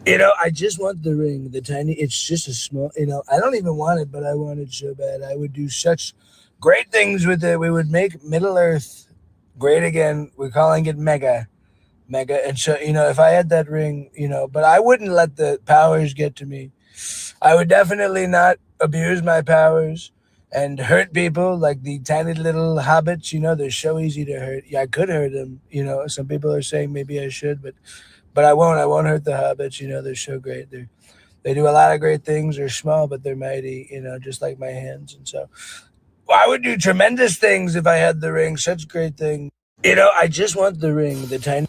I just want the ring, the tiny. It's just a small. I don't even want it, but I want it so bad. I would do such great things with it. We would make Middle Earth great again. We're calling it Mega. And so, if I had that ring, but I wouldn't let the powers get to me. I would definitely not abuse my powers and hurt people like the tiny little hobbits. They're so easy to hurt. Yeah, I could hurt them. Some people are saying maybe I should, but I won't. I won't hurt the hobbits. They're so great. They do a lot of great things. They're small, but they're mighty. Just like my hands. And so, well, I would do tremendous things if I had the ring. Such great things. I just want the ring, the tiny.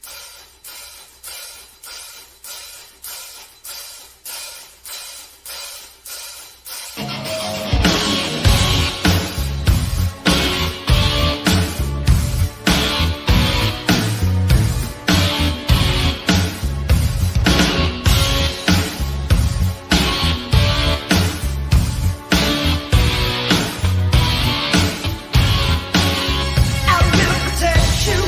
I will protect you.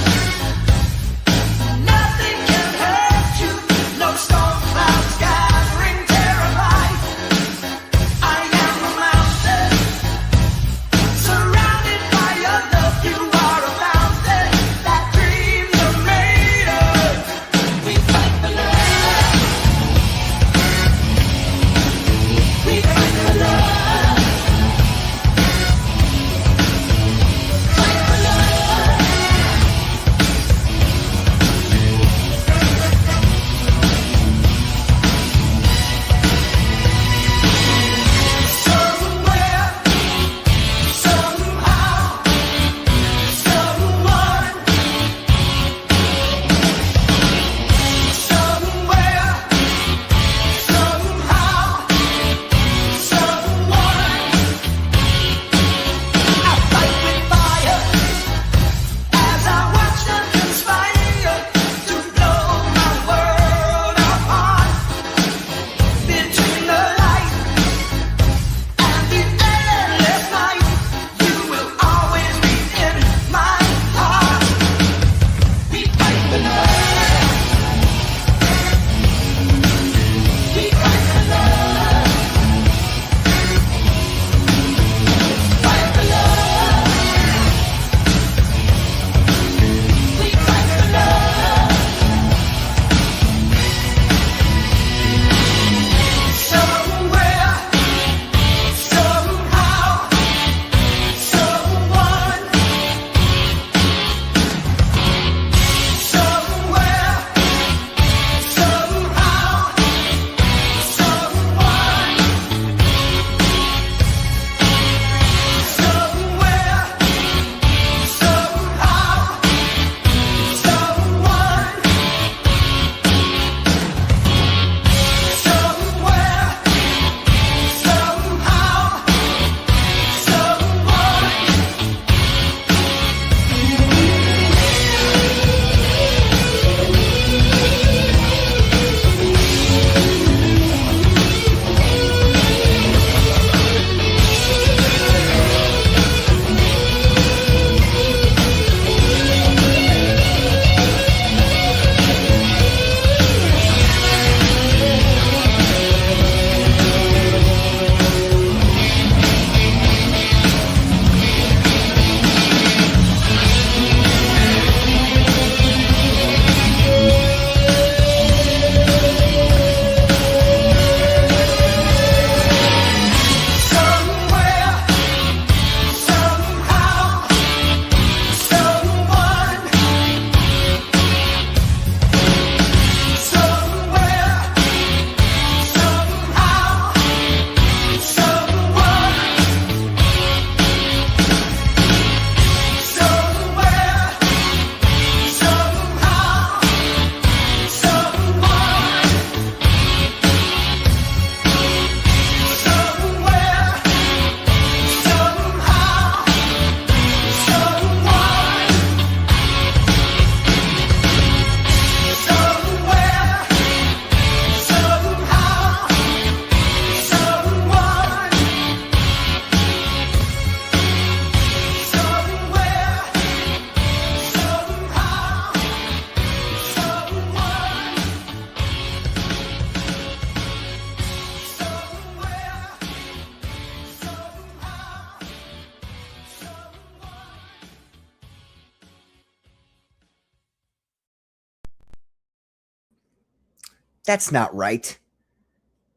That's not right.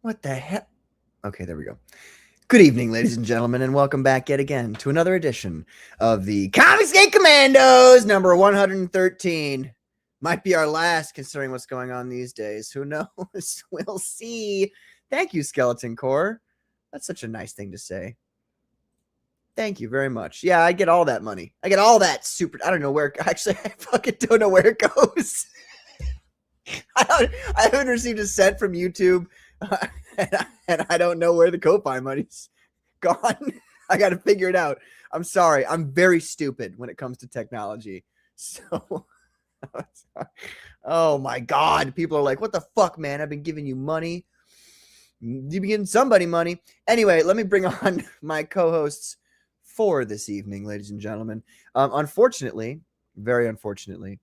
What the hell? Okay, there we go. Good evening, ladies and gentlemen, and welcome back yet again to another edition of the Comicsgate Commandos, number 113. Might be our last, considering what's going on these days. Who knows? We'll see. Thank you, Skeleton Core. That's such a nice thing to say. Thank you very much. Yeah, I get all that money. I get all that super. I don't know where. Actually, I fucking don't know where it goes. I haven't received a cent from YouTube, and I don't know where the Ko-Fi money's gone. I got to figure it out. I'm sorry. I'm very stupid when it comes to technology. So, oh my God. People are like, what the fuck, man? I've been giving you money. You've been giving somebody money. Anyway, let me bring on my co-hosts for this evening, ladies and gentlemen. Unfortunately, very unfortunately,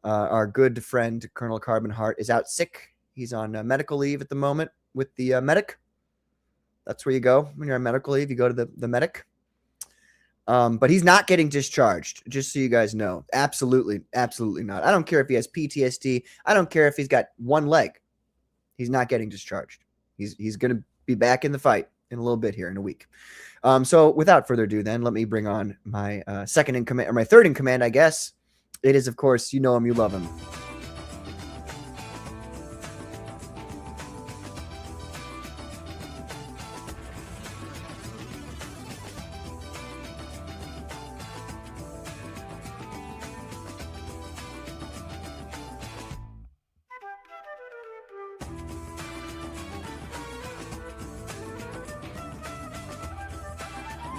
our good friend Colonel Carbon Heart is out sick. He's on medical leave at the moment with the medic. That's where you go when you're on medical leave. You go to the medic. But he's not getting discharged, just so you guys know. Absolutely, absolutely not. I don't care if he has PTSD. I don't care if he's got one leg. He's not getting discharged. He's going to be back in the fight in a little bit here in a week. So without further ado, then let me bring on my second in command, or my third in command, I guess. It is, of course, you know him, you love him.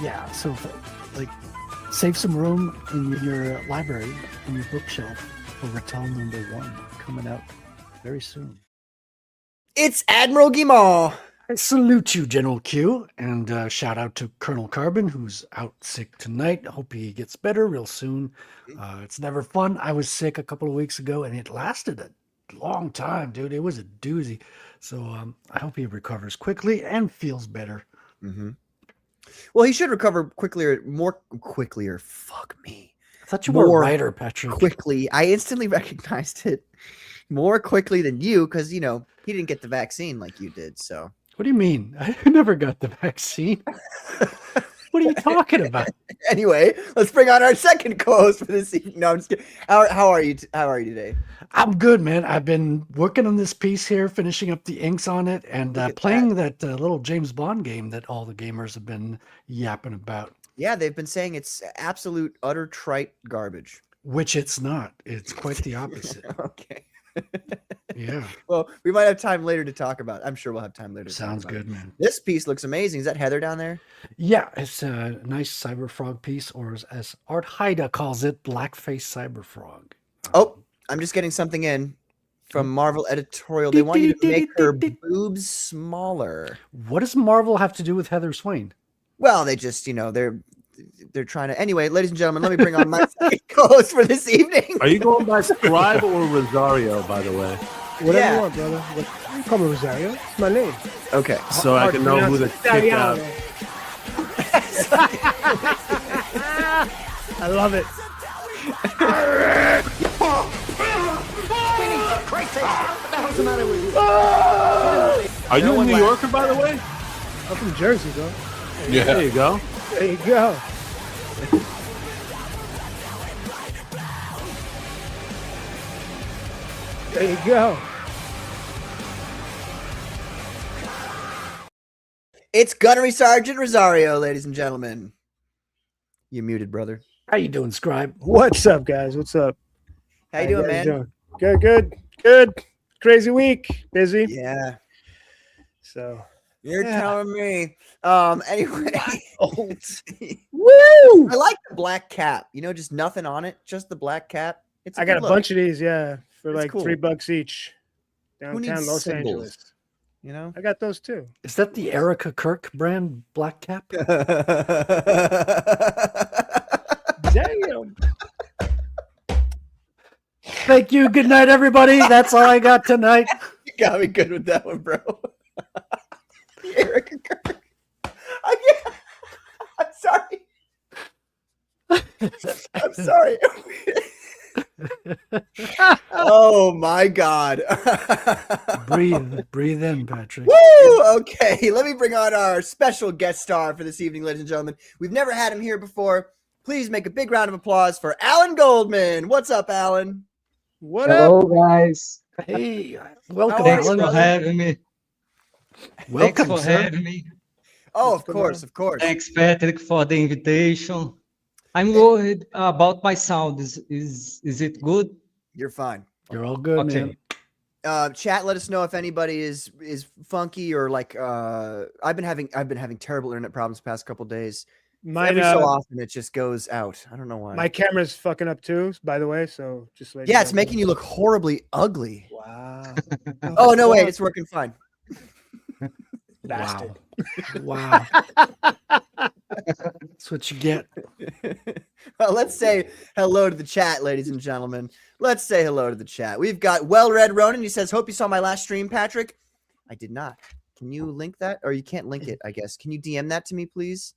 Yeah, so like save some room in your library, in your bookshelf for Rattel number 1 coming out very soon. It's Admiral Guimard. I salute you, General Q, and shout out to Colonel Carbon, who's out sick tonight. Hope he gets better real soon. It's never fun. I was sick a couple of weeks ago, and it lasted a long time, dude. It was a doozy. So I hope he recovers quickly and feels better. Mm-hmm. Well, he should recover more quickly. Fuck me. I thought you were a writer, Patrick. Quickly. I instantly recognized it more quickly than you because, you know, he didn't get the vaccine like you did. So. What do you mean? I never got the vaccine. What are you talking about? Anyway, let's bring on our second co-host for this evening. No, I'm just kidding. How are you? How are you today? I'm good, man. I've been working on this piece here, finishing up the inks on it, and playing that little James Bond game that all the gamers have been yapping about. Yeah, they've been saying it's absolute, utter trite garbage. Which it's not. It's quite the opposite. Okay. Yeah. Well, we might have time later to talk about it. I'm sure we'll have time later. Sounds good, man. This piece looks amazing. Is that Heather down there? Yeah, it's a nice Cyberfrog piece, or as Art Haida calls it, blackface Cyberfrog. Oh, I'm just getting something in from Marvel Editorial. They want you to make her boobs smaller. What does Marvel have to do with Heather Swain? Well, they just, you know, they're trying to. Anyway, ladies and gentlemen, let me bring on my second co-host for this evening. Are you going by Scribe or Rosario, by the way? Whatever you want, brother. You call me Rosario. It's my name. Okay. So I can know who to kick out. I love it. Are you a New Yorker, by the way? I'm from Jersey, bro. Yeah. There you go. There you go. There you go. It's Gunnery Sergeant Rosario, ladies and gentlemen. You muted, brother. How you doing, Scribe? What's up, guys? What's up? How you doing, man? Good. Crazy week. Busy. Yeah. So you're telling me. Anyway. Woo! I like the black cap. You know, just nothing on it. Just the black cap. I got a bunch of these, for it's like cool. $3 each. Downtown Los symbols? Angeles. You know? I got those too. Is that the Erica Kirk brand black cap? Damn. Thank you. Good night, everybody. That's all I got tonight. You got me good with that one, bro. Erica Kirk. I'm sorry. I'm sorry. Oh my God. Breathe in, Patrick. Woo! Okay, let me bring on our special guest star for this evening, ladies and gentlemen. We've never had him here before. Please make a big round of applause for Allan Goldman. What's up, Allan? What Hello, up? guys. Hey, welcome, Thanks Allan. For having me. Welcome, Thanks for sir. having me. Oh, What's of going course, on? of course. Thanks, Patrick, for the invitation. I'm worried about my sound. Is it good? You're fine. You're all good, man. Okay. Chat, let us know if anybody is funky or like I've been having terrible internet problems the past couple days. Mine, Every so often it just goes out. I don't know why. my camera's fucking up too, by the way. So just let Yeah, you it's guys making you look horribly ugly. know. Wow. Oh no, wait, it's working fine. Bastard. Wow. That's what you get. Well, let's say hello to the chat, ladies and gentlemen. Let's say hello to the chat. We've got Well-Read Ronan. He says, hope you saw my last stream, Patrick. I did not. Can you link that? Or you can't link it, I guess. Can you DM that to me, please?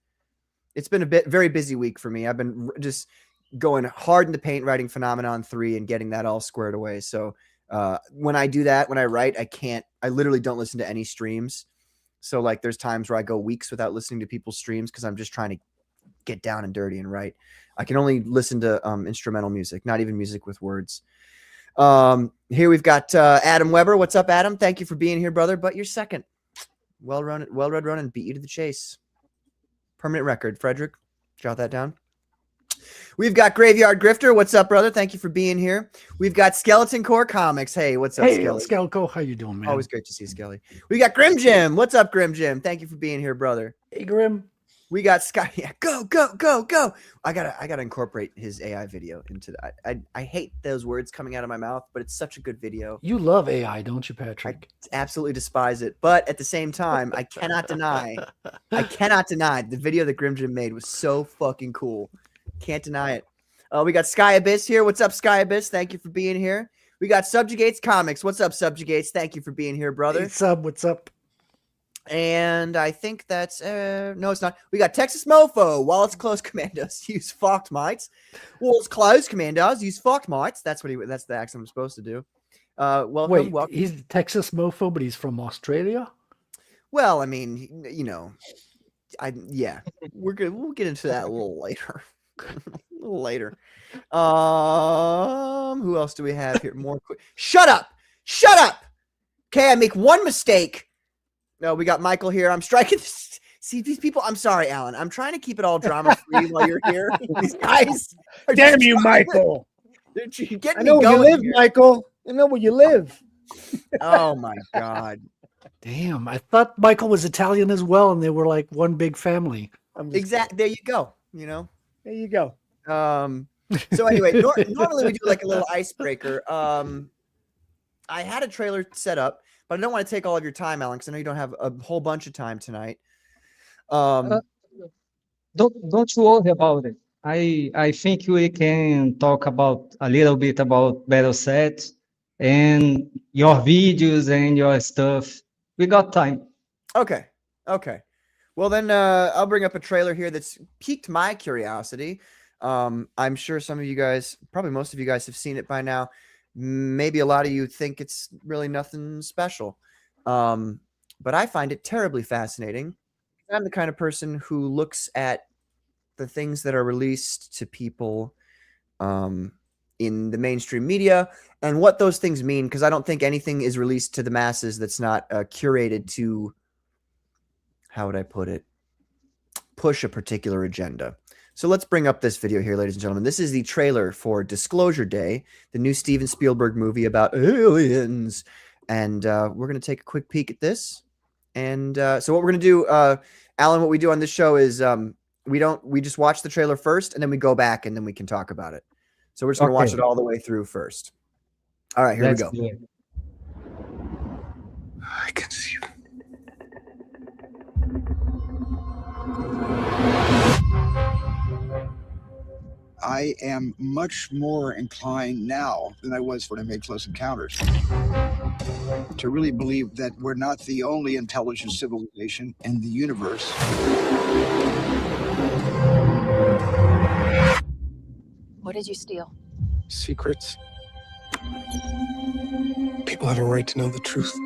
It's been a very busy week for me. I've been just going hard in the paint, writing Phenomenon 3 and getting that all squared away. So when I do that, when I write, I literally don't listen to any streams. So like there's times where I go weeks without listening to people's streams because I'm just trying to get down and dirty and write. I can only listen to instrumental music, not even music with words. Here we've got Adam Weber. What's up, Adam? Thank you for being here, brother. But you're second. Well-Read Ronan beat you to the chase. Permanent record. Frederick, jot that down. We've got Graveyard Grifter. What's up, brother? Thank you for being here. We've got Skeleton Core Comics. Hey, what's up, Hey, Skelly? Skelko, how you doing, man? Always great to see you, Skelly. We got Grim Jim. What's up, Grim Jim? Thank you for being here, brother. Hey, Grim. We got Sky. Yeah, go. I gotta incorporate his AI video into that. I hate those words coming out of my mouth, but it's such a good video. You love AI, don't you, I Patrick? absolutely despise it, but at the same time, I cannot deny the video that Grim Jim made was so fucking cool. Can't deny it. We got Sky Abyss here. What's up, Sky Abyss? Thank you for being here. We got Subjugates Comics. What's up, Subjugates? Thank you for being here, brother. Hey, Sub, what's up? And I think that's no, it's not. We got Texas Mofo. While it's closed, Commandos use fucked mites. While it's closed, Commandos use fucked mites. That's the accent I'm supposed to do. Welcome. He's a Texas mofo, but he's from Australia. Well, I mean, you know, we'll get into that a little later. A little later. Who else do we have here? More quick. Shut up. Okay, I make one mistake. No, we got Michael here. I'm striking. See these people. I'm sorry, Allan. I'm trying to keep it all drama free while you're here. These guys. Damn you, Michael. You're getting I know me where you going live, here. Michael. I know where you live. Oh my god. Damn, I thought Michael was Italian as well, and they were like one big family. Exactly. There you go. You know. There you go. So anyway, normally we do like a little icebreaker. I had a trailer set up, but I don't want to take all of your time, Allan, because I know you don't have a whole bunch of time tonight. Don't you worry about it. I think we can talk about a little bit about battle sets and your videos and your stuff. We got time. Okay. Well, then I'll bring up a trailer here that's piqued my curiosity. I'm sure some of you guys, probably most of you guys have seen it by now. Maybe a lot of you think it's really nothing special. But I find it terribly fascinating. I'm the kind of person who looks at the things that are released to people in the mainstream media and what those things mean, because I don't think anything is released to the masses that's not curated to, how would I put it, push a particular agenda. So let's bring up this video here, ladies and gentlemen. This is the trailer for Disclosure Day, the new Steven Spielberg movie about aliens. And we're going to take a quick peek at this. And so what we're going to do, Allan, what we do on this show is we just watch the trailer first, and then we go back, and then we can talk about it. So we're just going to watch it all the way through first. All right, here we go. I can see you. I am much more inclined now than I was when I made Close Encounters to really believe that we're not the only intelligent civilization in the universe. What did you steal? Secrets. People have a right to know the truth.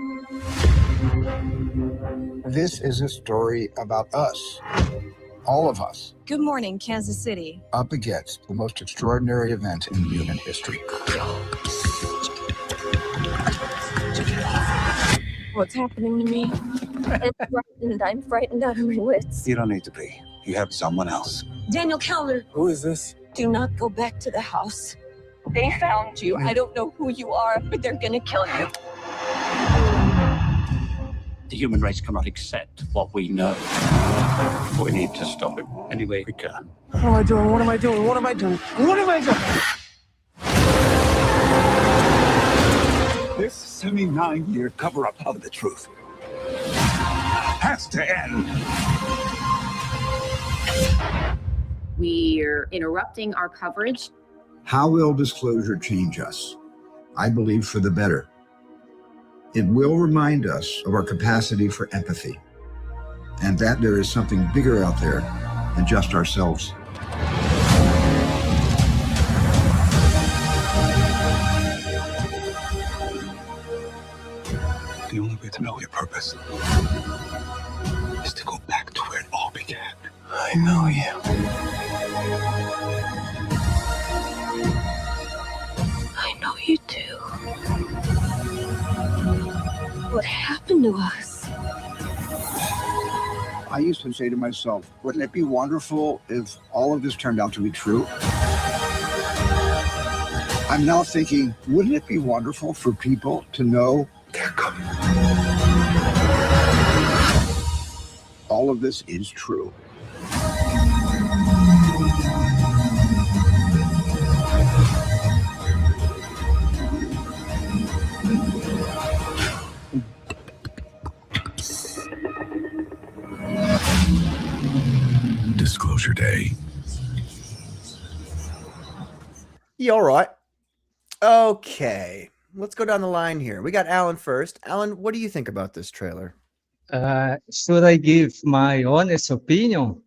This is a story about us, all of us, Good morning, Kansas City. up against the most extraordinary event in human history. What's happening to me? I'm frightened out of my wits. You don't need to be. You have someone else. Daniel Keller, Who is this? do not go back to the house. They found you. I don't know who you are, but they're gonna kill you. The human race cannot accept what we know. We need to stop it any way we can. What am I doing? What am I doing? What am I doing? What am I doing? This 79-year cover-up of the truth has to end. We're interrupting our coverage. How will disclosure change us? I believe for the better. It will remind us of our capacity for empathy and that there is something bigger out there than just ourselves. The only way to know your purpose is to go back to where it all began. I know you. I know you too. What happened to us? I used to say to myself, wouldn't it be wonderful if all of this turned out to be true? I'm now thinking, wouldn't it be wonderful for people to know they're coming? All of this is true. Disclosure Day. You all right? Okay, let's go down the line here. We got Allan first. Allan, what do you think about this trailer? Should I give my honest opinion?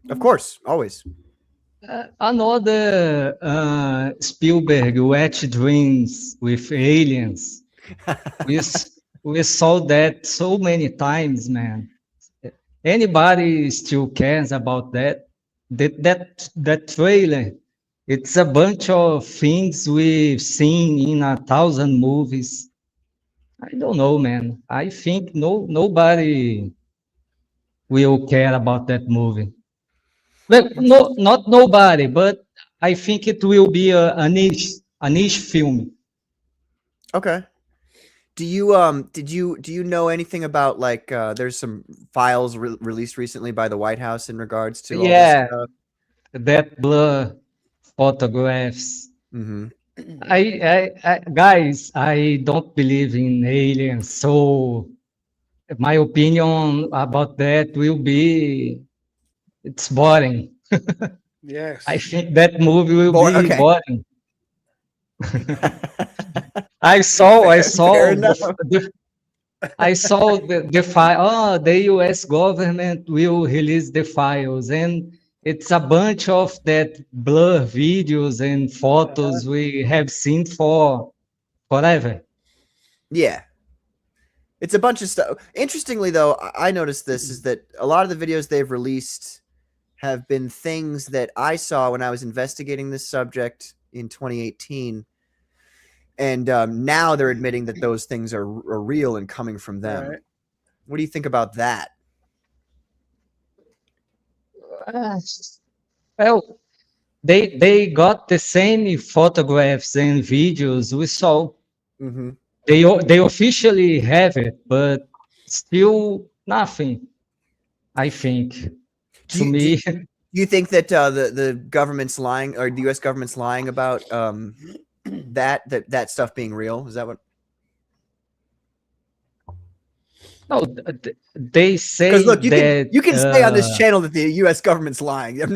Of course, always. Another Spielberg wet dreams with aliens. We saw that so many times, man. Anybody still cares about that? That trailer, it's a bunch of things we've seen in 1,000 movies. I don't know, man. I think nobody will care about that movie. Well, no, not nobody, but I think it will be a niche film. Okay. Do you know anything about, like, there's some files released recently by the White House in regards to all this stuff? That blur photographs. Mm-hmm. I guys, I don't believe in aliens, so my opinion about that will be it's boring. Yes. I think that movie will be Okay. boring. I saw Fair enough. I saw the file. Oh, the U.S. government will release the files, and it's a bunch of that blur videos and photos we have seen for forever. Yeah. It's a bunch of stuff. Interestingly, though, I noticed this is that a lot of the videos they've released have been things that I saw when I was investigating this subject in 2018. And now they're admitting that those things are real and coming from them. Right. What do you think about that? Well, they got the same photographs and videos we saw. Mm-hmm. They officially have it, but still nothing. I think. Do you think that the government's lying, or the U.S. government's lying about that stuff being real? Is that what? No, they say Because look, you that can say on this channel that the U.S. government's lying. I'm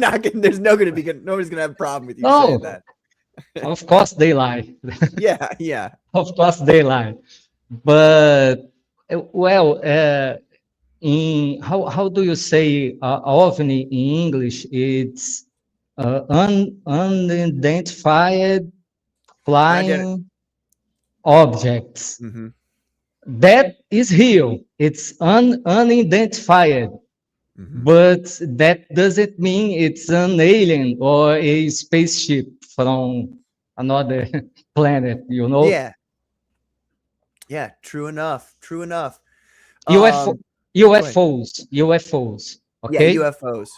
not getting. There's nobody's gonna have a problem with you saying that. Of course they lie. Yeah. Of course they lie. But well, in how do you say ovni in English? It's unidentified flying objects. Mm-hmm. that is real. It's unidentified, but that doesn't mean it's an alien or a spaceship from another planet, you know? Yeah. Yeah, true enough. True enough. UFO, go ahead. UFOs, Yeah, okay? UFOs.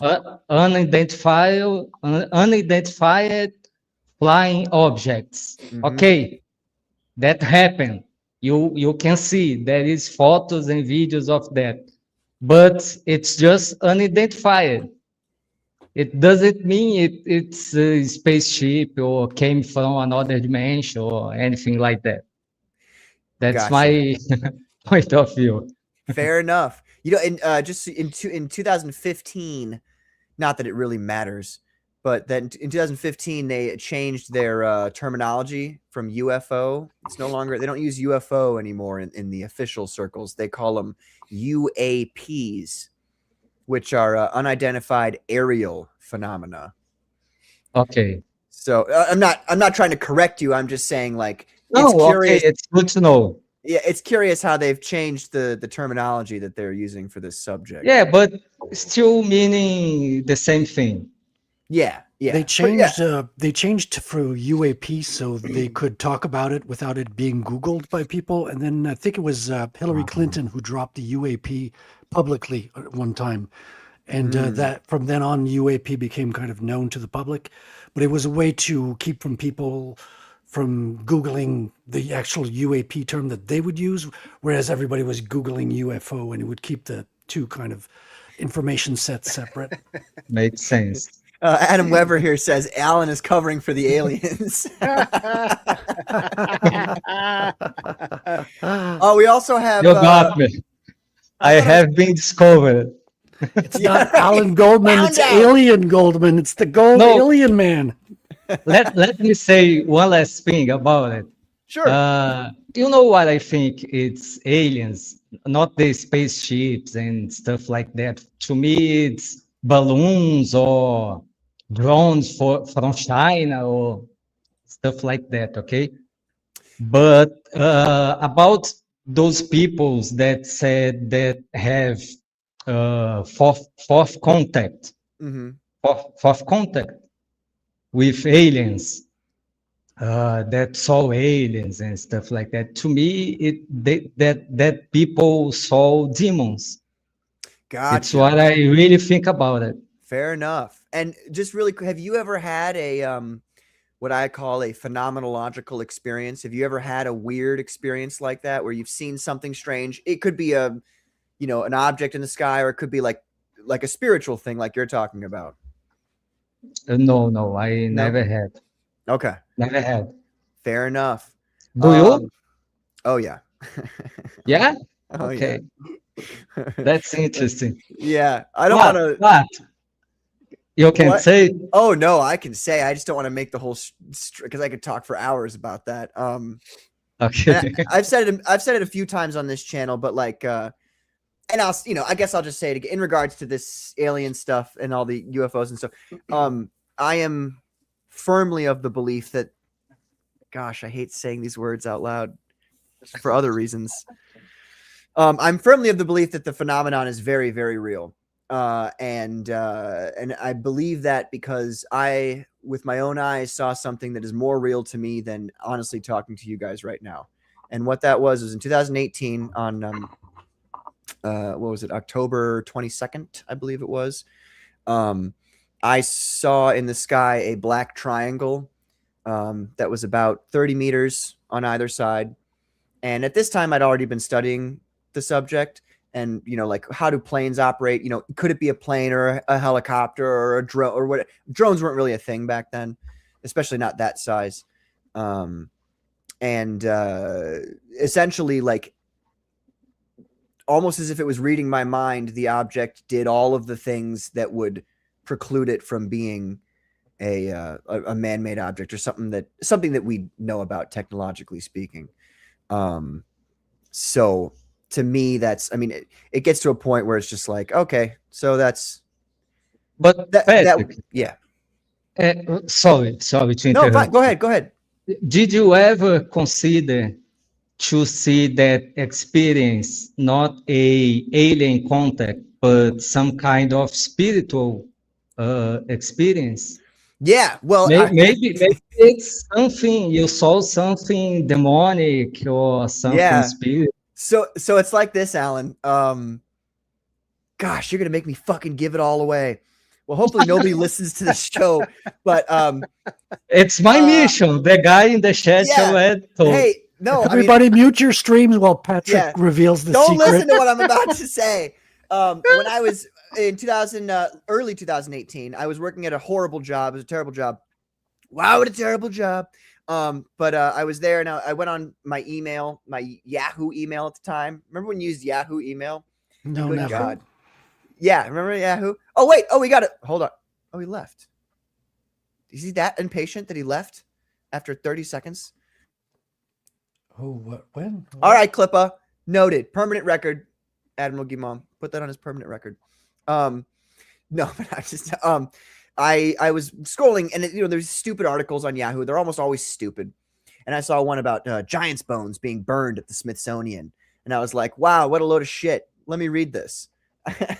Unidentified flying objects. Okay, that happened. You can see there is photos and videos of that, but it's just unidentified. It doesn't mean it's a spaceship or came from another dimension or anything like that. That's Gotcha. my point of view. Fair enough. You know, just in 2015, not that it really matters, but then in 2015 they changed their terminology from UFO. It's no longer, they don't use UFO anymore in the official circles. They call them UAPs, which are unidentified aerial phenomena. Okay. So I'm not trying to correct you. I'm just saying, like, No, it's curious. okay, it's good to know. Yeah, it's curious how they've changed the terminology that they're using for this subject. Yeah, but still meaning the same thing. Yeah, yeah. They changed for UAP so they could talk about it without it being Googled by people. And then I think it was Hillary Clinton who dropped the UAP publicly at one time. And that from then on, UAP became kind of known to the public. But it was a way to keep from people from Googling the actual UAP term that they would use, whereas everybody was Googling UFO, and it would keep the two kind of information sets separate. Makes sense. Adam Weber here says Allan is covering for the aliens. Oh, we also have. You got me. I have been discovered. It's not Alan Goldman, it's Alien Goldman. It's the gold alien man. Let me say one last thing about it. Sure. You know what I think? It's aliens, not the spaceships and stuff like that. To me, it's balloons or drones from China or stuff like that, okay? But about those peoples that said that have fourth contact, fourth contact with aliens, that saw aliens and stuff like that. To me, that people saw demons. Gotcha. It's what I really think about it. Fair enough. And just really, have you ever had a what I call a phenomenological experience? Have you ever had a weird experience like that where you've seen something strange? It could be an object in the sky, or it could be like a spiritual thing like you're talking about. No, I never had. Okay. Never had. Fair enough. Do you? Oh, yeah. Yeah? Oh, okay. Yeah. That's interesting. Yeah. I don't want to. What? You can say. Oh, no, I can say. I just don't want to make the whole, because I could talk for hours about that. Okay. I've said it a few times on this channel, but like, and I guess I'll just say it again in regards to this alien stuff and all the UFOs and stuff. I am firmly of the belief that, gosh, I hate saying these words out loud for other reasons. I'm firmly of the belief that the phenomenon is very, very real. And I believe that because I, with my own eyes, saw something that is more real to me than honestly talking to you guys right now. And what that was in 2018 on, what was it? October 22nd, I believe it was. I saw in the sky a black triangle that was about 30 meters on either side. And at this time, I'd already been studying the subject and, like, how do planes operate? Could it be a plane or a helicopter or a drone or what? Drones weren't really a thing back then, especially not that size. Essentially, like, almost as if it was reading my mind, the object did all of the things that would preclude it from being a man-made object or something that we know about technologically speaking. So to me, that's, it gets to a point where it's just like, okay, so that's, but yeah. Sorry to interrupt. No, fine. Go ahead. Did you ever consider to see that experience, not a alien contact, but some kind of spiritual experience. Yeah, well, Maybe it's something you saw, something demonic or something yeah. spirit. So it's like this, Alan. Gosh, you're gonna make me fucking give it all away. Well, hopefully nobody listens to this show, but it's my mission. The guy in the chat yeah. Hey, no, everybody mute your streams while Patrick reveals the Don't secret. listen to what I'm about to say. When I was in early 2018, I was working at a horrible job. It was a terrible job. Wow, what a terrible job. But I was there and I went on my email, my Yahoo email at the time. Remember when you used Yahoo email? No, Good never. God. Yeah, remember Yahoo? Oh, wait. Oh, we got it. Hold on. Oh, he left. Is he that impatient that he left after 30 seconds? Oh, what? When? All right, Clippa. Noted. Permanent record. Admiral Guimond. Put that on his permanent record. No, but I just I was scrolling and there's stupid articles on Yahoo. They're almost always stupid. And I saw one about giant's bones being burned at the Smithsonian. And I was like, wow, what a load of shit. Let me read this.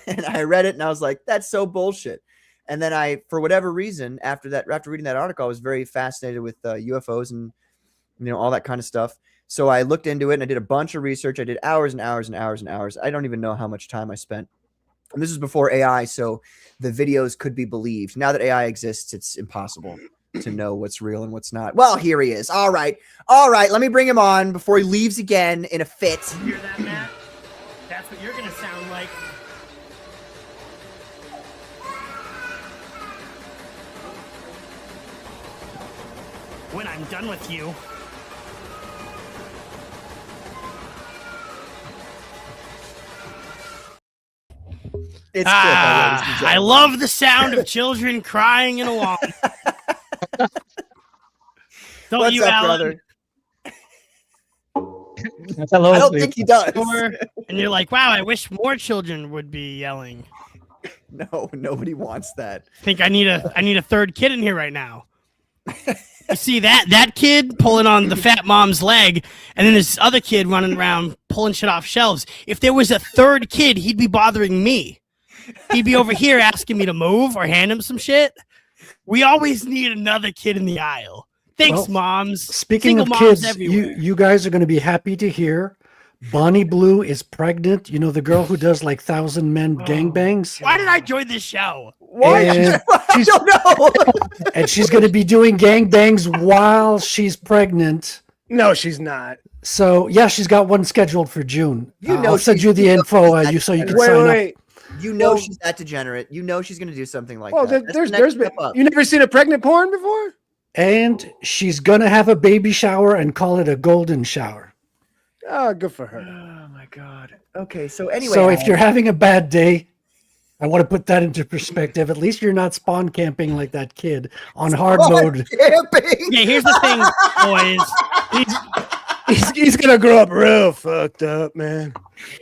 And I read it and I was like, that's so bullshit. And then for whatever reason, after reading that article, I was very fascinated with UFOs and all that kind of stuff. So I looked into it and I did a bunch of research. I did hours and hours and hours and hours. I don't even know how much time I spent. And this is before AI, so the videos could be believed. Now that AI exists, it's impossible to know what's real and what's not. Well, here he is. All right. Let me bring him on before he leaves again in a fit. Hear that, Matt? That's what you're going to sound like. When I'm done with you. It's I love the sound of children crying in a lawn. Don't What's you, up, Alan? brother? Hello, I don't think he does. And you're like, wow, I wish more children would be yelling. No, nobody wants that. I think I need a third kid in here right now. You see that kid pulling on the fat mom's leg, and then this other kid running around pulling shit off shelves. If there was a third kid, he'd be bothering me. He'd be over here asking me to move or hand him some shit. We always need another kid in the aisle. Thanks, moms. Speaking Single of moms kids, everywhere. you guys are going to be happy to hear Bonnie Blue is pregnant. You know, the girl who does like 1,000 Men gangbangs. Why did I join this show? And I don't know. And she's going to be doing gangbangs while she's pregnant. No, she's not. So yeah, she's got one scheduled for June. You know I'll send she's- you the you know info she's so you can Wait, sign wait. You know Well- she's that degenerate. You know she's going to do something like Well, that. That's the there's next been. step up. You never seen a pregnant porn before? up. And she's going to have a baby shower and call it a golden shower. Oh, good for her. Oh my God. Okay, so anyway. So if you're having a bad day, I want to put that into perspective. At least you're not spawn camping like that kid on hard mode. Camping. Yeah, here's the thing, boys. He's gonna grow up real fucked up, man.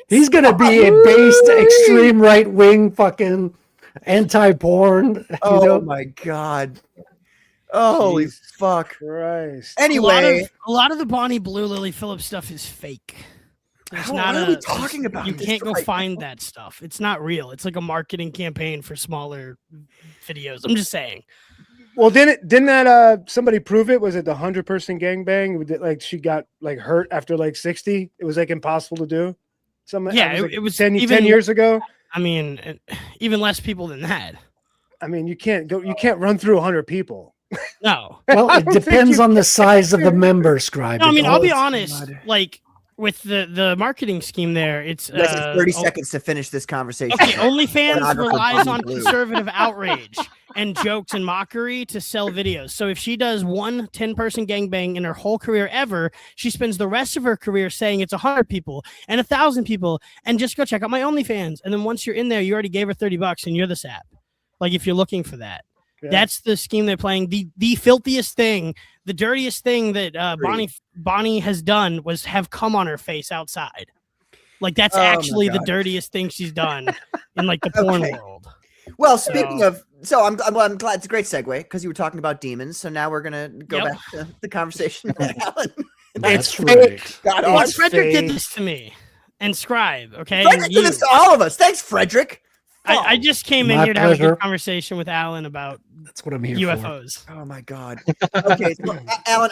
He's going to be a based extreme right wing fucking anti-porn. Oh my God. Holy fuck. Christ. Anyway. A lot of the Bonnie Blue Lily Phillips stuff is fake. There's What not are we talking about? You This can't go guy? find that stuff. It's not real. It's like a marketing campaign for smaller videos. I'm just saying. Well, didn't that somebody prove it? Was it the 100-person gangbang? Like she got like hurt after like 60? It was like impossible to do. Yeah, like it was 10 even- years ago. I mean, even less people than that. I mean, you can't run through 100 people. No. Well, I it don't think depends you on the size of the member, Scribe. No, I mean, I'll be It's- honest. Like with the marketing scheme there, it's You guys have 30 oh, seconds to finish this conversation. Okay, OnlyFans Pornographer relies Bonnie on Blue. conservative outrage and jokes and mockery to sell videos. So if she does one 10-person gangbang in her whole career ever, she spends the rest of her career saying it's 100 people and 1,000 people and just go check out my OnlyFans. And then once you're in there, you already gave her $30 and you're the sap. Like if you're looking for that. Yeah. That's the scheme they're playing. The filthiest thing, the dirtiest thing that Bonnie has done was have cum on her face outside. Like that's Oh my actually the God. dirtiest thing she's done in like the porn Okay. world. Well, speaking of, so I'm glad it's a great segue because you were talking about demons. So now we're gonna go Yep. back to the conversation. Alan. That's right. God, Well, ours. Frederick did fake. this to me. And Scribe, okay? Frederick And did this to all of us. Thanks, Frederick. I just came in My here to have a pleasure. good conversation with Alan about That's what I'm here for. UFOs. Oh my God. Okay, so, Alan,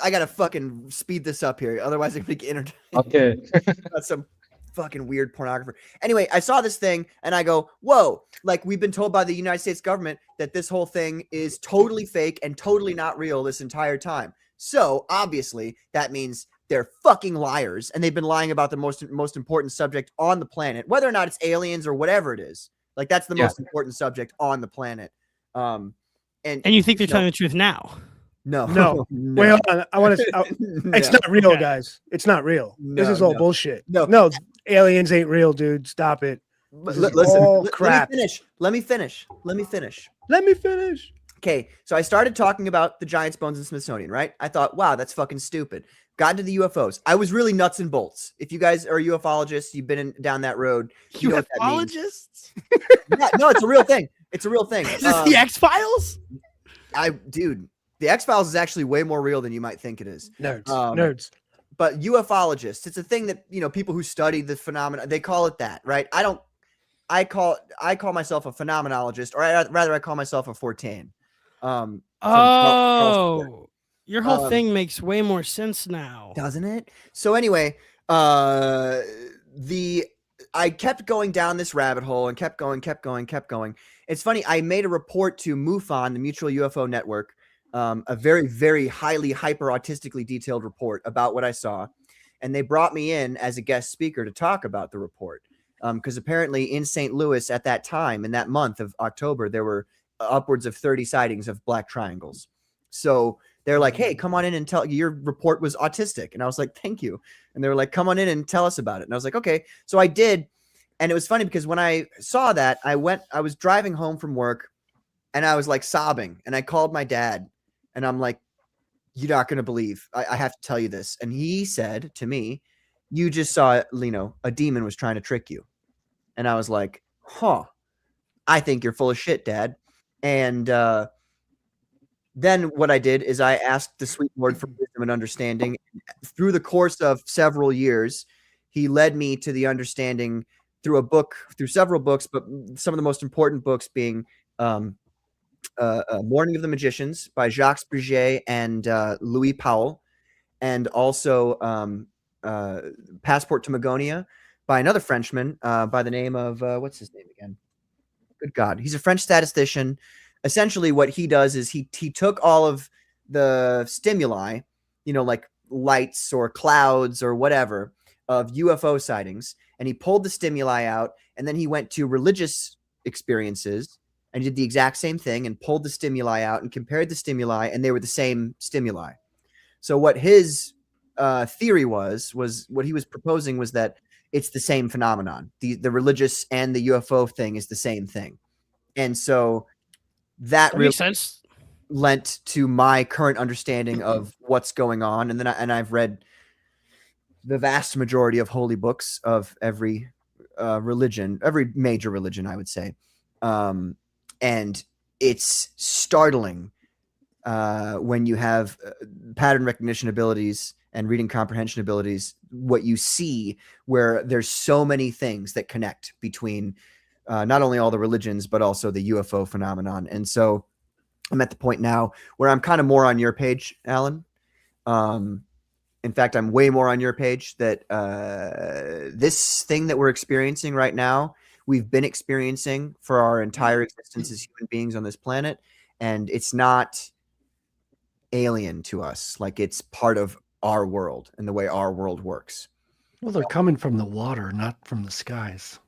I gotta fucking speed this up here. Otherwise, I'm gonna get entertained. Okay. About some fucking weird pornographer. Anyway, I saw this thing and I go, whoa, like we've been told by the United States government that this whole thing is totally fake and totally not real this entire time. So obviously that means they're fucking liars and they've been lying about the most important subject on the planet, whether or not it's aliens or whatever it is. Like that's the most important subject on the planet. And you think they're telling the truth now? No. No. Wait, hold on. I want to. It's not real, guys. It's not real. This is all bullshit. No, aliens ain't real, dude. Stop it. Listen, crap. Let me finish. Okay, so I started talking about the Giant's Bones and Smithsonian, right? I thought, wow, that's fucking stupid. Got into the UFOs. I was really nuts and bolts. If you guys are ufologists, you've been down that road. You know what that means. Ufologists? Yeah, no, it's a real thing. It's a real thing. Is this the X-Files? Dude, the X-Files is actually way more real than you might think it is. Nerds. But ufologists, it's a thing that, you know, people who study the phenomena, they call it that, right? I call myself a phenomenologist, or rather I call myself a Fortean. Your whole thing makes way more sense now. Doesn't it? So anyway, I kept going down this rabbit hole and kept going. It's funny. I made a report to MUFON, the Mutual UFO Network, a very, very highly hyper autistically detailed report about what I saw. And they brought me in as a guest speaker to talk about the report. Because apparently in St. Louis at that time, in that month of October, there were upwards of 30 sightings of black triangles. So they're like, hey, come on in and tell your report was autistic. And I was like, thank you. And they were like, come on in and tell us about it. And I was like, okay. So I did. And it was funny because when I saw that, I was driving home from work and I was like sobbing and I called my dad and I'm like, you're not going to believe, I have to tell you this. And he said to me, you just saw, a demon was trying to trick you. And I was like, I think you're full of shit, Dad. And, then what I did is I asked the sweet Lord for wisdom and understanding. Through the course of several years, he led me to the understanding through several books, but some of the most important books being Morning of the Magicians by Jacques Briget and Louis Powell, and also Passport to Magonia by another Frenchman by the name of, what's his name again? Good God. He's a French statistician. Essentially what he does is he took all of the stimuli, like lights or clouds or whatever of UFO sightings, and he pulled the stimuli out, and then he went to religious experiences and he did the exact same thing and pulled the stimuli out and compared the stimuli, and they were the same stimuli. So what his theory was what he was proposing was that it's the same phenomenon. The religious and the UFO thing is the same thing. And so that really makes sense. Lent to my current understanding of what's going on. And then I've read the vast majority of holy books of every religion, every major religion, I would say. And it's startling when you have pattern recognition abilities and reading comprehension abilities, what you see where there's so many things that connect between not only all the religions, but also the UFO phenomenon. And so I'm at the point now where I'm kind of more on your page, Alan. In fact, I'm way more on your page that this thing that we're experiencing right now, we've been experiencing for our entire existence as human beings on this planet. And it's not alien to us. Like, it's part of our world and the way our world works. Well, they're coming from the water, not from the skies.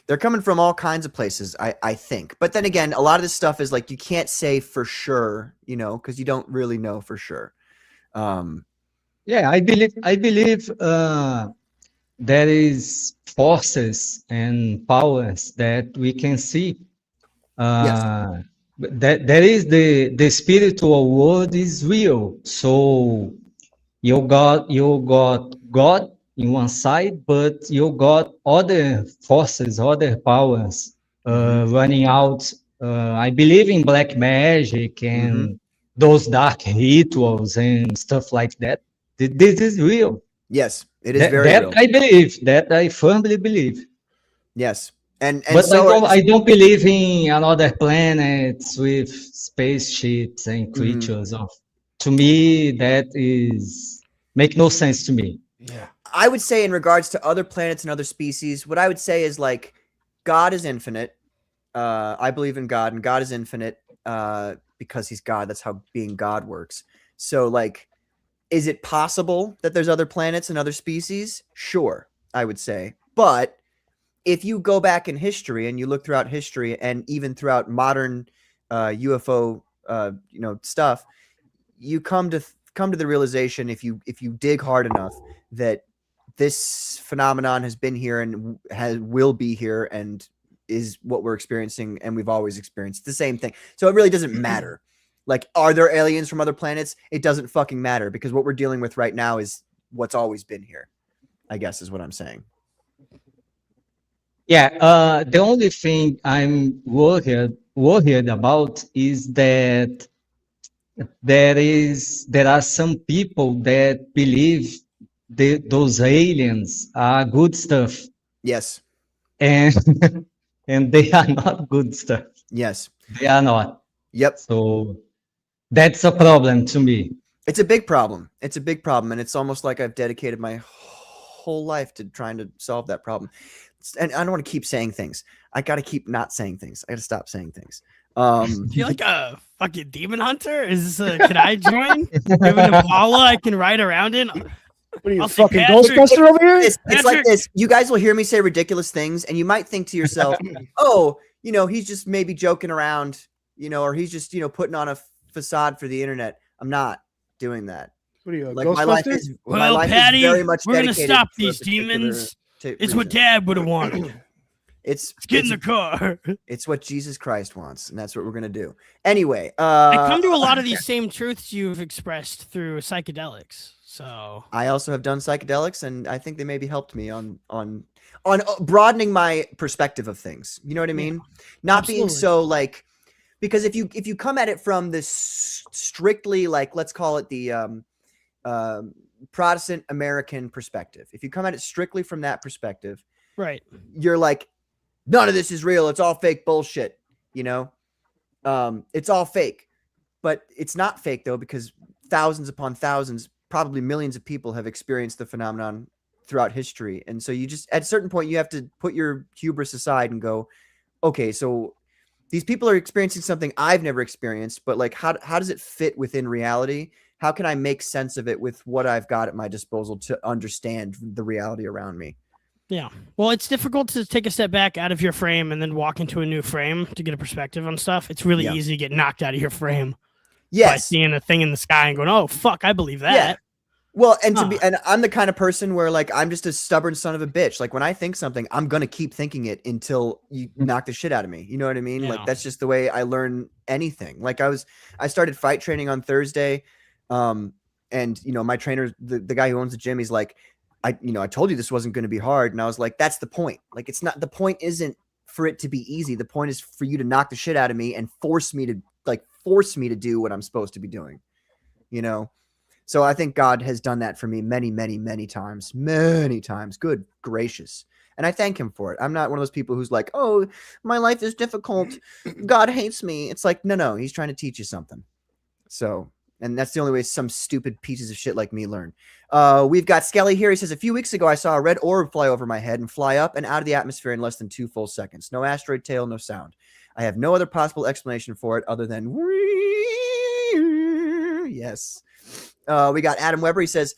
They're coming from all kinds of places, I think. But then again, a lot of this stuff is like, you can't say for sure, because you don't really know for sure. Yeah, I believe there is forces and powers that we can see. Yes. That there is the spiritual world is real. So you got God in one side, but you got other forces, other powers running out. I believe in black magic and those dark rituals and stuff like that. This is real. Yes, it is That, very that real. I believe. That I firmly believe. Yes, and But so I don't believe in another planets with spaceships and creatures. To me, that is make no sense to me. Yeah. I would say in regards to other planets and other species, what I would say is like God is infinite. I believe in God, and God is infinite because he's God. That's how being God works. So like, is it possible that there's other planets and other species? Sure, I would say. But if you go back in history and you look throughout history and even throughout modern UFO stuff, you come to the realization if you dig hard enough that this phenomenon has been here and will be here and is what we're experiencing and we've always experienced the same thing. So it really doesn't matter. Like, are there aliens from other planets? It doesn't fucking matter because what we're dealing with right now is what's always been here, I guess is what I'm saying. Yeah, the only thing I'm worried about is that there are some people that believe those aliens are good stuff. Yes. And and they are not good stuff. Yes. They are not. Yep. So that's a problem to me. It's a big problem. It's a big problem. And it's almost like I've dedicated my whole life to trying to solve that problem. And I don't want to keep saying things. I got to keep not saying things. I got to stop saying things. You're like a fucking demon hunter? Is this can I join? You have an Impala I can ride around in? What are you, I'll say fucking Patrick- Ghostbuster over here? It's like this. You guys will hear me say ridiculous things, and you might think to yourself, oh, he's just maybe joking around, or he's just, putting on a facade for the internet. I'm not doing that. What are you, a Like, my life Ghostbuster? is Well, is Patty, very much we're gonna dedicated stop for a these particular demons. It's reason. what Dad would have wanted. It's Let's get in the car. It's what Jesus Christ wants, and that's what we're gonna do. Anyway, I come to a lot of these same truths you've expressed through psychedelics. So I also have done psychedelics, and I think they maybe helped me on broadening my perspective of things. You know what I mean? Not being so like, because if you come at it from this strictly like, let's call it the Protestant American perspective. If you come at it strictly from that perspective, right, you're like, none of this is real. It's all fake bullshit. It's all fake, but it's not fake though, because thousands upon thousands, probably millions of people have experienced the phenomenon throughout history. And so you just, at a certain point, you have to put your hubris aside and go, okay, so these people are experiencing something I've never experienced, but like, how does it fit within reality? How can I make sense of it with what I've got at my disposal to understand the reality around me? yeah. Well, it's difficult to take a step back out of your frame and then walk into a new frame to get a perspective on stuff. It's really easy to get knocked out of your frame. By seeing a thing in the sky and going, oh, fuck, I believe that. Yeah. Well, and and I'm the kind of person where like, I'm just a stubborn son of a bitch. Like when I think something, I'm going to keep thinking it until you knock the shit out of me. You know what I mean? Yeah. Like, that's just the way I learn anything. Like I started fight training on Thursday. And my trainer, the guy who owns the gym, he's like, I told you this wasn't going to be hard. And I was like, that's the point. Like, it's not, the point isn't for it to be easy. The point is for you to knock the shit out of me and force me to do what I'm supposed to be doing, So I think God has done that for me many, many, many times. Good gracious. And I thank him for it. I'm not one of those people who's like, oh, my life is difficult. God hates me. It's like, no, he's trying to teach you something. So, and that's the only way some stupid pieces of shit like me learn. We've got Skelly here. He says, a few weeks ago, I saw a red orb fly over my head and fly up and out of the atmosphere in less than 2 full seconds. No asteroid tail, no sound. I have no other possible explanation for it other than yes. We got Adam Weber. He says,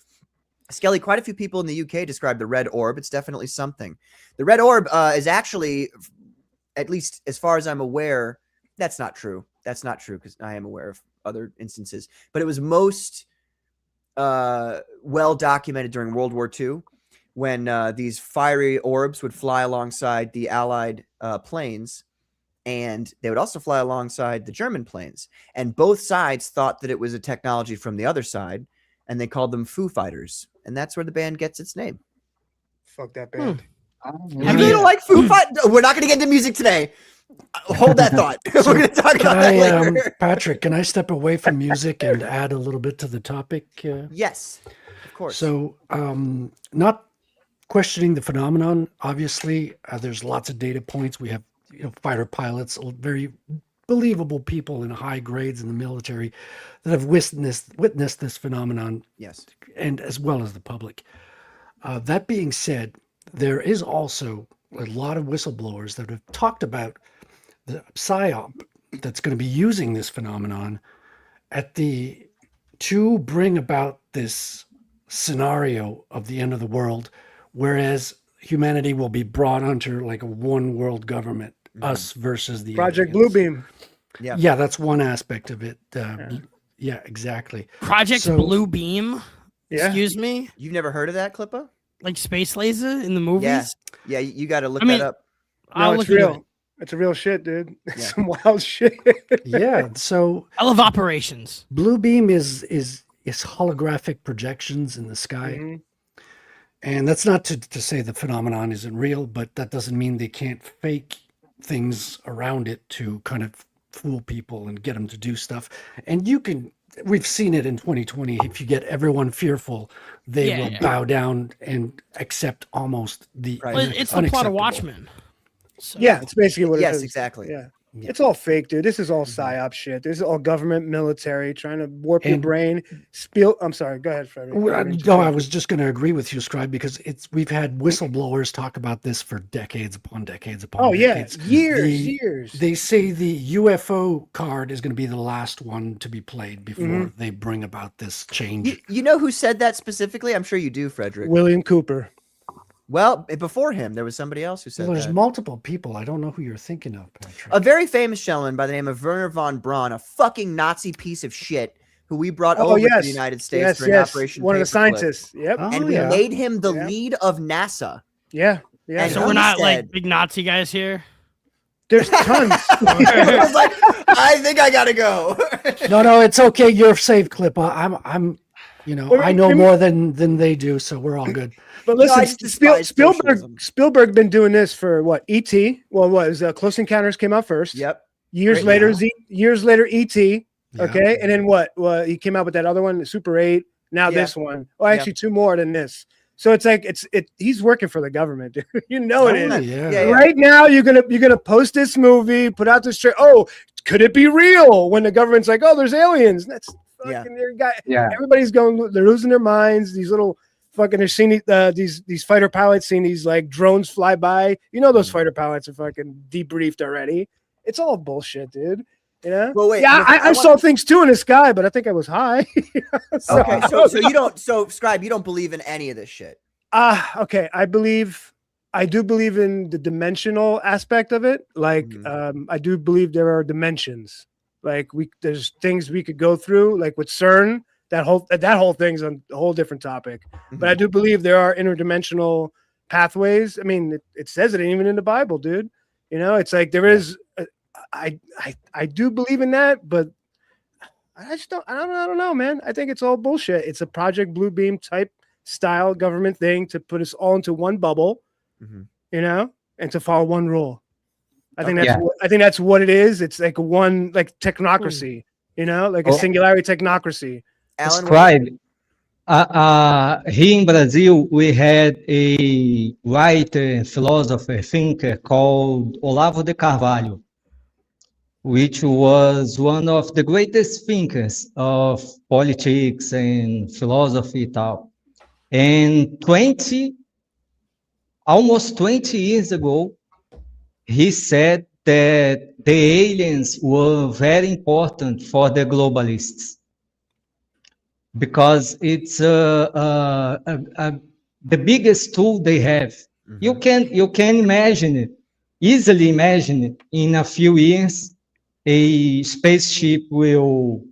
Skelly, quite a few people in the UK describe the red orb. It's definitely something. The red orb is actually, at least as far as I'm aware, that's not true. That's not true because I am aware of other instances. But it was most well documented during World War II when these fiery orbs would fly alongside the Allied planes. And they would also fly alongside the German planes. And both sides thought that it was a technology from the other side. And they called them Foo Fighters. And that's where the band gets its name. Fuck that band. You really don't like Foo Fighters? We're not going to get into music today. Hold that thought. We're going to talk about that later. Patrick, can I step away from music and add a little bit to the topic? Yes. course. So, not questioning the phenomenon. Obviously, there's lots of data points. We have fighter pilots, very believable people in high grades in the military that have witnessed this phenomenon. Yes, and as well as the public. That being said, there is also a lot of whistleblowers that have talked about the psyop that's going to be using this phenomenon to bring about this scenario of the end of the world, whereas humanity will be brought under like a one world government, us versus the Project aliens. Bluebeam. Yeah, that's one aspect of it. Yeah, exactly. Project Blue Beam. Yeah. Excuse me. You've never heard of that, Klippa? Like Space Laser in the movies. Yeah, you got to look I mean, that up. I'll No, it's look into real. it. It's a real shit, dude. Yeah. It's some wild shit. Yeah, so I love operations. Blue beam is holographic projections in the sky. Mhm. And that's not to say the phenomenon isn't real, but that doesn't mean they can't fake things around it to kind of fool people and get them to do stuff. And we've seen it in 2020. If you get everyone fearful, they will bow down and accept almost the Well, it's the plot of unacceptable. Watchmen. So. Yeah, it's basically what it is. Yes, exactly. Yeah. It's all fake, dude. This is all psyop shit. This is all government, military trying to warp your brain. I'm sorry. Go ahead, Frederick. No, I was just going to agree with you, Scribe, because we've had whistleblowers talk about this for decades upon decades upon decades. Years. They say the UFO card is going to be the last one to be played before they bring about this change. You know who said that specifically? I'm sure you do, Frederick. William Cooper. Well, before him, there was somebody else who said There's that. multiple people. I don't know who you're thinking of, Patrick. A very famous gentleman by the name of Werner von Braun, a fucking Nazi piece of shit who we brought over to the United States for an Operation One of the Paperclip. scientists. Yep. And we made him the lead of NASA. Yeah. And So he we're not said- like big Nazi guys here. There's tons. I was like, I think I gotta go. No, it's okay. You're safe, Klippa. I'm Well, I know more than they do, so we're all good. But No, I listen, just despise socialism. Spielberg been doing this for what? E.T. Well, what was Close Encounters came out first. Yep. Years Right later, now. years later, E.T. Yeah. Okay, and then what? Well, he came out with that other one, Super 8. Now Yeah. this one. Well, actually, two more than this. So it's like he's working for the government, dude. You know it is. Yeah. Right now, you're gonna post this movie, put out this trailer. Oh, could it be real? When the government's like, oh, there's aliens. That's fucking their guy. Yeah. Everybody's going. They're losing their minds. These little fucking. They're seeing these fighter pilots seeing these like drones fly by. You know those fighter pilots are fucking debriefed already. It's all bullshit, dude. You know? Well, wait. Yeah, I saw things too in the sky, but I think I was high. Okay, so you don't. So Scribe, you don't believe in any of this shit. Okay. I do believe in the dimensional aspect of it. Like, I do believe there are dimensions. Like there's things we could go through, like with CERN. That whole thing's a whole different topic. But I do believe there are interdimensional pathways. I mean, it says it even in the Bible, dude. You know, it's like there is. I do believe in that, but I don't know, man. I think it's all bullshit. It's a Project Bluebeam type style government thing to put us all into one bubble, you know, and to follow one rule. I think that's what it is. It's like one technocracy, you know, like a singularity technocracy. Allan, Scribe. Here in Brazil, we had a writer, philosopher, thinker called Olavo de Carvalho, which was one of the greatest thinkers of politics and philosophy and tal. And almost 20 years ago, he said that the aliens were very important for the globalists because it's the biggest tool they have. You can easily imagine it. In a few years, a spaceship will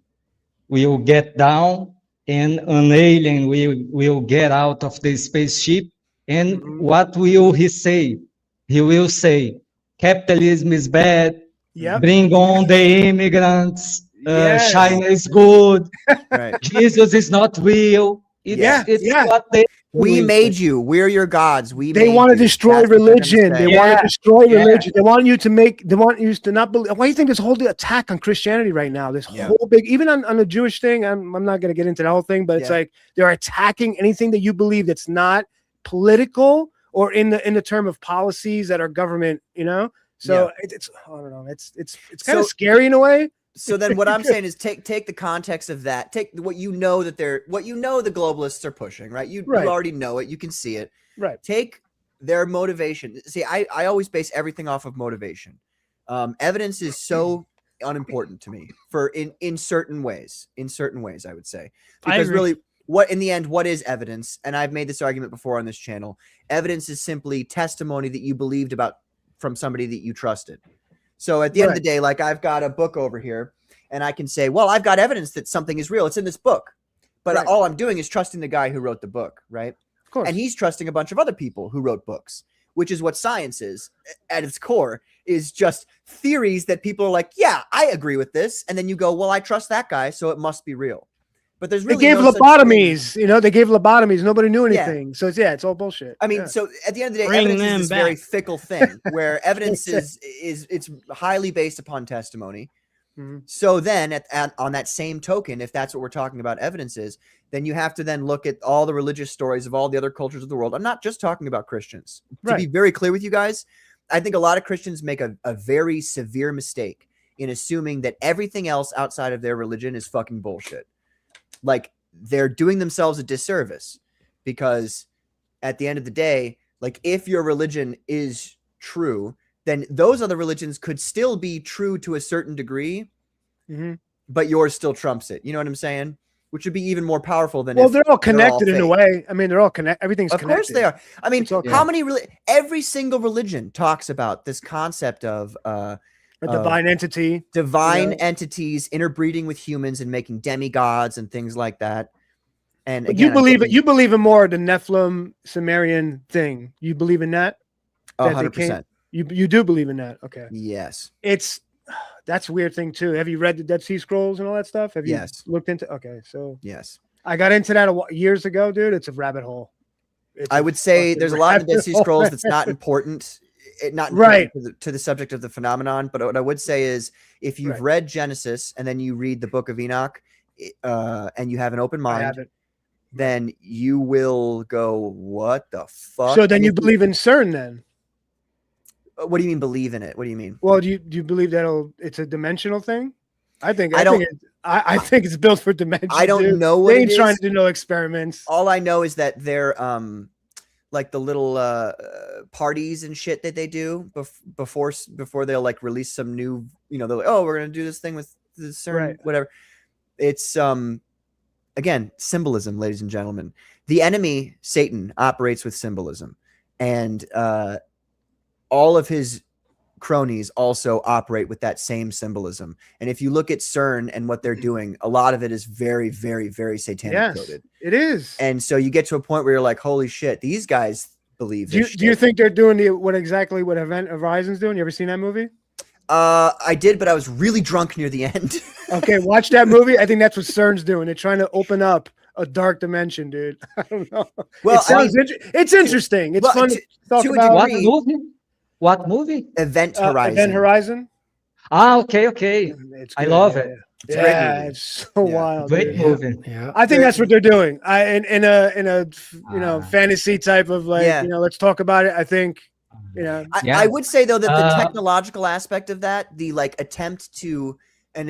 get down and an alien will get out of the spaceship. And what will he say? He will say, capitalism is bad. Yep. Bring on the immigrants. China is good. Right. Jesus is not real. It's what they We made you. We're your gods. They want to destroy religion. They want to destroy religion. They want you to make. They want you to not believe. Why do you think this whole attack on Christianity right now? This whole big, even on the Jewish thing. I'm not going to get into the whole thing, but it's like they're attacking anything that you believe that's not political or in the term of policies that are government. You know, so it's I don't know. It's kind of scary in a way. So then what I'm saying is take the context of that. Take what you know the globalists are pushing, right? You already know it. You can see it. Right. Take their motivation. See, I always base everything off of motivation. Evidence is so unimportant to me in certain ways. In certain ways, I would say. Because really, what in the end, what is evidence? And I've made this argument before on this channel. Evidence is simply testimony that you believed about from somebody that you trusted. So at the end of the day, like I've got a book over here and I can say, well, I've got evidence that something is real. It's in this book. But all I'm doing is trusting the guy who wrote the book, right? Of course. And he's trusting a bunch of other people who wrote books, which is what science is at its core, is just theories that people are like, yeah, I agree with this. And then you go, well, I trust that guy, so it must be real. But there's really they gave lobotomies, you know, they gave lobotomies. Nobody knew anything. So it's all bullshit. I mean, so at the end of the day, evidence is this very fickle thing where evidence is it's highly based upon testimony. So then on that same token, if that's what we're talking about evidence is, then you have to then look at all the religious stories of all the other cultures of the world. I'm not just talking about Christians. To be very clear with you guys, I think a lot of Christians make a very severe mistake in assuming that everything else outside of their religion is fucking bullshit. Like they're doing themselves a disservice because at the end of the day, like if your religion is true, then those other religions could still be true to a certain degree, but yours still trumps it. You know what I'm saying? Which would be even more powerful than they're all connected in a way. I mean, they're all connected. Everything's connected. Of course they are. I mean, how many every single religion talks about this concept of a divine entity, entities interbreeding with humans and making demigods and things like that. And again, you believe in more the Nephilim Sumerian thing. You believe in that? 100%. You do believe in that? Okay. Yes. That's a weird thing too. Have you read the Dead Sea Scrolls and all that stuff? Have you looked into? Okay, so yes, I got into that years ago, dude. It's a rabbit hole. I would say there's a lot of the Dead Sea Scrolls that's not important. Not to the subject of the phenomenon, but what I would say is if you've read Genesis and then you read the Book of Enoch and you have an open mind, then you will go, what the fuck? So then you believe in CERN then? What do you mean believe in it? What do you mean? Well, do you believe that it's a dimensional thing? I think it's built for dimension. I don't know what they ain't trying to do no experiments. All I know is that they're like the little parties and shit that they do before they'll like release some new, you know, they're like, oh, we're gonna do this thing with this certain whatever. It's again symbolism, ladies and gentlemen. The enemy, Satan, operates with symbolism, and all of his cronies also operate with that same symbolism. And if you look at CERN and what they're doing, a lot of it is very, very, very satanic coded. It is. And so you get to a point where you're like, holy shit, these guys believe this. Do you think they're doing what Event Horizon's doing? You ever seen that movie? I did, but I was really drunk near the end. Okay, watch that movie. I think that's what CERN's doing. They're trying to open up a dark dimension, dude. I don't know. Well, it's interesting. It's fun to talk about. What movie? What movie? Event Horizon. Event Horizon. Okay. I love it. It's so wild. Great movie. Yeah. I think that's what they're doing. In a fantasy type of like, let's talk about it. I think, I would say though that the technological aspect of that, the like attempt to, and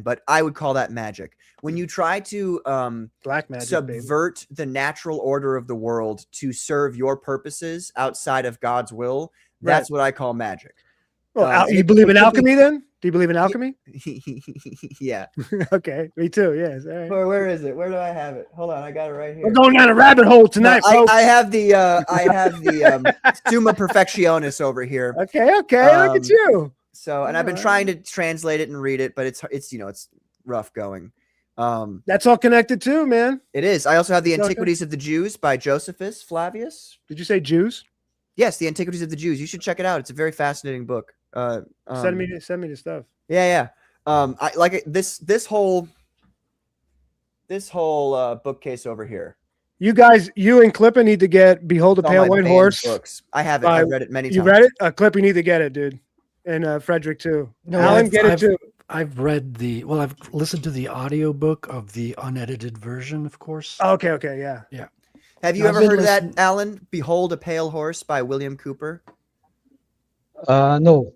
but I would call that magic. When you try to black magic, subvert the natural order of the world to serve your purposes outside of God's will, that's what I call magic. Well, you believe in alchemy then? Do you believe in alchemy? Yeah. Okay, me too. Yes. All right. Where is it? Where do I have it? Hold on, I got it right here. We're going down a rabbit hole tonight, folks. I have the Summa Perfectionis over here. Okay. Look at you. So, and I've been trying to translate it and read it, but it's rough going. That's all connected too, man. It is. I also have the Antiquities of the Jews by Josephus Flavius. Did you say Jews? Yes, the Antiquities of the Jews. You should check it out. It's a very fascinating book. Send me the stuff. Yeah. I like it. This whole bookcase over here. You guys, you and Clipper need to get "Behold a It's all Pale my White banned Horse." books. I have it. I've read it many times. You read it? Clip, you need to get it, dude. And Frederick too. No, Alan, get it too. I've read I've listened to the audiobook of the unedited version, of course. Okay, yeah. Yeah. Have you ever heard of that, Alan? Behold a Pale Horse by William Cooper? No.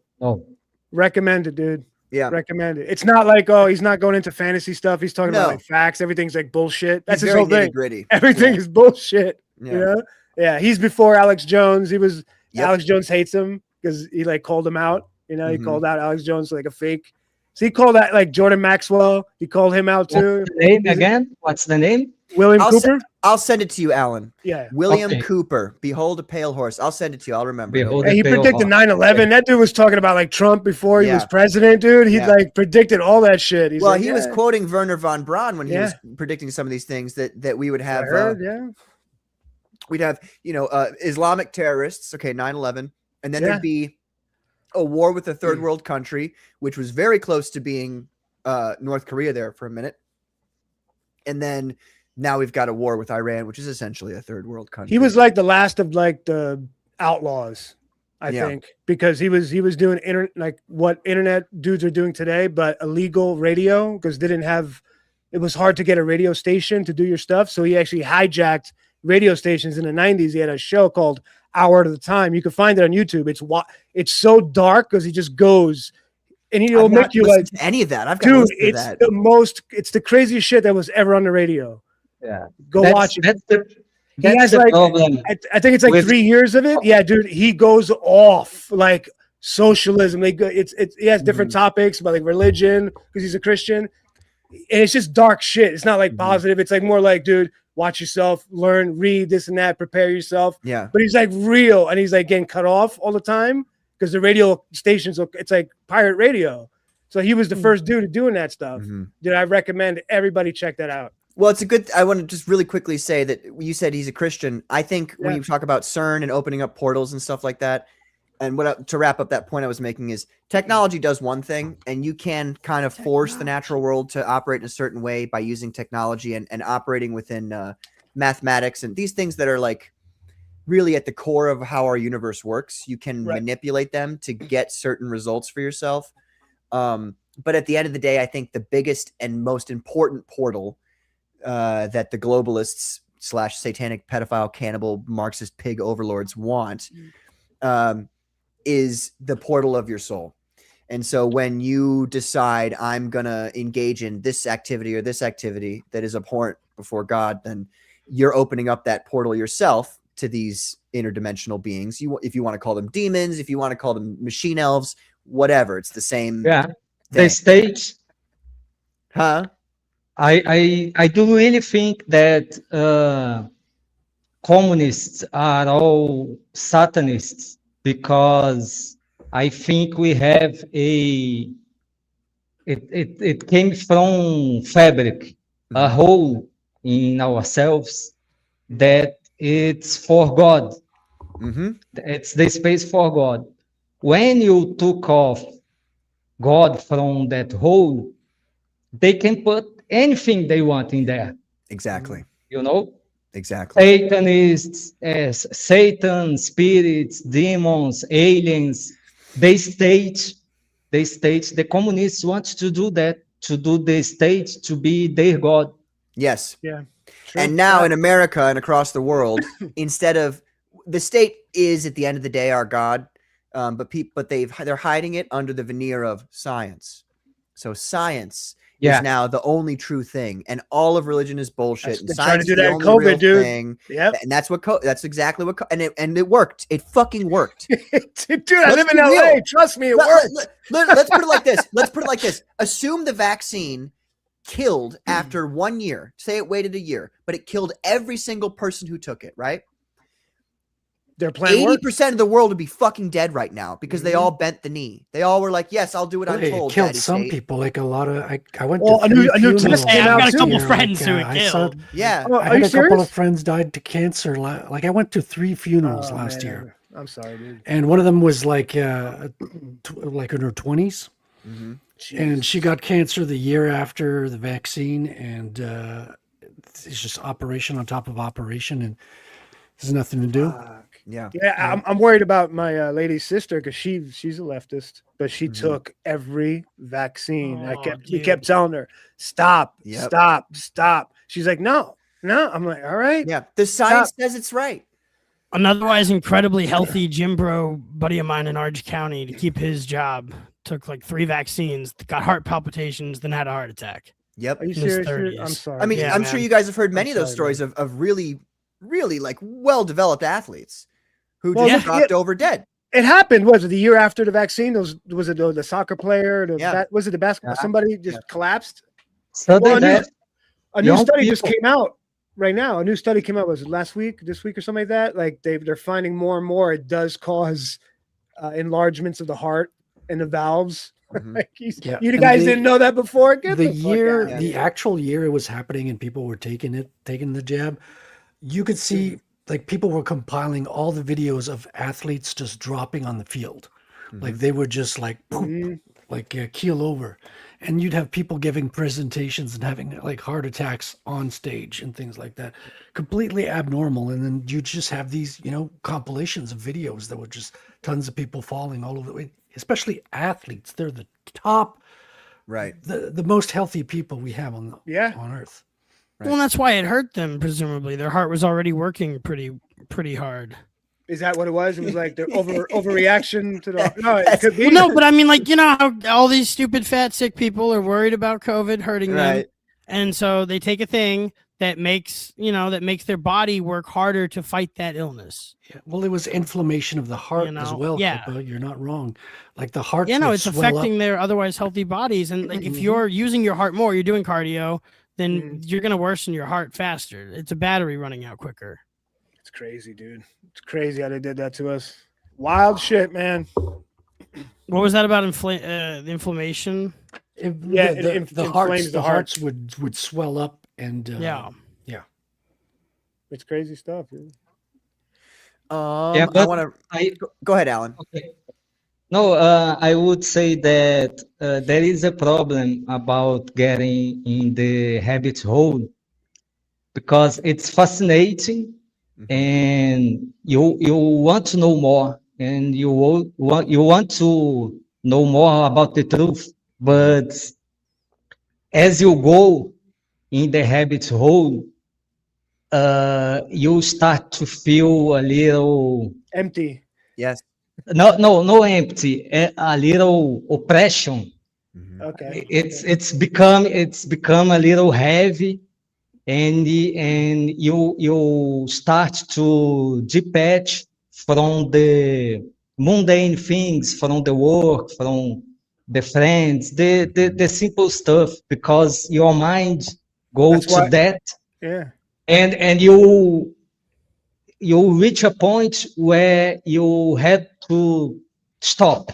Recommend it, dude. Yeah. Recommend it. It's not like, oh, he's not going into fantasy stuff. He's talking about like facts. Everything's like bullshit. That's his whole thing. Gritty. Everything is bullshit. Yeah. You know? Yeah. He's before Alex Jones. Alex Jones hates him because he like called him out. You know, he called out Alex Jones like a fake. So he called out like Jordan Maxwell. He called him out too. What's the name again? What's the name? William Cooper. I'll send it to you, Alan. Yeah. William Cooper. Behold a Pale Horse. I'll send it to you. I'll remember. And he predicted 9/11. That dude was talking about like Trump before he was president, dude. He like predicted all that shit. He's he was quoting Werner von Braun when he was predicting some of these things that we would have. We'd have, Islamic terrorists. Okay, 9/11, and then there'd be a war with a third world country, which was very close to being North Korea there for a minute, and then now we've got a war with Iran, which is essentially a third world country. He was like the last of like the outlaws, I think, because he was doing like what internet dudes are doing today, but illegal radio because they didn't have. It was hard to get a radio station to do your stuff, so he actually hijacked radio stations in the 90s. He had a show called Hour at a Time. You can find it on YouTube. It's so dark because he just goes and he'll make you like any of that. I've got to listen to that. It's the craziest shit that was ever on the radio. Yeah, watch it. He has like problem. I think it's like 3 years of it. Yeah, dude, he goes off like socialism. He has different topics about like religion because he's a Christian, and it's just dark shit. It's not like positive. It's like more like, dude, watch yourself, learn, read this and that, prepare yourself. Yeah. But he's like real, and he's like getting cut off all the time because the radio stations, it's like pirate radio. So he was the first dude doing that stuff. Dude, I recommend everybody check that out. Well, I want to just really quickly say that you said he's a Christian. I think when you talk about CERN and opening up portals and stuff like that, and to wrap up that point I was making is technology does one thing, and you can kind of force the natural world to operate in a certain way by using technology and operating within mathematics and these things that are like really at the core of how our universe works. You can manipulate them to get certain results for yourself. But at the end of the day, I think the biggest and most important portal that the globalists / satanic pedophile cannibal Marxist pig overlords want is the portal of your soul. And so when you decide I'm going to engage in this activity or this activity that is abhorrent before God, then you're opening up that portal yourself to these interdimensional beings. If you want to call them demons, if you want to call them machine elves, whatever, it's the same. Yeah. thing. The state. Huh? I do really think that communists are all Satanists because I think we have it came from fabric, a hole in ourselves that it's for God. It's the space for God. When you took off God from that hole, they can put anything they want in there. Exactly. You know? Exactly. Satanists, Satan, spirits, demons, aliens, the communists want to do that, to do the state to be their God. Yes. Yeah. True. And now in America and across the world, instead of the state is at the end of the day our God, but they're hiding it under the veneer of science. So science is now the only true thing, and all of religion is bullshit. And trying to science do is the that in only COVID, real dude. thing. Yep. And that's that's exactly what and it worked. It fucking worked. Dude, I live in LA. Trust me, it worked. Let's put it like this. Let's put it like this. Assume the vaccine killed after 1 year. Say it waited a year, but it killed every single person who took it, right? Their plan 80% of the world would be fucking dead right now because they all bent the knee. They all were like, "Yes, I'll do what I'm told." It killed Daddy some state. people. Like a lot of, I went Well, to a new test came out I've got a couple too. friends who it I killed. saw, Yeah. Oh, I are had you a couple serious? of friends died to cancer. Like I went to 3 funerals last man, year, I'm sorry, dude. and one of them was like in her 20s, and she got cancer the year after the vaccine, and it's just operation on top of operation, and there's nothing to do. Yeah. I'm worried about my lady's sister because she's a leftist, but she Mhm. took every vaccine. Oh, We kept telling her, stop. She's like, no. I'm like, all right. Yeah. The science says it's right. An otherwise incredibly healthy gym bro buddy of mine in Orange County, to keep his job, took like 3 vaccines, got heart palpitations, then had a heart attack. Yep. Are you In his serious? 30s. I'm sorry. I mean, Yeah, I'm sure man. you guys have heard many of those sorry, stories of really, really like well-developed athletes who Well, just yeah. dropped over dead. It happened. Was it the year after the vaccine? Was it the soccer player? Was it the basketball? Yeah. Somebody just collapsed. Sudden Well, death. A new Young study just people. came out right now. A new study came out. Was it last week, this week, or something like that? Like they're finding more and more. It does cause enlargements of the heart and the valves. Mhm. Like Yeah, you and guys didn't know that before. Get the the fuck year, out. the actual year it was happening, and people were taking the jab. You could see like people were compiling all the videos of athletes just dropping on the field, like they were just like poop, like keel over, and you'd have people giving presentations and having like heart attacks on stage and things like that, completely abnormal. And then you just have these, compilations of videos that were just tons of people falling all over the way, especially athletes. They're the top, Right. the most healthy people we have on earth. Well, and that's why it hurt them. Presumably, their heart was already working pretty hard. Is that what it was? It was like the overreaction to the. No, it could be. Well, no, but I mean, like, how all these stupid fat sick people are worried about COVID hurting them, Right. and so they take a thing that makes their body work harder to fight that illness. Yeah. Well, it was inflammation of the heart as well. Yeah. Pippa. You're not wrong. Like the heart. Yeah, no, would it's swell affecting up. their otherwise healthy bodies, and like if you're using your heart more, you're doing cardio, then you're gonna worsen your heart faster. It's a battery running out quicker. It's crazy, dude. It's crazy how they did that to us. Wild shit, man. What was that about the inflammation? Yeah, The hearts, the heart. hearts would swell up, and Yeah. It's crazy stuff, dude. I but want I to go ahead, Alan. Okay. No, I would say that there is a problem about getting in the habit hole because it's fascinating and you want to know more and you want to know more about the truth, but as you go in the habit hole, you start to feel a little empty. Yes. No empty, a little oppression. Okay. It's become a little heavy, and you start to detach from the mundane things, from the work, from the friends, the simple stuff, because your mind goes to that. Yeah. And you reach a point where you have to stop,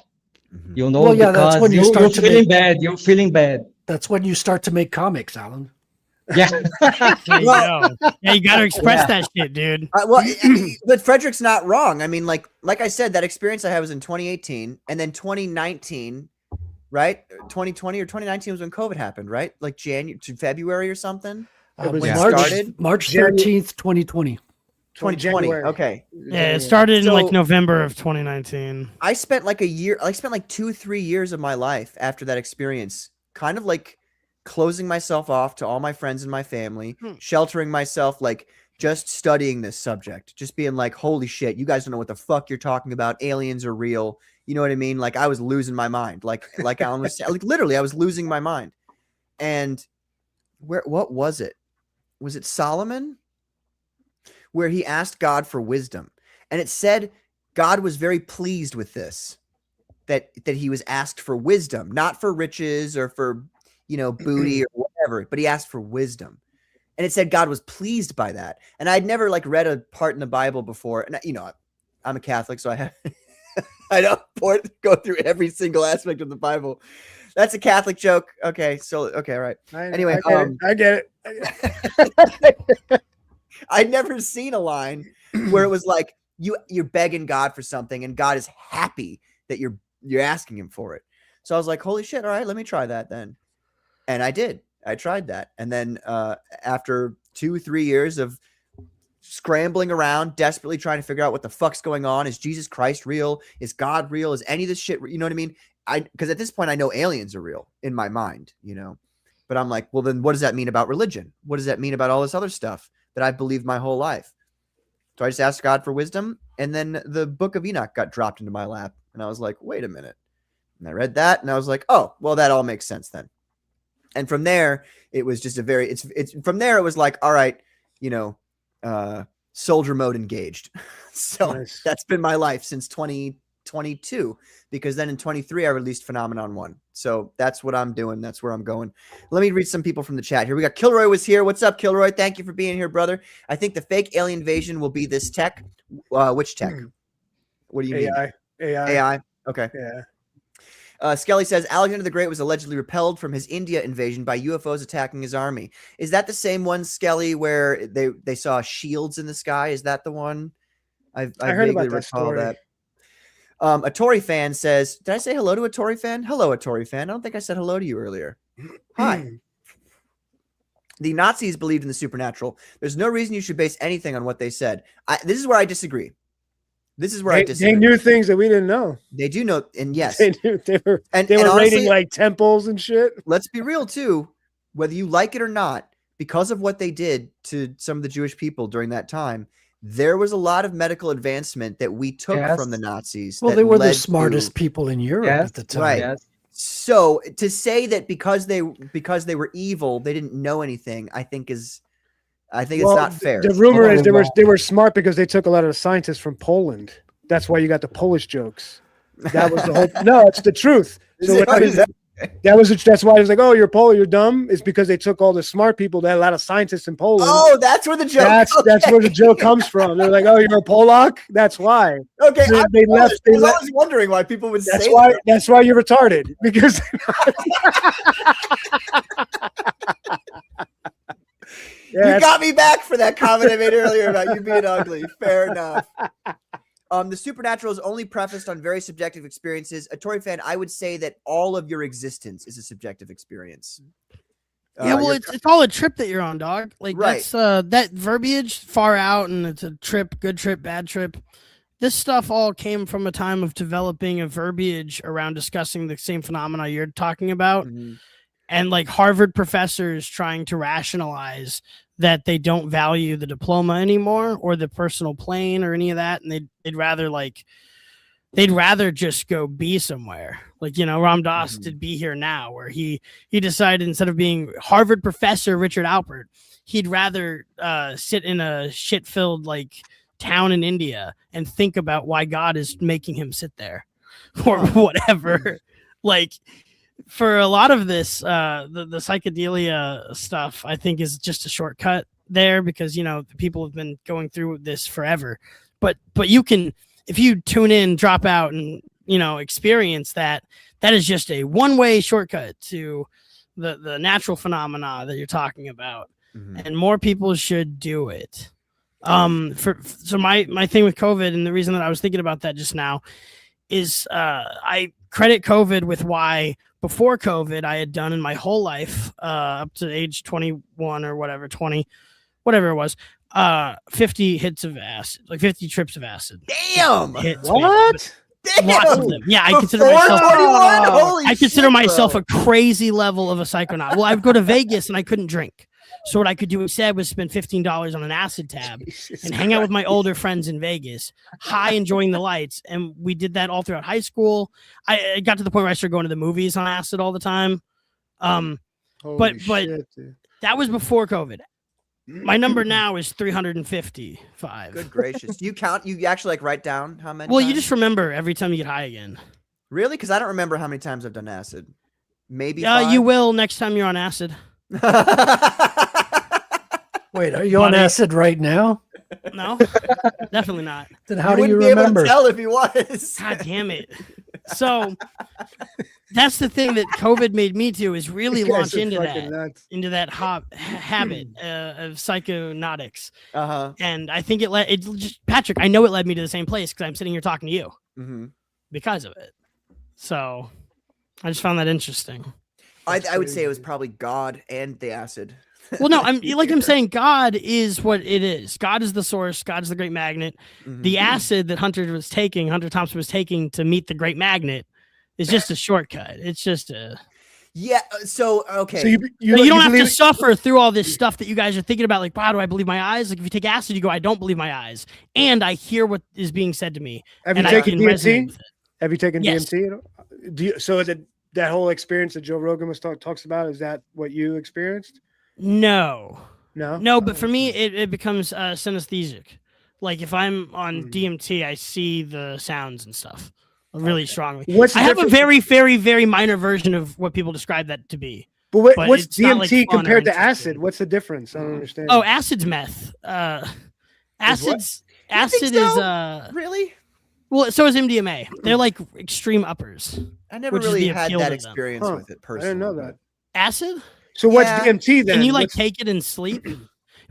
Well, yeah, that's because when you you're start to feeling make- bad. You're feeling bad. That's when you start to make comics, Alan. Yeah. There you go. Yeah, you got to express that shit, dude. But Frederick's not wrong. I mean, like I said, that experience I had was in 2018, and then 2019, right? 2020 or 2019 was when COVID happened, right? Like January to February or something. It was when it March started? 13th, 2020. 2020. January. Okay. Yeah, it started in So- like November of 2019. I spent like a year, I spent like 2-3 years of my life after that experience, kind of like closing myself off to all my friends and my family, sheltering myself, like just studying this subject, just being like, holy shit, you guys don't know what the fuck you're talking about. Aliens are real. You know what I mean? Like I was losing my mind. Like Alan was saying, like literally I was losing my mind. And what was it? Was it Solomon? Where he asked God for wisdom. And it said God was very pleased with this, that he was asked for wisdom, not for riches or for, booty or whatever, but he asked for wisdom. And it said God was pleased by that. And I'd never like read a part in the Bible before. And I'm a Catholic, so I don't go through every single aspect of the Bible. That's a Catholic joke. Okay. So, okay. All right. Anyway, I get it. I'd never seen a line where it was like you're begging God for something and God is happy that you're asking him for it. So I was like, holy shit, all right, let me try that then. And I did. I tried that. And then after 2-3 years of scrambling around, desperately trying to figure out what the fuck's going on. Is Jesus Christ real? Is God real? Is any of this shit, you know what I mean? Because at this point, I know aliens are real in my mind, you know? But I'm like, well, then what does that mean about religion? What does that mean about all this other stuff that I've believed my whole life? So I just asked God for wisdom. And then the Book of Enoch got dropped into my lap. And I was like, wait a minute. And I read that and I was like, oh, well, that all makes sense then. And from there, it was just from there, it was like, all right, you know, soldier mode engaged. So Nice. That's been my life since 2022, because then in 23 I released Phenomenon 1. So that's what I'm doing. That's where I'm going. Let me read some people from the chat here. We got Kilroy was here. What's up, Kilroy? Thank you for being here, brother. I think the fake alien invasion will be this tech. Which tech? What do you mean? AI. Okay. Yeah. Skelly says Alexander the Great was allegedly repelled from his India invasion by UFOs attacking his army. Is that the same one, Skelly, where they saw shields in the sky? Is that the one? I heard about vaguely that recall story. that. A Tory fan says, did I say hello to a Tory fan? Hello, a Tory fan. I don't think I said hello to you earlier. Hi. The Nazis believed in the supernatural. There's no reason you should base anything on what they said. This is where I disagree. They knew things that we didn't know. They do know, and yes, they knew they were raiding honestly, like temples and shit. Let's be real too. Whether you like it or not, because of what they did to some of the Jewish people during that time, there was a lot of medical advancement that we took from the Nazis. Well, they were the smartest people in Europe at the time. Right. Yes. So to say that because they were evil, they didn't know anything, I think it's not fair. The rumor is they were smart because they took a lot of scientists from Poland. That's why you got the Polish jokes. That was the whole. No, it's the truth. So that's why it's like, oh, you're Polish, you're dumb. It's because they took all the smart people. They had a lot of scientists in Poland. Oh, that's where the joke. That's where the joke comes from. They're like, oh, you're a Polak. That's why. Okay, so I was wondering why people would say that. That's why you're retarded, because. You got me back for that comment I made earlier about you being ugly. Fair enough. The supernatural is only prefaced on very subjective experiences. A Tory fan, I would say that all of your existence is a subjective experience. Yeah, well, it's all a trip that you're on, dog. Like that's that verbiage far out, and it's a trip, good trip, bad trip. This stuff all came from a time of developing a verbiage around discussing the same phenomena you're talking about. Mm-hmm. And like Harvard professors trying to rationalize that they don't value the diploma anymore or the personal plane or any of that. And they'd rather just go be somewhere. Like, you know, Ram Dass did Be Here Now, where he decided instead of being Harvard professor Richard Alpert, he'd rather sit in a shit-filled like town in India and think about why God is making him sit there or whatever. Like, for a lot of this, the psychedelia stuff, I think, is just a shortcut there because, you know, people have been going through this forever. But you can, if you tune in, drop out, and, you know, experience that is just a one-way shortcut to the natural phenomena that you're talking about. Mm-hmm. And more people should do it. So my thing with COVID, and the reason that I was thinking about that just now, is I credit COVID with why before COVID I had done in my whole life up to age 21 or whatever, 20, whatever it was, 50 hits of acid, like 50 trips of acid. Damn! What? Damn! Lots of them. Yeah, I consider myself a crazy level of a psychonaut. Well, I would go to Vegas and I couldn't drink. So what I could do instead was spend $15 on an acid tab and hang out with my older friends in Vegas, enjoying the lights. And we did that all throughout high school. I got to the point where I started going to the movies on acid all the time. But that was before COVID. My number now is 355. Good gracious. Do you count? You actually like write down how many? Well, times? you just remember every time you get high again. Really? Because I don't remember how many times I've done acid. Maybe 5? You will next time you're on acid. Wait, are you on acid right now? No, definitely not. Then how do you remember? Able to tell if he was. God damn it! So that's the thing that COVID made me do, is really launch into that habit of psychonautics. And I think Patrick, I know it led me to the same place because I'm sitting here talking to you because of it. So I just found that interesting. I would say it was probably God and the acid. Well, no, I'm saying God is what it is. God is the source. God is the great magnet. The acid that Hunter Thompson was taking to meet the great magnet is just a shortcut. It's just a So okay. So you don't have to suffer through all this stuff that you guys are thinking about. Like, wow, do I believe my eyes? Like, if you take acid, you go, I don't believe my eyes, and I hear what is being said to me. Have you and taken I can resonate DMT? with it. Have you taken Yes. DMT? Do you, so that whole experience that Joe Rogan talks about, is that what you experienced? No, No. But for me, it becomes synesthetic. Like if I'm on DMT, I see the sounds and stuff really strongly. What's the I have a difference? very, very, very minor version of what people describe that to be. But what's it's not, DMT like, fun or compared to interesting. acid? What's the difference? I don't understand. Oh, acid's meth. Acid is really. Well, so is MDMA. They're like extreme uppers. I never which is really the had appeal that to them. experience with it personally. I didn't know that. Acid? So what's DMT then? Can you like What's- take it and sleep?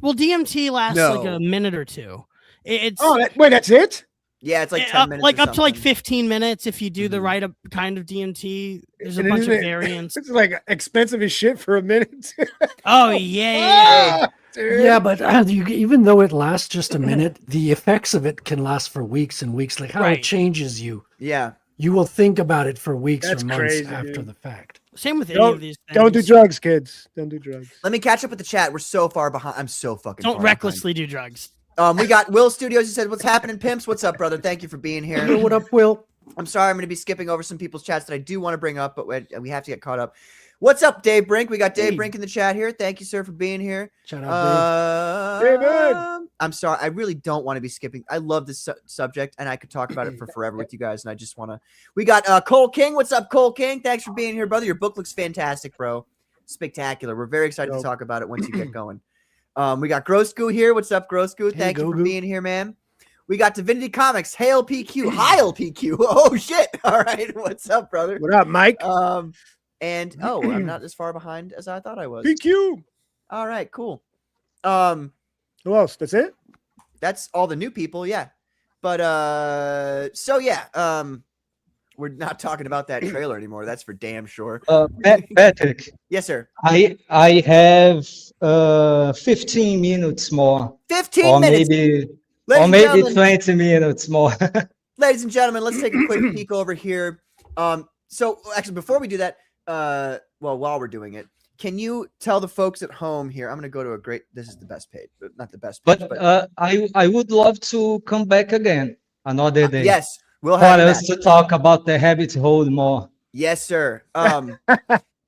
Well, DMT lasts like a minute or two. It's wait, that's it? Yeah, it's like 10 minutes. like or up to like something. 15 minutes if you do the right kind of DMT. There's a And bunch isn't of it- variants. It's like expensive as shit for a minute. Oh yeah. Dude. Yeah, but even though it lasts just a minute, the effects of it can last for weeks and weeks. Like how Right. it changes you. Yeah. You will think about it for weeks That's or months crazy, after dude. the fact. Same with any Don't, of these things. don't do drugs, kids. Don't do drugs. Let me catch up with the chat. We're so far behind. I'm so fucking. Don't far recklessly do drugs. behind. We got Will Studios. He said, "What's happening, pimps? What's up, brother? Thank you for being here." Yo, what up, Will? I'm sorry, I'm going to be skipping over some people's chats that I do want to bring up, but we have to get caught up. What's up, Dave Brink? We got Dave Brink in the chat here. Thank you, sir, for being here. Shout out, Dave. I'm sorry. I really don't want to be skipping. I love this subject, and I could talk about it for forever with you guys, and I just want to. We got Cole King. What's up, Cole King? Thanks for being here, brother. Your book looks fantastic, bro. Spectacular. We're very excited to talk about it once you get going. We got Grosku here. What's up, Grosku? Thank you for being here, man. We got Divinity Comics. Hail PQ. Heil PQ. Oh, shit. All right. What's up, brother? What up, Mike? And I'm not as far behind as I thought I was. PQ. All right, cool. Who else? That's it? That's all the new people, yeah. But so yeah, we're not talking about that trailer anymore. That's for damn sure. Patrick. Yes, sir. I have 15 minutes more. 15 or minutes. Maybe, Ladies or and maybe gentlemen- 20 minutes more. Ladies and gentlemen, let's take a quick peek over here. So actually, before we do that, while we're doing it, can you tell the folks at home here? I'm going to go to this is the best page, not the best page, But I would love to come back again another day. yes, we'll for have you us back. to talk about the habit hole more. Yes, sir. And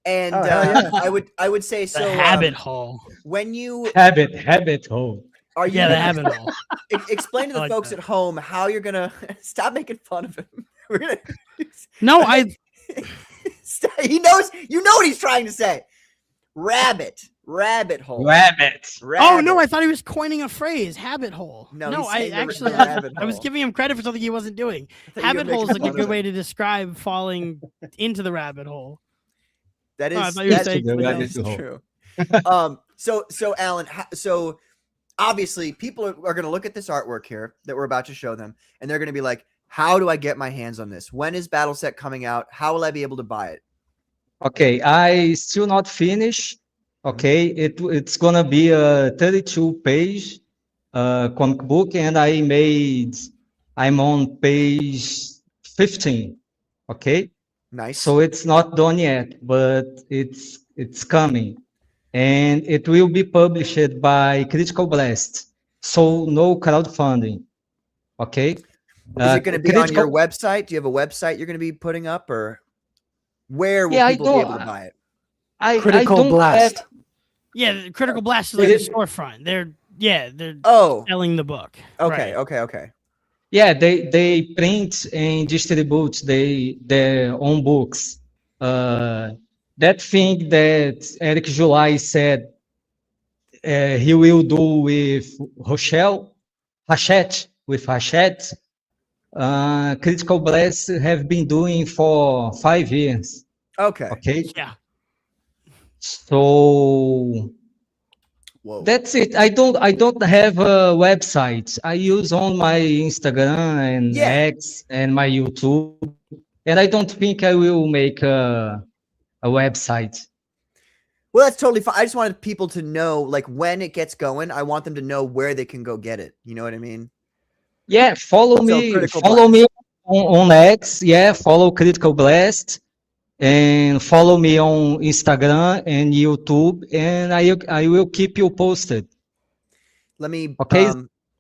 yeah. I would say so. The habit hole. When you Habit hole. are you Yeah, the habit hole. explain to the I like folks that. at home how you're gonna stop making fun of him. We're gonna No, I he knows you know what he's trying to say. Rabbit hole. Rabbit. Oh no, I thought he was coining a phrase, habit hole. No, No, he's I saying the actually rabbit I was hole. giving him credit for something he wasn't doing. thought you were Habit hole is making like a fun good of way him. to describe falling into the rabbit hole. That Oh, I is thought you were that saying something rabbit else. hole. true. So Alan, so obviously people are going to look at this artwork here that we're about to show them, and they're going to be like, "How do I get my hands on this? When is Battle Set coming out? How will I be able to buy it?" Okay, I still not finished. Okay, it's gonna be a 32-page comic book, and I'm on page 15. Okay, Nice. so it's not done yet, but it's coming, and it will be published by Critical Blast. So no crowdfunding. Okay. Is it going to be on your website? Do you have a website you're going to be putting up, or where will Yeah, I people be don't- able to buy it? I Critical don't Blast. have- Yeah, Critical Blast is like a storefront. They're Oh, selling the book. okay, Right. okay. Yeah, they print and distribute their own books. That thing that Eric July said he will do with Hachette, Critical Blast have been doing for 5 years. Okay. Okay. Yeah. So Whoa. that's it. I don't have a website. I use on my Instagram and Yeah. X and my YouTube, and I don't think I will make a website. Well, that's totally fine. I just wanted people to know, like, when it gets going, I want them to know where they can go get it. You know what I mean? Yeah, follow So me. Critical Follow Blast. me on X. Yeah, follow Critical Blast. And follow me on Instagram and YouTube. And I will keep you posted. Let me Okay.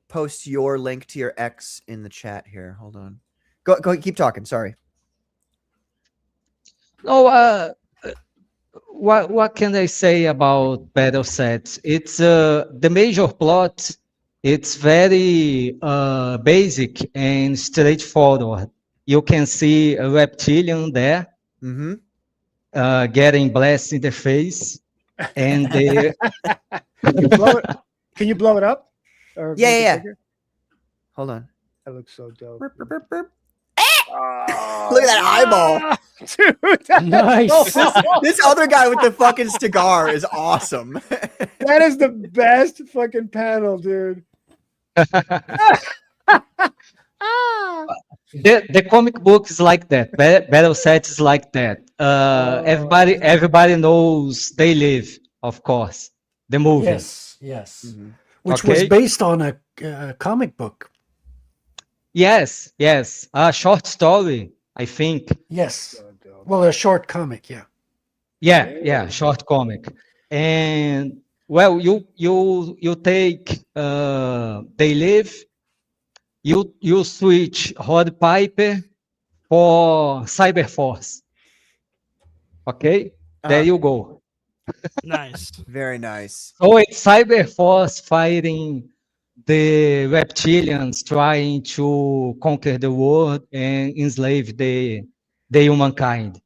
post your link to your X in the chat here. Hold on. Go. Keep talking. Sorry. No, what can I say about Battle Sets? It's the major plot. It's very basic and straightforward. You can see a reptilian there, getting blasted in the face, and they. Can you blow it up? Or make it Yeah. bigger? Hold on. That looks so dope. Look at that eyeball. Dude, Nice. This other guy with the fucking cigar is awesome. that is the best fucking panel, dude. The comic book is like that. Battle Sets is like that. Everybody knows They Live, of course. The movie. Yes. Which Okay. was based on a comic book. Yes. A short story, I think. Yes. Well, a short comic, yeah. Yeah, short comic. And well, you take They Live, you switch Rod Piper for Cyberforce. Okay? There you go. Nice. Very nice. So it's Cyberforce fighting the reptilians, trying to conquer the world and enslave the humankind.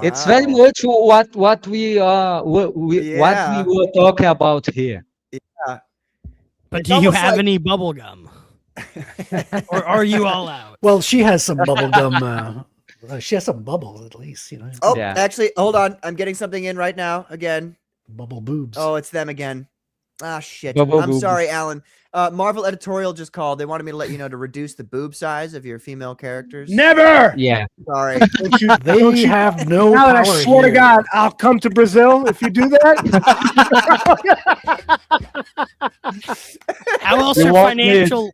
It's very much what we what we were talking about here. Yeah. But It's do you almost have like- any bubble gum? Or are you all out? Well, she has some bubble gum. She has some bubbles, at least, you know. Oh, actually, hold on. I'm getting something in right now. Again. Bubble boobs. Oh, it's them again. Ah, shit. Bubble I'm boobs. sorry, Alan. Marvel Editorial just called. They wanted me to let you know to reduce the boob size of your female characters. Never. Yeah. Sorry. They have no Now that I power swear to here. God, I'll come to Brazil if you do that. How else You are won't need- financial?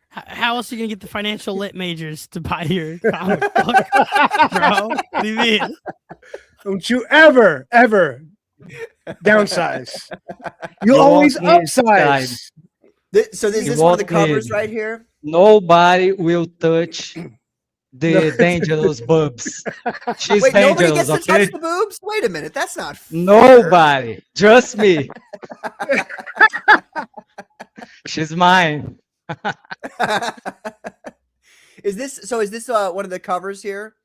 How else are you gonna get the financial lit majors to buy your comic book, bro? What do you mean? Don't you ever downsize. You You always won't need upsize. So is You this one of the won't covers need- right here? Nobody will touch the dangerous boobs. She's Wait, nobody dangerous, gets to okay? touch the boobs? Wait a minute. That's not fair. Nobody. Just me. She's mine. Is this one of the covers here?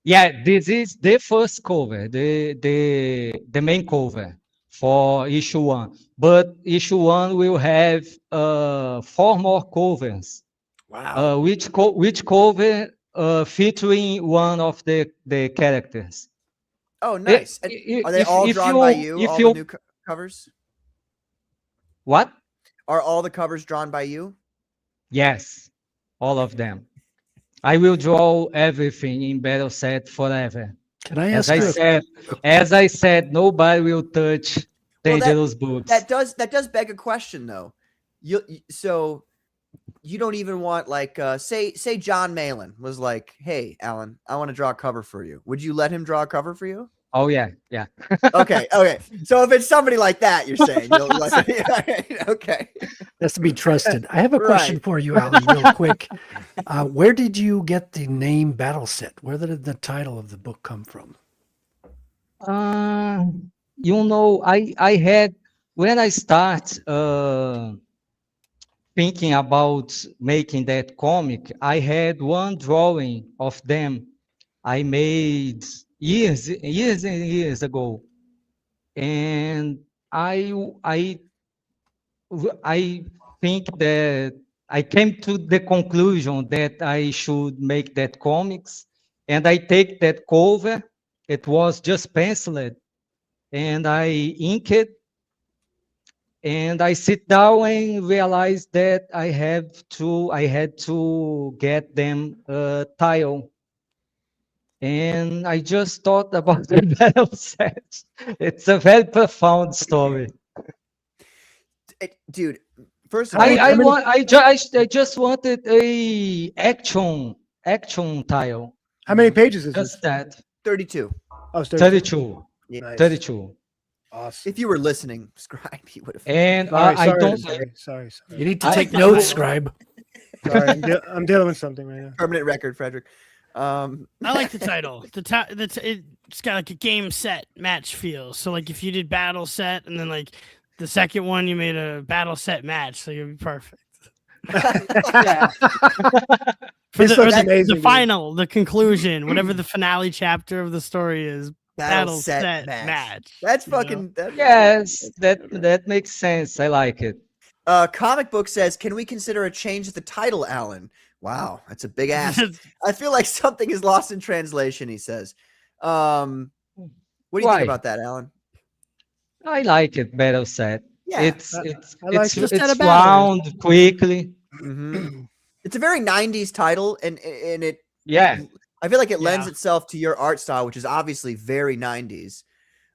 Yeah, this is the first cover, the main cover for issue 1. But issue 1 will have 4 more covers. Wow. Which cover featuring one of the characters. Oh, nice. And are they all drawn by you? All the new covers? What? Are all the covers drawn by you? Yes, all of them. I will draw everything in Battle Set forever. Can I As ask you? as I said, nobody will touch Well, dangerous boobs. That does beg a question though. So you don't even want like say John Malin was like, "Hey, Alan, I want to draw a cover for you." Would you let him draw a cover for you? Oh yeah. Okay. So if it's somebody like that, you're saying you'll let okay. Has to be trusted. I have a question Right. for you, Alan, real quick. Where did you get the name Battle Set? Where did the title of the book come from? I had when I start thinking about making that comic, I had one drawing of them I made years and years ago, and I think that I came to the conclusion that I should make that comics, and I take that cover. It was just penciled, and I ink it, and I sit down and realize that I had to get them tile. and I just thought about the battle set. It's a very profound story. Dude, first of all, I just wanted a action tile. How many pages is Just this? that. 32. Oh, it's 32. Yeah. Nice. 32. Awesome. If you were listening, Scribe, you would have. And Sorry, I don't. sorry. You need to I- take notes, Scribe. Sorry, I'm dealing with something right now. Permanent record, Frederick. I like the title. It's got like a game set match feel. So like if you did battle set and then like the second one you made a battle set match, so you'd be perfect. Yeah. For This the, looks or the amazing, final, the conclusion, whatever the finale chapter of the story is, battle set match. That's you know? fucking. Yes, that makes sense. I like it. Comic book says, can we consider a change of the title, Allan? Wow, that's a big ask. I feel like something is lost in translation, he says. What do you Why? think about that, Allan? I like it. Battle set. Yeah, It's just had a it's battle. round quickly. Mhm. It's a very 90s title, and it. Yeah. I feel like it lends itself to your art style, which is obviously very 90s.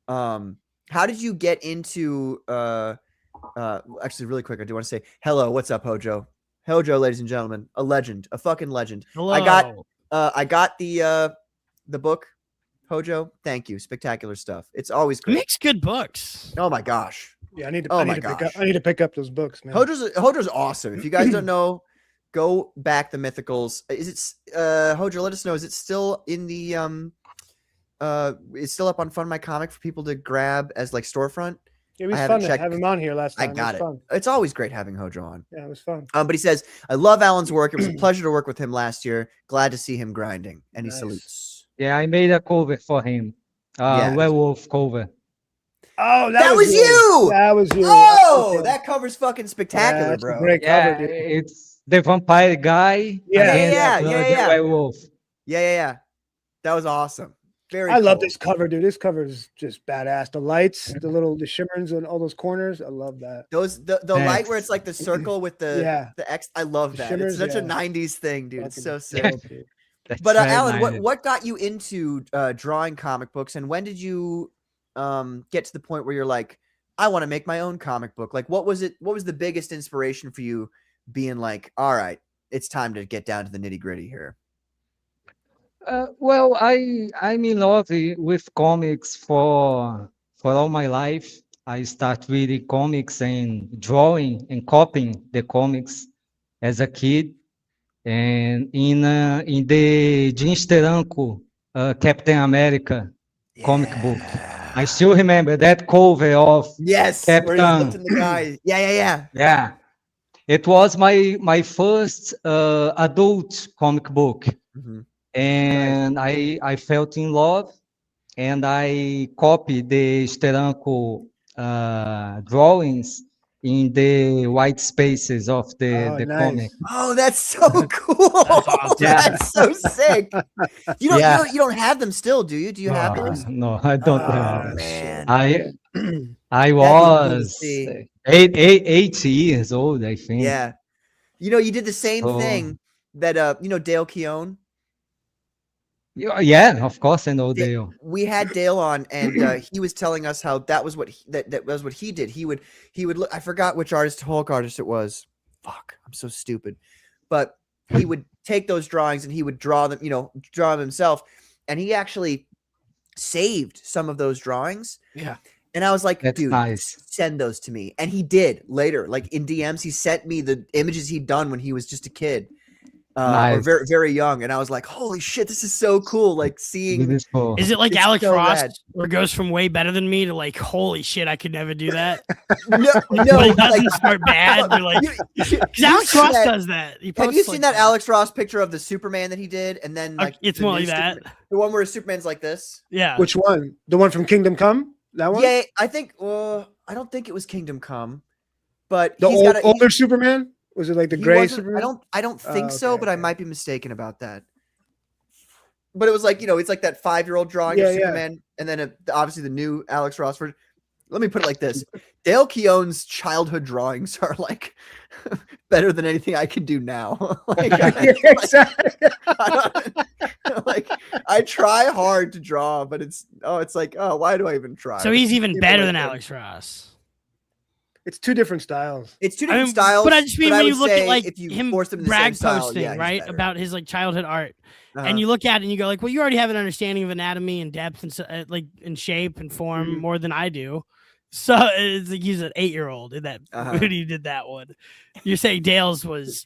How did you get into actually really quick, I do want to say hello, what's up, Hojo? Hojo, ladies and gentlemen, a legend, a fucking legend. Hello. I got the book, Hojo. Thank you. Spectacular stuff. It's always He great. makes good books. Oh my gosh. Yeah, I need to. Oh I my need to pick gosh. up. I need to pick up those books, man. Hojo's awesome. If you guys don't know, go back the Mythicals. Is it Hojo? Let us know. Is it still in the it's still up on Fund My Comic for people to grab as like storefront? It was I fun haven't to checked. have him on here last time. I got it. it. Was fun. It's always great having Hojo on. Yeah, it was fun. But he says, I love Allan's work. It was a pleasure to work with him last year. Glad to see him grinding. And he Nice. salutes. Yeah, I made a cover for him. Yeah. Werewolf cover. Oh, That was you! That was you. Oh, that cover's fucking spectacular, that's a bro. great Yeah, cover, dude. it's the vampire guy. Yeah. against Yeah. the werewolf. Yeah. That was awesome. Very I love cool. this cover, dude. This cover is just badass. The lights, the shimmers, and all those corners. I love that. Those the light where it's like the circle with the the X. I love The that. shimmers, It's such a yeah. 90s thing, dude. It's so Fucking sick. dope, dude. That's But very Allan, nice. what got you into drawing comic books, and when did you get to the point where you're like, I want to make my own comic book? Like, what was it? What was the biggest inspiration for you, being like, all right, it's time to get down to the nitty gritty here? Well, I'm in love with comics for all my life. I start reading comics and drawing and copying the comics as a kid. And in the Jim Steranko Captain America comic book, I still remember that cover of Yes, where he's Captain. lifting the guy. Yeah. Yeah, it was my first adult comic book. Mhm. And I felt in love, and I copied the Steranko drawings in the white spaces of the nice. comic. Oh, that's so cool. That's so sick. You don't have them still, do you? Do you have those? No, I don't have. Man. I was 8 years old, I think. Yeah. You did the same So- thing that Dale Keown. Yeah, of course I know Dale. We had Dale on, and he was telling us how that was what he did. He would look. I forgot which Hulk artist it was. Fuck, I'm so stupid. But he would take those drawings and he would draw them himself. And he actually saved some of those drawings. Yeah. And I was like, That's dude, nice. send those to me. And he did later, like in DMs, he sent me the images he'd done when he was just a kid. Or Nice. very, very young. And I was like, holy shit, this is so cool. Like seeing This is cool. Is it like It's Alex so Ross, rad. where it goes from way better than me to like, holy shit, I could never do that? no, When it doesn't start bad, you're like, because Alex Ross does that. He Have you posts seen like that Alex Ross picture of the Superman that he did? And then like it's the more new like that. Superman- the one where Superman's like this? Yeah. Which one? The one from Kingdom Come? That one? Yeah, I think I don't think it was Kingdom Come, but The he's got older Superman? Was it like the he gray wasn't- Superman? I don't think Oh, so, okay, but I might be mistaken about that. But it was like, it's like that 5-year-old drawing Yeah, of yeah. Superman, and then obviously the new Alex Ross version. let me put it like this: Dale Keown's childhood drawings are like better than anything I can do now. Like, I try hard to draw, but it's like, oh, why do I even try? So he's even better than Alex Ross. It's two different styles. It's two different styles. But I just mean when you look at like if you him force them in the brag same style, posting, yeah, he's right, better. about his like childhood art, Uh-huh. and you look at it and you go like, well, you already have an understanding of anatomy and depth and like in shape and form more than I do. So it's like he's an 8-year-old in that when he did that one. You're saying Dale's was,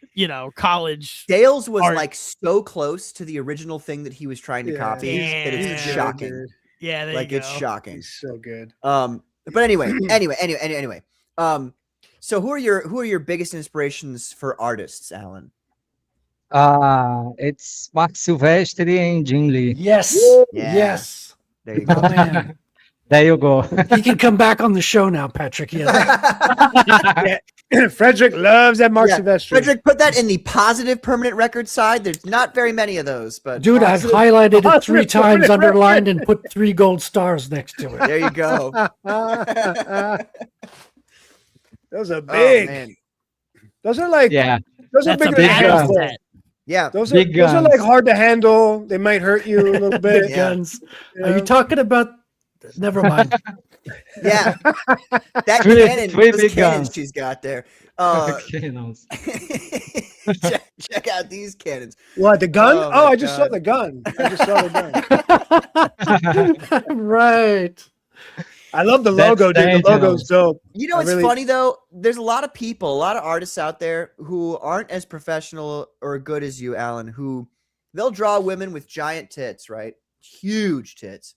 college. Dale's was art. like so close to the original thing that he was trying to copy that it's He's shocking. good. Yeah, there Like you it's go. shocking. He's so good. But anyway. So who are your biggest inspirations for artists, Alan? It's Mark Silvestri and Jim Lee. Yes. Yeah. Yes. There you go. Oh, man. There you go. He can come back on the show now, Patrick. Frederick loves that Mark Silvestri. Frederick, put that in the positive permanent record side. There's not very many of those, but Dude, I've highlighted it 3 times, underlined, and put 3 gold stars next to it. There you go. Those are big. Oh, man. Those are like those are That's a bigger than bad handle. set. Yeah. Those Big are like guns. hard to handle. They might hurt you a little bit. Big guns. Are you talking about? Never mind. Yeah. That Three cannon, big those cannons guns. she's got there. Cannons. Check out these cannons. What, the gun? Oh, Oh, my I just saw God. the gun. I just saw the gun. Right. I love the That's logo, dude. The logo's dangerous. dope. You know, I it's really- funny though. There's a lot of people, a lot of artists out there who aren't as professional or good as you, Alan, who they'll draw women with giant tits, right? Huge tits.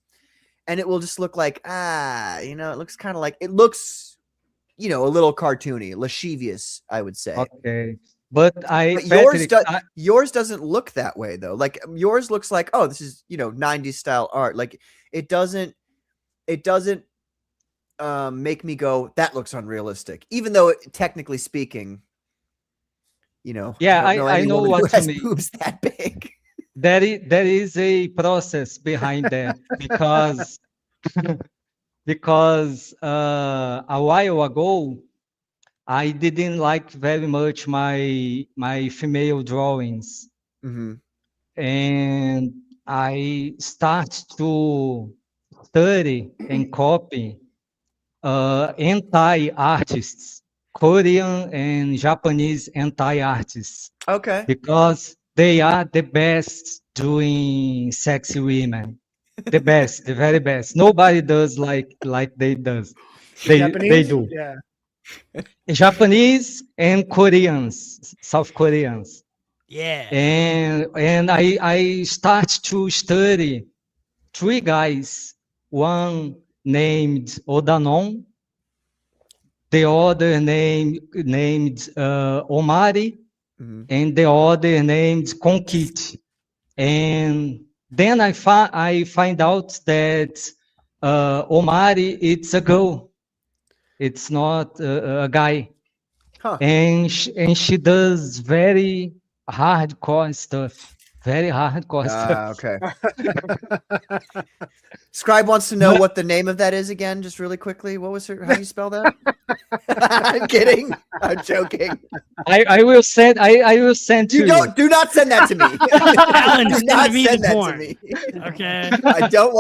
And it will just look like, it looks kind of like, it looks, a little cartoony, lascivious, I would say. Okay. But Yours doesn't look that way though. Like yours looks like, oh, this is, 90s style art. Like it doesn't make me go, that looks unrealistic, even though technically speaking, Yeah, I know what you mean. Boobs that big. There is a process behind that because a while ago I didn't like very much my female drawings, and I start to study and copy anti-artists, Korean and Japanese anti-artists. Okay. Because they are the best doing sexy women. The best, the very best. Nobody does like they does. They do. Yeah. Japanese and Koreans, South Koreans. Yeah. And I start to study 3 guys. One named Odanon, the other named Omari, and the other named Konkit. And then I find out that Omari, it's a girl. It's not a guy. Huh. And she does very hardcore stuff. Very hardcore stuff. Okay. Scribe wants to know what the name of that is again, just really quickly. What was her? How do you spell that? I'm kidding. I'm joking. I will send. I will send to you. Do not send that to me. Alan, Do send not me the send that to porn. me. Okay. I don't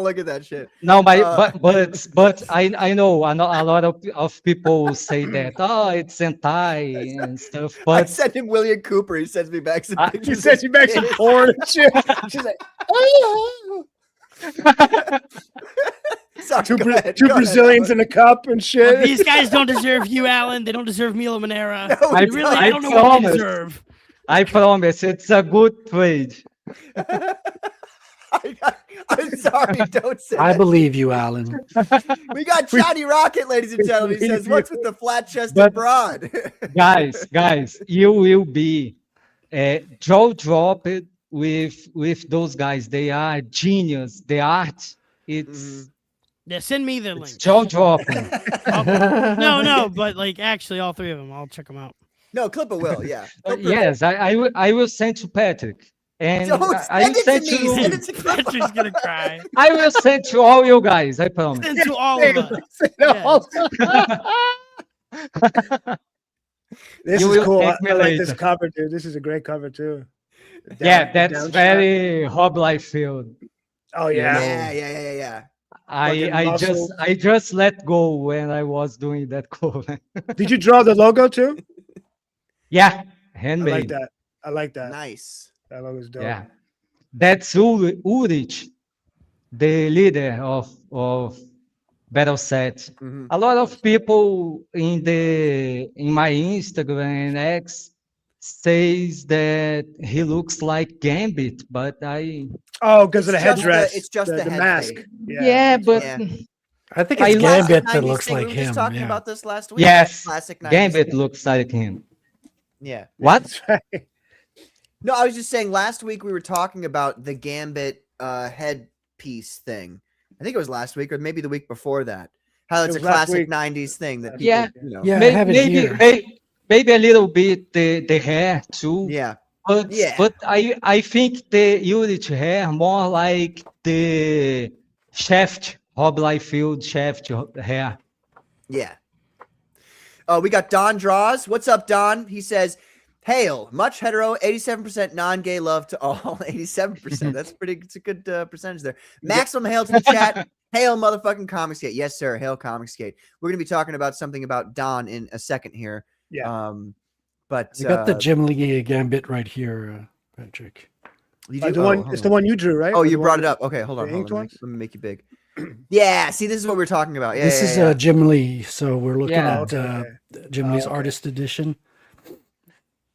look at that shit. No, but I know a lot of people say that. Oh, it's hentai and stuff. I But sent him William Cooper. He sends me back some pictures. She sends you back some porn and shit. She's like, oh. Sorry, two go ahead, two go ahead, Brazilians Alan. in a cup and shit. Look, these guys don't deserve you, Alan. They don't deserve Milo Manera. No, I I don't know what they deserve. I promise it's a good trade. I'm sorry, don't say I that. believe you, Alan. We got Johnny Rocket, ladies and gentlemen. He says, what's with the flat-chested But- broad? guys, you will be jaw dropped with those guys. They are genius. The art, it's Yeah, send me the link. jaw dropping. No, but like actually, all 3 of them. I'll check them out. No, Clipper will, yeah. Yes, I will send to Patrick. And Don't I send it sent to me. you. Send it to Patrick's gonna cry. I will send to all you guys. I promise. Send to all of us. This You is will cool. I thank me like this later. cover, dude. This is a great cover too. The Yeah, down- that's down shot. very Rob Liefeld. Oh yeah. Yeah. I just let go when I was doing that cover. Did you draw the logo too? Yeah, I handmade. like that. I like that. Nice. That logo's dope. Yeah, that's Ulrich, the leader of Battle Set. Mhm. A lot of people in my Instagram and X says that he looks like Gambit, but Oh, because of the It's just headdress. it's just the head mask. fade. yeah, but Yeah. I think I it's like- Gambit Classic that 90s looks thing. like We were just him. talking Yeah. about this last week. yes, Classic 90s Gambit thing. looks like him. Yeah. What? That's right. No, I was just saying last week we were talking about the Gambit headpiece thing. I think it was last week or maybe the week before that. How it's a was last classic week. 90s thing that people, Yeah. you know. Yeah, I Maybe, have it maybe, here. maybe a little bit the hair too. Yeah. But Yeah. but I think the Ulrich hair more like the Shaft, Rob Liefeld Shaft hair. Yeah. Oh, we got Don Draws. What's up, Don? He says, "Hail, much hetero, 87% non-gay love to all." 87%. That's pretty. It's a good percentage there. Maximum hail to the chat. Hail, motherfucking Comicsgate. Yes, sir. Hail, Comicsgate. We're gonna be talking about something about Don in a second here. Yeah. But You got the Jim Lee Gambit right here, Patrick. you The do- one. hold It's on. the one you drew, right? Oh, Or you the brought one- it up. Okay, hold on. the Hold inked on. ones? Let me make you big. Yeah. See, this is what we're talking about. Yeah. This yeah, is yeah. Jim Lee, so we're looking Yeah. at Okay. Jim Lee's okay. artist edition.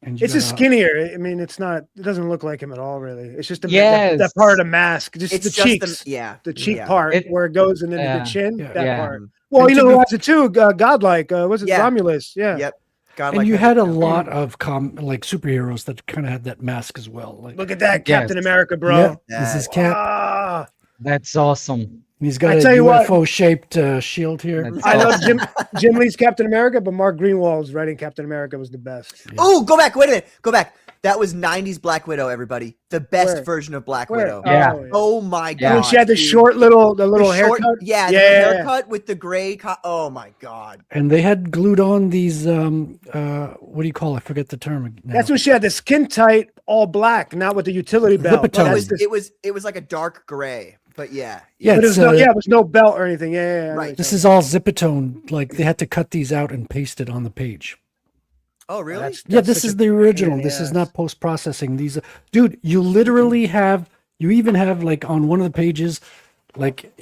And you It's just got, skinnier. I mean, it's not. It doesn't look like him at all, really. It's just that Yes. part of the mask, just It's the just cheeks, yeah. the cheek Yeah. part It- where it goes, and then yeah. the chin, Yeah. that Yeah. part. Well, And you to know who be- has it too? Godlike. Was it Yeah. Romulus? Yeah. Yep. God, and like you that. had a lot of like superheroes that kind of had that mask as well. Like, Look at that, Yes. Captain America, bro. yeah, this is Cap. Ah, That's awesome. He's got I a tell you what- UFO-shaped shield here. That's I love awesome. Jim Lee's Captain America, but Mark Greenwald's writing Captain America was the best. Oh, go back. Wait a minute. Go back. That was 90s Black Widow, everybody. The best Where? version of Black Where? Widow. Yeah. Oh my Yeah. god. When she had the dude. short little, the The little short- haircut. Yeah, the Yeah. haircut with the gray. Oh my god. And they had glued on these what do you call it? I forget the term now. That's when she had the skin tight, all black, not with the utility belt. Lipitone. Well, That's the- it was like a dark gray, but yeah. Yeah, but it's, it was no belt or anything. Yeah. Right. this is all Zipatone. Like they had to cut these out and paste it on the page. Oh really? Yeah, this is the original. This is not post processing. These, dude, you literally have. You even have like on one of the pages, like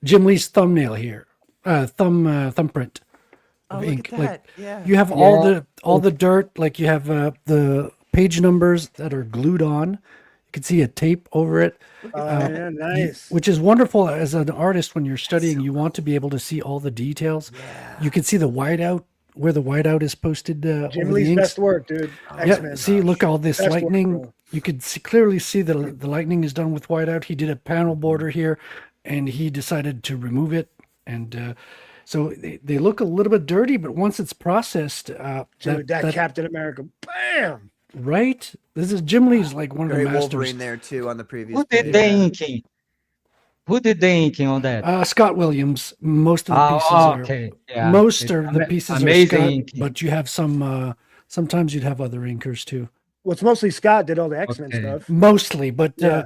Jim Lee's thumbnail here, thumbprint Oh, of look ink. at Like that. Yeah. you have all the dirt. Like you have the page numbers that are glued on. You can see a tape over it. Yeah, nice. Which is wonderful as an artist when you're studying. You want to be able to see all the details. You can see the whiteout where the whiteout is posted. Jim over the Lee's inks. best work, dude. Yeah, X-Men. see, look all this Best work, lightning. bro. You could clearly see the lightning is done with whiteout. He did a panel border here, and he decided to remove it. And so they look a little bit dirty, but once it's processed, Dude, that Captain America, bam! right? This is Jim Lee's like one of Great the masters. Wolverine there too on the previous. Who did page. the inking? Who did the inking on that? Scott Williams. Most of the pieces Oh, are okay. Yeah. most It's of the pieces are amazing Scott, inking. but you have some. Sometimes you'd have other inkers too. Well, it's mostly Scott did all the X-Men Okay. stuff. Mostly, but Yeah.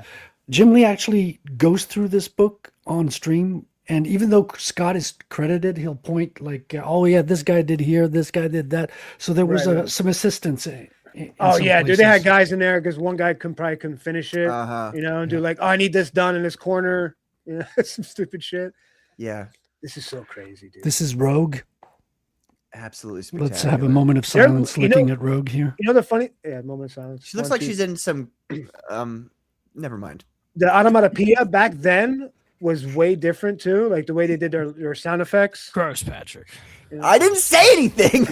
Jim Lee actually goes through this book on stream, and even though Scott is credited, he'll point like, "Oh yeah, this guy did here, this guy did that." So there was Right. some assistance. In Oh some yeah, dude, they had places. guys in there because one guy couldn't finish it. Uh-huh. You know, and do like, oh, I need this done in this corner. You know, some stupid shit. Yeah. This is so crazy, dude. This is Rogue. Absolutely spectacular. Let's have a moment of There- silence you know- looking at Rogue here. You know the funny? Yeah, moment of silence. She looks One, like two. she's in some never mind. The onomatopoeia back then was way different too. Like the way they did their sound effects. Gross, Patrick. I didn't say anything.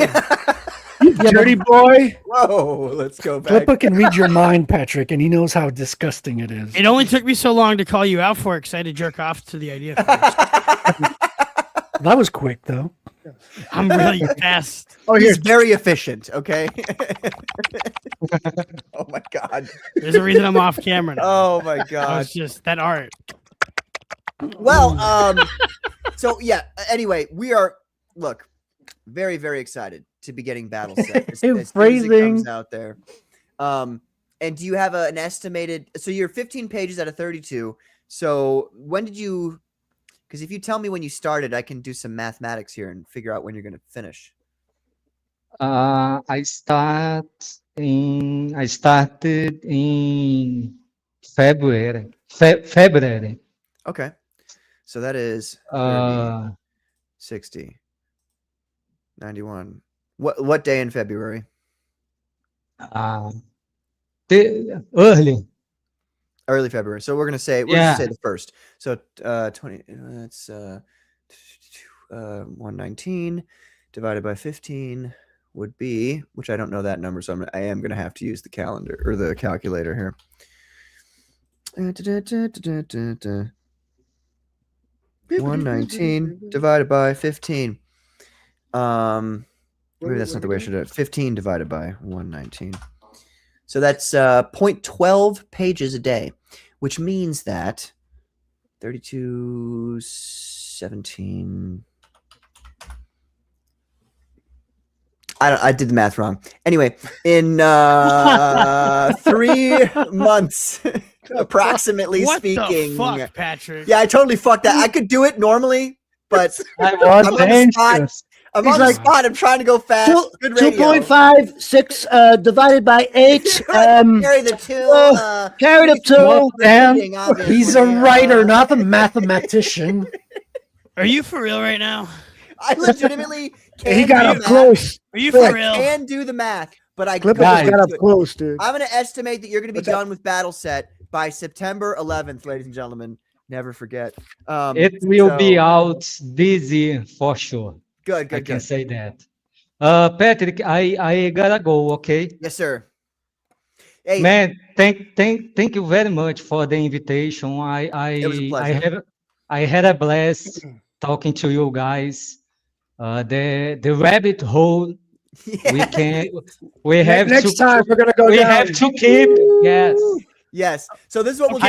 You dirty boy. Whoa, let's go back. Flippa can read your mind, Patrick, and he knows how disgusting it is. It only took me so long to call you out for it because I had to jerk off to the idea. That was quick, though. I'm really fast. Oh, He's here's very efficient, okay? Oh my god. There's a reason I'm off camera now. Oh my I god. was just that art. Well, so yeah. Anyway, we are very very excited to be getting Battle Set as soon as it comes out there. And do you have an estimated? So you're 15 pages out of 32. So when did you? Because if you tell me when you started, I can do some mathematics here and figure out when you're going to finish. I started in February. February. Okay, so that is 30, 60, 91. What day in February? Early February. So we're gonna say the first. So 20. That's 119 divided by 15 would be, which I don't know that number, so I am gonna have to use the calendar or the calculator here. 119 divided by 15. Maybe that's not the way I should do it. 15 divided by 119. So that's 0.12 pages a day, which means that 32, 17. I did the math wrong. Anyway, in 3 months, approximately speaking. What the fuck, Patrick? Yeah, I totally fucked that. I could do it normally, but I'm on the spot. I'm on the spot. I'm trying to go fast. Good radio. 2.56 divided by 8. Carry the 2. Carry the 2. He's a writer, not a mathematician. Are you for real right now? I legitimately can't. He got up close. Are you for real? I can do the math, but I got up close, dude. I'm going to estimate that you're going to be done with Battle Set by September 11th, ladies and gentlemen. Never forget. It will be out this year for sure. Good. I can say that. Patrick, I gotta go. Okay. Yes, sir. Hey, man, thank you very much for the invitation. It was a pleasure. I had a blast talking to you guys. The rabbit hole. Yeah. We have next time we're gonna go. We have to keep. Yes. So this is what we'll do.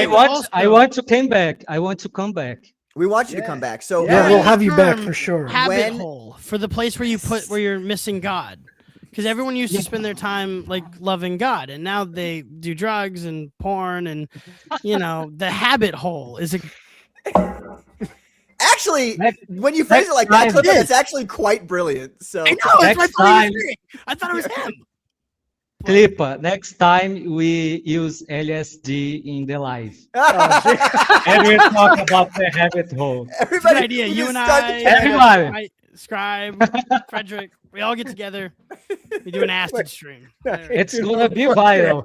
I want to come back. I want to come back. We want you to come back. So we'll have you back for sure. Habit hole for the place where you're missing God, because everyone used to spend their time like loving God, and now they do drugs and porn, and the habit hole is a. Actually, when you phrase it like that, Clipper, that's actually quite brilliant. So I know, it's my I thought it was him. Clipper, next time we use LSD in the live. And we talk about the habit hole. Everybody, good idea. You and everybody. Scribe, Frederick, we all get together. We do an acid stream. It's gonna be viral.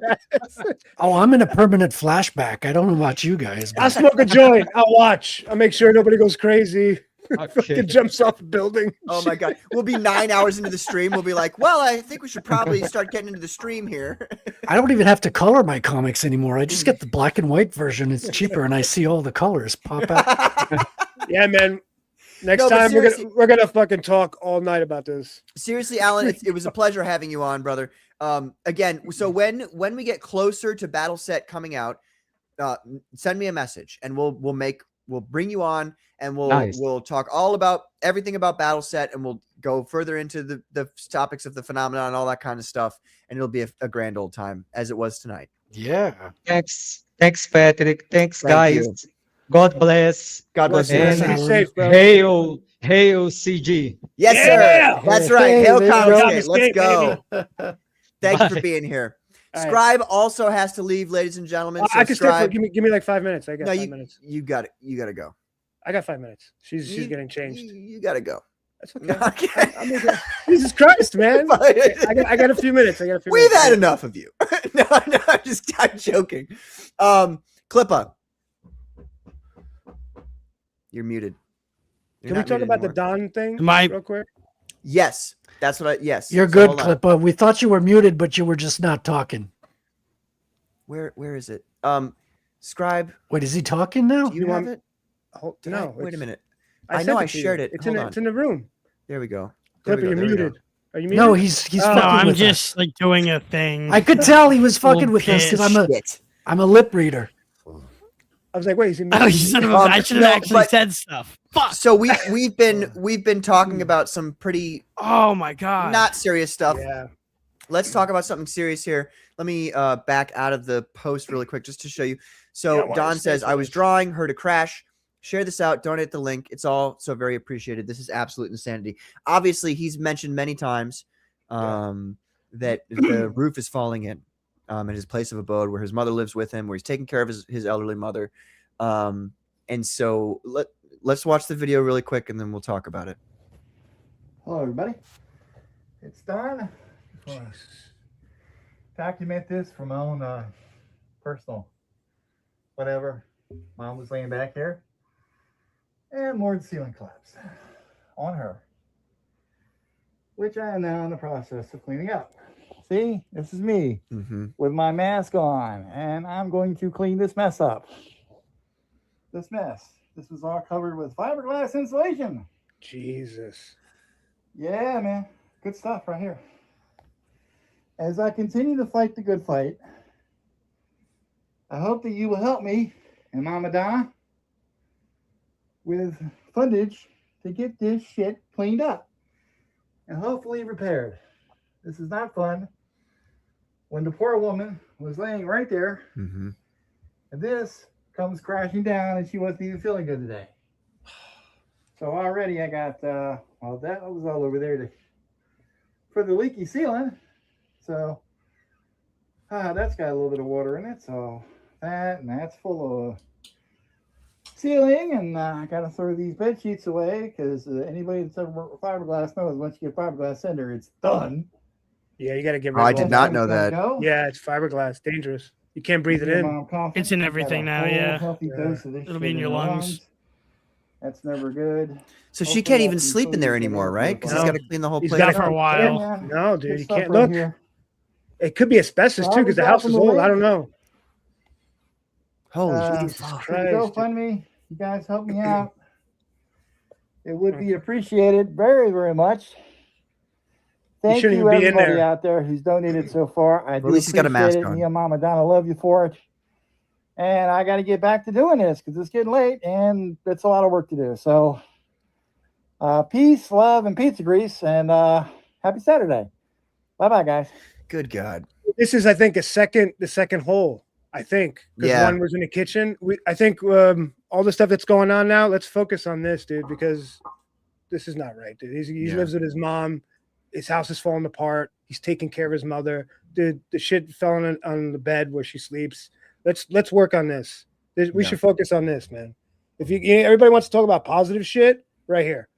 Oh, I'm in a permanent flashback. I don't know about you guys. I'll smoke a joint. I'll watch. I'll make sure nobody goes crazy. Okay. Jumps off a building. Oh my god. We'll be 9 hours into the stream. We'll be like, well, I think we should probably start getting into the stream here. I don't even have to color my comics anymore. I just get the black and white version. It's cheaper and I see all the colors pop out. Yeah, man. Next time we're gonna fucking talk all night about this. Seriously, Allan, it was a pleasure having you on, brother. Again, so when we get closer to Battle Set coming out, send me a message and we'll bring you on and we'll talk all about everything about Battle Set, and we'll go further into the topics of the phenomenon and all that kind of stuff, and it'll be a grand old time as it was tonight. Yeah. Thanks, Patrick. Thanks, guys. You. God bless. God bless you. And safe, bro. Hail CG. Yes, sir. That's right. Hail Comicsgate. Let's go. Baby. Thank you for being here. Scribe also has to leave, ladies and gentlemen. So I can stay for, give me like 5 minutes. I got 5 minutes. You got it. You got to go. I got 5 minutes. She's getting changed. You got to go. That's okay. Jesus Christ, man. I got a few minutes. We've had enough of you. No, I'm joking. Clippa. You're muted. Can we talk about the Don thing real quick? Yes. That's what yes. You're good, Clippa. We thought you were muted, but you were just not talking. Where is it? Scribe. Wait, is he talking now? Do you have it? No. Wait a minute. I know I shared it. It's in the room. There we go. Clippa, you're muted. Are you No, muted? he's No, fucking I'm with just us. like doing a thing. I could tell he was fucking Little with us because bitch. I'm a lip reader. I was like, wait, is he Oh, muted? you son of a! I should have actually said stuff. Fuck. So we've been talking about some pretty Oh my god. not serious stuff. Yeah. Let's talk about something serious here. Let me back out of the post really quick just to show you. Yeah, So why don't Don you stay says, for I was this? drawing, heard a crash. Share this out, donate the link. It's all so very appreciated. This is absolute insanity. Obviously, he's mentioned many times that the roof is falling in at his place of abode where his mother lives with him, where he's taking care of his elderly mother. And so let's watch the video really quick and then we'll talk about it. Hello, everybody. It's Don. Just want to document this for my own personal whatever. Mom was laying back here, and more of the ceiling collapsed on her, which I am now in the process of cleaning up. See, this is me with my mask on, and I'm going to clean this mess up. This mess. This was all covered with fiberglass insulation. Jesus. Yeah, man. Good stuff right here. As I continue to fight the good fight, I hope that you will help me and Mama Donna with fundage to get this shit cleaned up and hopefully repaired. This is not fun. When the poor woman was laying right there, and this comes crashing down, and she wasn't even feeling good today. So already I got, well, that was all over there for the leaky ceiling. So that's got a little bit of water in it. So that's full of ceiling, and I got to throw these bed sheets away because anybody that's ever worked with fiberglass knows once you get fiberglass in there, it's done. Yeah, you got to get rid Oh, of I did not know that. Yeah, it's fiberglass, dangerous. You can't breathe it in. It's in everything now. Yeah. Healthy dose of this It'll be in shit your the lungs. That's never good. So she can't even sleep in there anymore, right? Because he's got to clean the whole He's place. got it for a while. Yeah, man. No, dude, Good you stuff can't right look. here. It could be asbestos too, because the house is old. I don't know. Holy Jesus For the Christ. GoFundMe, you guys help me out. It would be appreciated very, very much. Thank shouldn't you, even be in everybody there. out there who's donated so far. I do At least he's got a appreciate mask it. on. Me and Mama Donna love you for it. And I got to get back to doing this because it's getting late and it's a lot of work to do. So, peace, love, and pizza grease. And happy Saturday. Bye-bye, guys. Good God. This is, I think, the second hole. I think because Yeah. one was in the kitchen. I think all the stuff that's going on now. Let's focus on this, dude, because this is not right, dude. He Yeah. lives with his mom. His house is falling apart. He's taking care of his mother. Dude, the shit fell on the bed where she sleeps. Let's work on this. We should focus on this, man. If everybody wants to talk about positive shit, right here,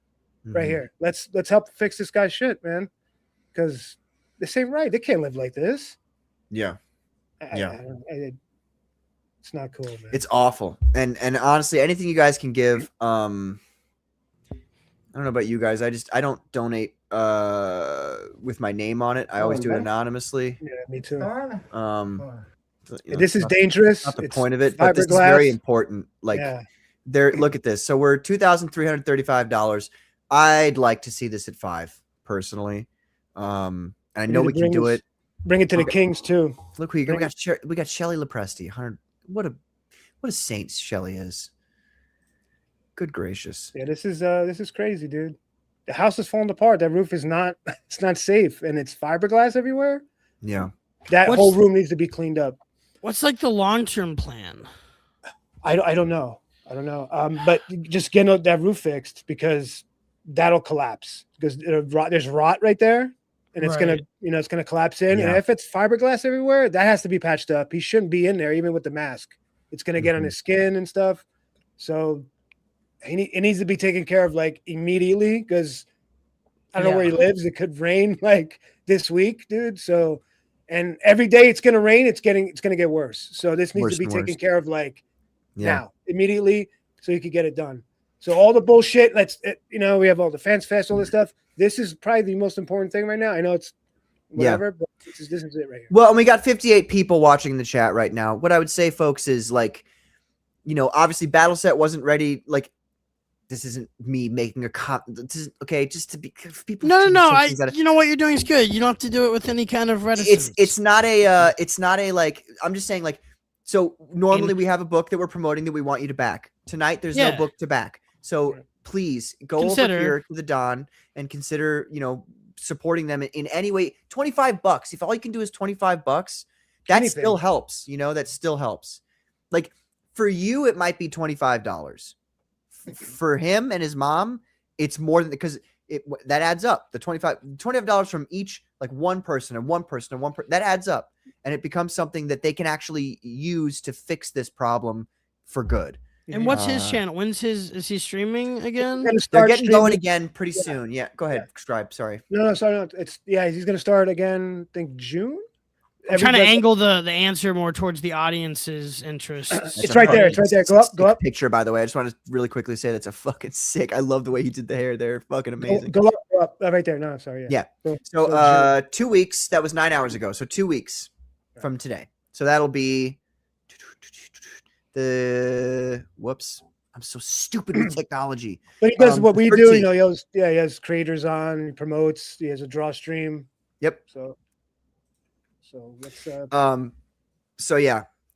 right here. Let's help fix this guy's shit, man. Because this ain't right. They can't live like this. Yeah. It's not cool, man. It's awful. And honestly, anything you guys can give, I don't know about you guys. I don't donate with my name on it. I always do it anonymously. Yeah, me too. It's This is not- dangerous. Not the It's point of it, but this is fiberglass. very important. Like Yeah. look at this. So we're $2,335. I'd like to see this at $5 personally. And I know we can do it. Bring it to the Kings too. Look who you got. We got Shelly Lepresti. 100. What a saint Shelly is. Good gracious. Yeah, this is crazy, dude. The house is falling apart. That roof is not it's not safe, and it's fiberglass everywhere. Yeah. That whole room needs to be cleaned up. What's like the long-term plan? I don't know. But just getting that roof fixed because that'll collapse because there's rot right there, and it's gonna collapse in. Yeah. And if it's fiberglass everywhere, that has to be patched up. He shouldn't be in there even with the mask. It's gonna get on his skin and stuff. So it needs to be taken care of like immediately because I don't know where he lives. It could rain like this week, dude. So, and every day it's gonna rain. It's gonna get worse. So this needs Worse to be and taken worse. care of like now, immediately, so you could get it done. So all the bullshit. We have all the fans fest, all this stuff. This is probably the most important thing right now. I know it's whatever, but this is it right here. Well, and we got 58 people watching in the chat right now. What I would say, folks, is like, obviously Battle Set wasn't ready. Like, this isn't me making a this is okay. Just to be people. No. You know what you're doing is good. You don't have to do it with any kind of reticence. It's not a like. I'm just saying like. So normally we have a book that we're promoting that we want you to back. Tonight there's no book to back. So please go over here to the Don and consider, supporting them in any way. $25. If all you can do is $25, that still helps. That still helps. Like for you, it might be $25. For him and his mom, it's more than because that adds up. The $25 from each, like one person that adds up, and it becomes something that they can actually use to fix this problem for good. And what's his channel? Is he streaming again? They're getting going again pretty soon. Yeah, go ahead, Scribe. Sorry. No. It's he's gonna start again. I think June. I'm trying to angle the answer more towards the audience's interests. It's right there. It's right there. Go up. Picture, by the way. I just want to really quickly say that's a fucking sick. I love the way he did the hair there. Fucking amazing. Go up. Right there. No, sorry. Yeah. So 2 weeks. That was 9 hours ago. So 2 weeks from today. So that'll be whoops. I'm so stupid with technology. But he does what we do. He has creators on. He promotes. He has a draw stream. Yep. So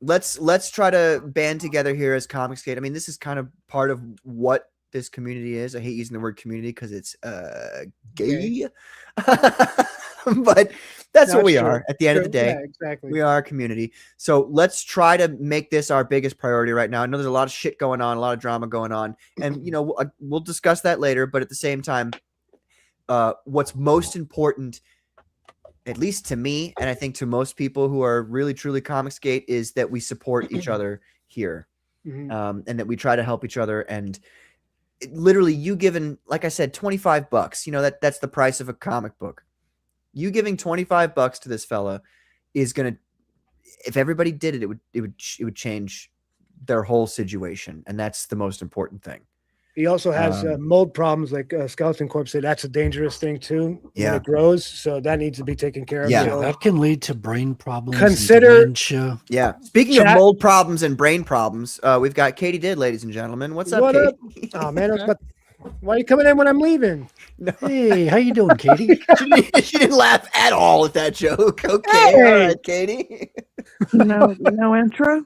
let's let's try to band together here as Comicsgate. I mean, this is kind of part of what this community is. I hate using the word community because it's gay. But that's what we are at the end of the day. Yeah, exactly. We are a community. So let's try to make this our biggest priority right now. I know there's a lot of shit going on, a lot of drama going on, and we'll discuss that later. But at the same time, what's most important, at least to me, and I think to most people who are really truly Comicsgate, is that we support each other here, and that we try to help each other. And literally, you giving, like I said, $25. That's the price of a comic book. You giving $25 to this fella is gonna, if everybody did it, it would change their whole situation, and that's the most important thing. He also has mold problems, like Skeleton Corp said. That's a dangerous thing too. Yeah, when it grows, so that needs to be taken care of. Yeah, so that can lead to brain problems. Consider dementia. Yeah. Speaking of mold problems and brain problems, we've got Katie Did, ladies and gentlemen. What's up, Katie? Oh man, why are you coming in when I'm leaving? No. Hey, how you doing, Katie? She didn't laugh at all at that joke. Okay, all right, Katie. No intro.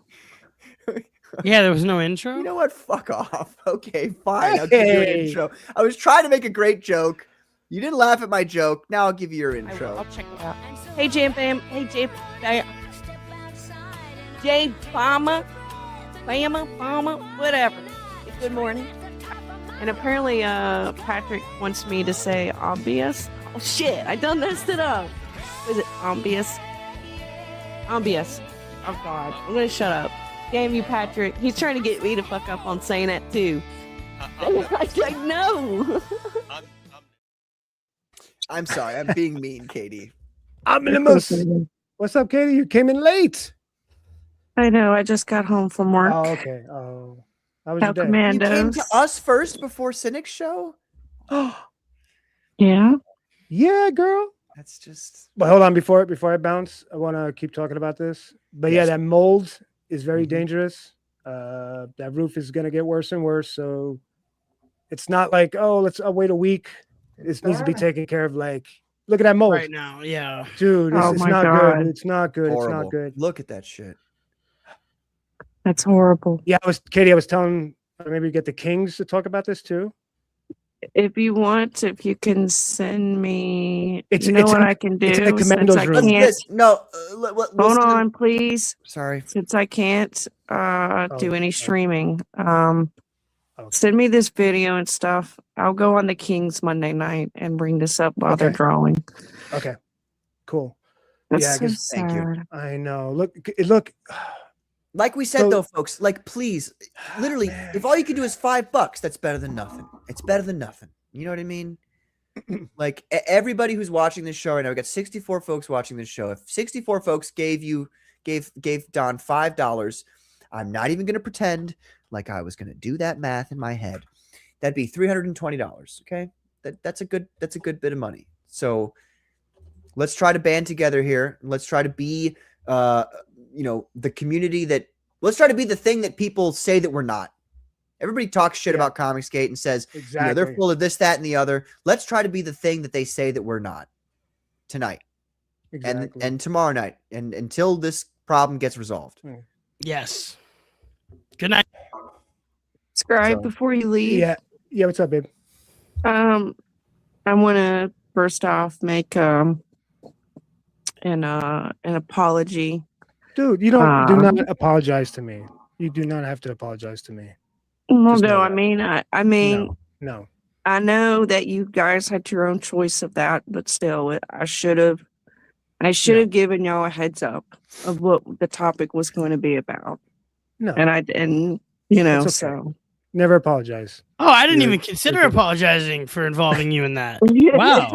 Yeah, there was no intro. You know what? Fuck off. Okay, fine. I'll give you an intro. I was trying to make a great joke. You didn't laugh at my joke. Now I'll give you your intro. I'll check it out. Hey, Jam Bam. Hey, Jam Bam. Jay Bama. Bama, whatever. Good morning. And apparently, Patrick wants me to say obvious. Oh, shit. I done messed it up. Is it obvious? Obvious. Oh, God. I'm going to shut up. Damn you, Patrick. He's trying to get me to fuck up on saying that, too. Like, no. I'm sorry. I'm being mean, Katie. What's up, Katie? You came in late. I know. I just got home from work. Oh, okay. Oh, how was your day? Commandos. You came to us first before Cynic's show? Yeah. Yeah, girl. That's just... But hold on, before I bounce, I want to keep talking about this. But yeah, that mold is very dangerous. That roof is going to get worse and worse. So it's not like, I'll wait a week. This needs to be taken care of. Like, look at that mold right now. Yeah. Dude, it's not good. It's not good. Horrible. It's not good. Look at that shit. That's horrible. Yeah, I was telling, maybe get the Kings to talk about this too. If you want, if you can send me, it's what I can do. It's in the Commandos since I room. can't. No, Hold on, please. Sorry. Since I can't do any streaming, send me this video and stuff. I'll go on the Kings Monday night and bring this up while they're drawing. Okay, cool. That's so thank you. sad. I know. Look. Like we said, though, folks, like, please, literally, if all you can do is $5, that's better than nothing. It's better than nothing. You know what I mean? Like, everybody who's watching this show right now, we got 64 folks watching this show. If 64 folks gave Don $5, I'm not even going to pretend like I was going to do that math in my head. That'd be $320. Okay, that's a good bit of money. So let's try to band together here. Let's try to be the community let's try to be the thing that people say that we're not. Everybody talks shit about Comicsgate and says, Exactly. they're full of this, that, and the other. Let's try to be the thing that they say that we're not tonight. Exactly. And tomorrow night, and until this problem gets resolved. Yes. Good night. Scribe, So- before you leave, Yeah. What's up, babe? I want to first off make an apology. Dude, you don't do not apologize to me. You do not have to apologize to me. Well, Just know no, that. I mean, No. I know that you guys had your own choice of that, but still, I should have given y'all a heads up of what the topic was going to be about. No. And you know, It's okay. so Never apologize. Oh, I didn't You're- even consider you're good. apologizing for involving you in that. Wow.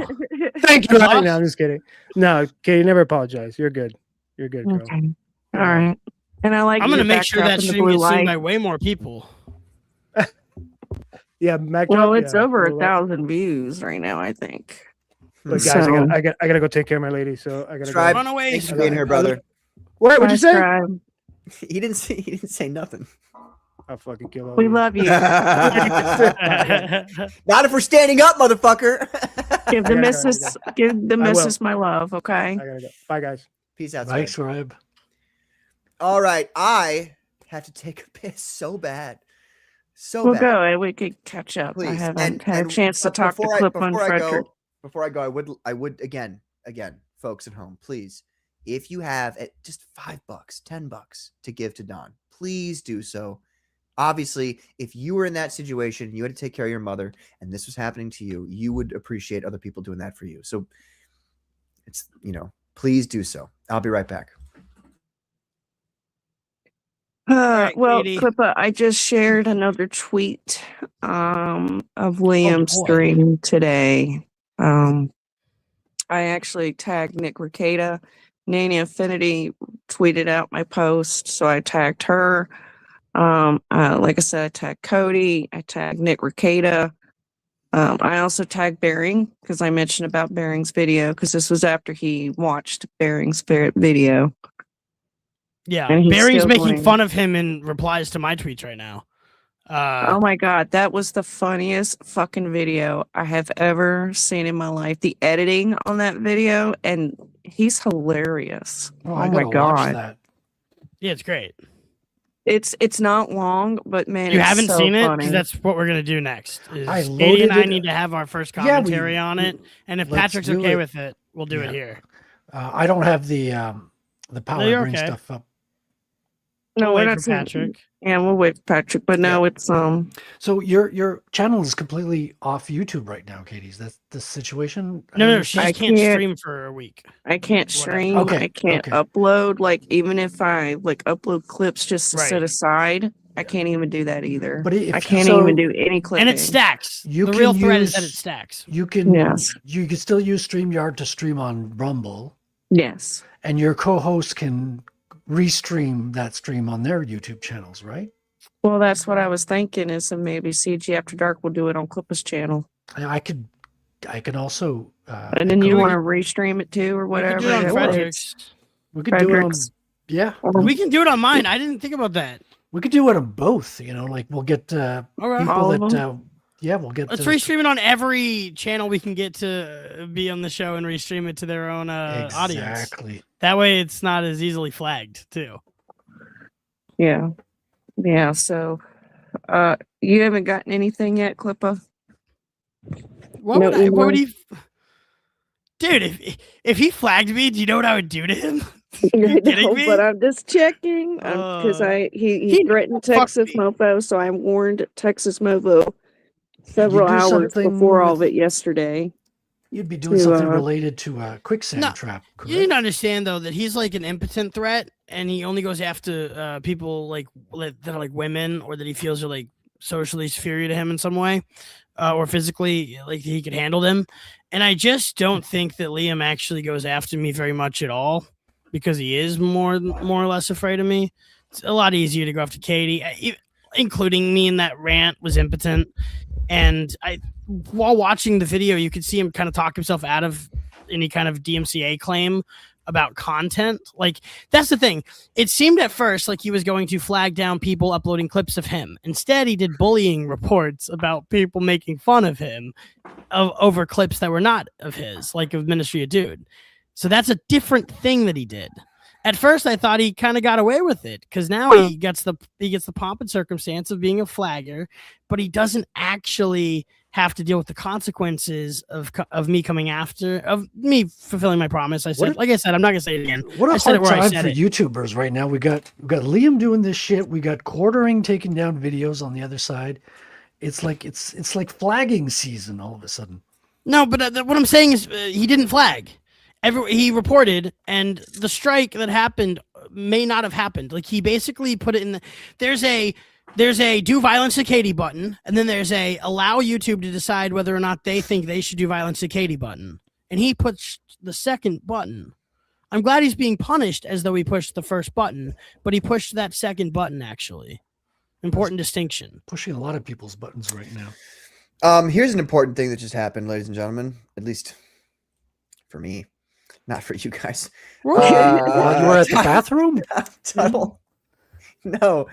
Thank you. Awesome. No, I'm just kidding. No, Katie, never apologize. You're good. You're good, girl. Okay. All right. And I like I'm your gonna make sure backdrop that in the stream blue gets seen light. by way more people. Yeah, Mac. Well, it's over blue light. 1,000 views right now, I think. But guys, So- I gotta go take care of my lady. So I gotta Scribe, go. Run away. thanks for being here, brother. What? What'd you say? Scribe. He didn't say nothing. I'll fucking kill all We you. love you. Not if we're standing up, motherfucker. Give the I gotta go, missus, give the I will. missus my love, okay? I gotta go. Bye, guys. Peace out. Thanks, Scribe. Scribe. All right, I have to take a piss so bad. So We'll bad. go and we could catch up. I Please. haven't had a chance to but talk to before I- Clip on before I go- Frederick. Before I go, I would again, folks at home, please, if you have just $5, $10 to give to Don, please do so. Obviously, if you were in that situation, you had to take care of your mother, and this was happening to you, you would appreciate other people doing that for you. So it's, please do so. I'll be right back. Well, Katie. Clippa, I just shared another tweet of Liam's boy. stream today. I actually tagged Nick Ricada. Nanny Affinity tweeted out my post, so I tagged her. Like I said, I tagged Cody. I tagged Nick Ricada. I also tagged Bering because I mentioned about Bering's video because this was after he watched Bering's video. Yeah, And he's Barry's still making going. fun of him in replies to my tweets right now. Oh my god, that was the funniest fucking video I have ever seen in my life. The editing on that video, and he's hilarious. Oh, Oh, I my gotta watch god, that. Yeah, it's great. it's not long, but man, You it's haven't so seen it funny. because that's what we're gonna do next. Is I Katie loaded and I it- need to have our first Yeah, we- commentary on it, and if let's Patrick's do okay it. with it, we'll do Yeah. it here. I don't have the power you're bring okay. stuff up. No, We'll we're wait not for seeing- Patrick. Yeah, we'll wait for Patrick, but no, it's So your channel is completely off YouTube right now, Katie's. That's the situation. I No, she understand? just can't can't- stream for a week. I can't Whatever. stream. Okay, I can't okay. upload. Like even if I upload clips just to Right. set aside, I can't even do that either. But if- I can't so- even do any clipping. And it stacks. You the can real threat is that it use- stacks. You can Yes. you can still use StreamYard to stream on Rumble, Yes. and your co-host can restream that stream on their YouTube channels, right? Well, that's what I was thinking. Is maybe CG After Dark will do it on Clippa's channel, I can also and then you echo- want to restream it too, or We whatever. can do it on it Frederick's. is. we could do it on Frederick's. yeah. We can do it on mine. I didn't think about that. We could do it on both, like we'll get Okay. people All of that we'll get Let's to, restream it on every channel we can get to be on the show and restream it to their own audience. exactly. That way it's not as easily flagged, too. Yeah. Yeah. So, you haven't gotten anything yet, Clippa? What No, would, what would Elon? he... Dude, if he flagged me, do you know what I would do to him? I you kidding know, me? but I'm just checking because he he threatened fuck Texas me. Mofo, so I warned Texas Mofo several do hours something before all of with- it yesterday. You'd be doing to, something related to a quicksand No, trap, You correct? didn't understand, though, that he's like an impotent threat, and he only goes after people that are like women, or that he feels are like socially superior to him in some way, or physically, like he could handle them. And I just don't think that Liam actually goes after me very much at all, because he is more or less afraid of me. It's a lot easier to go after Katie, including me in that rant was impotent. And while watching the video, you could see him kind of talk himself out of any kind of DMCA claim about content. Like, that's the thing. It seemed at first like he was going to flag down people uploading clips of him. Instead, he did bullying reports about people making fun of him over clips that were not of his, like of Ministry of Dude. So that's a different thing that he did. At first, I thought he kind of got away with it because now he gets the pomp and circumstance of being a flagger, but he doesn't actually have to deal with the consequences of me coming after, of me fulfilling my promise. I said, like I said, I'm not gonna say it again. What a I said it hard where I time said for it. YouTubers right now. We got Liam doing this shit. We got Quartering taking down videos on the other side. It's like flagging season all of a sudden. No, but what I'm saying is he didn't flag. He reported, and the strike that happened may not have happened. Like, he basically put it in the there's a do violence to Katie button, and then there's a allow YouTube to decide whether or not they think they should do violence to Katie button. And he puts the second button. I'm glad he's being punished as though he pushed the first button, but he pushed that second button, actually. Important distinction. Pushing a lot of people's buttons right now. Here's an important thing that just happened, ladies and gentlemen, at least for me. Not for you guys. While you were at the bathroom? Tuttle. No.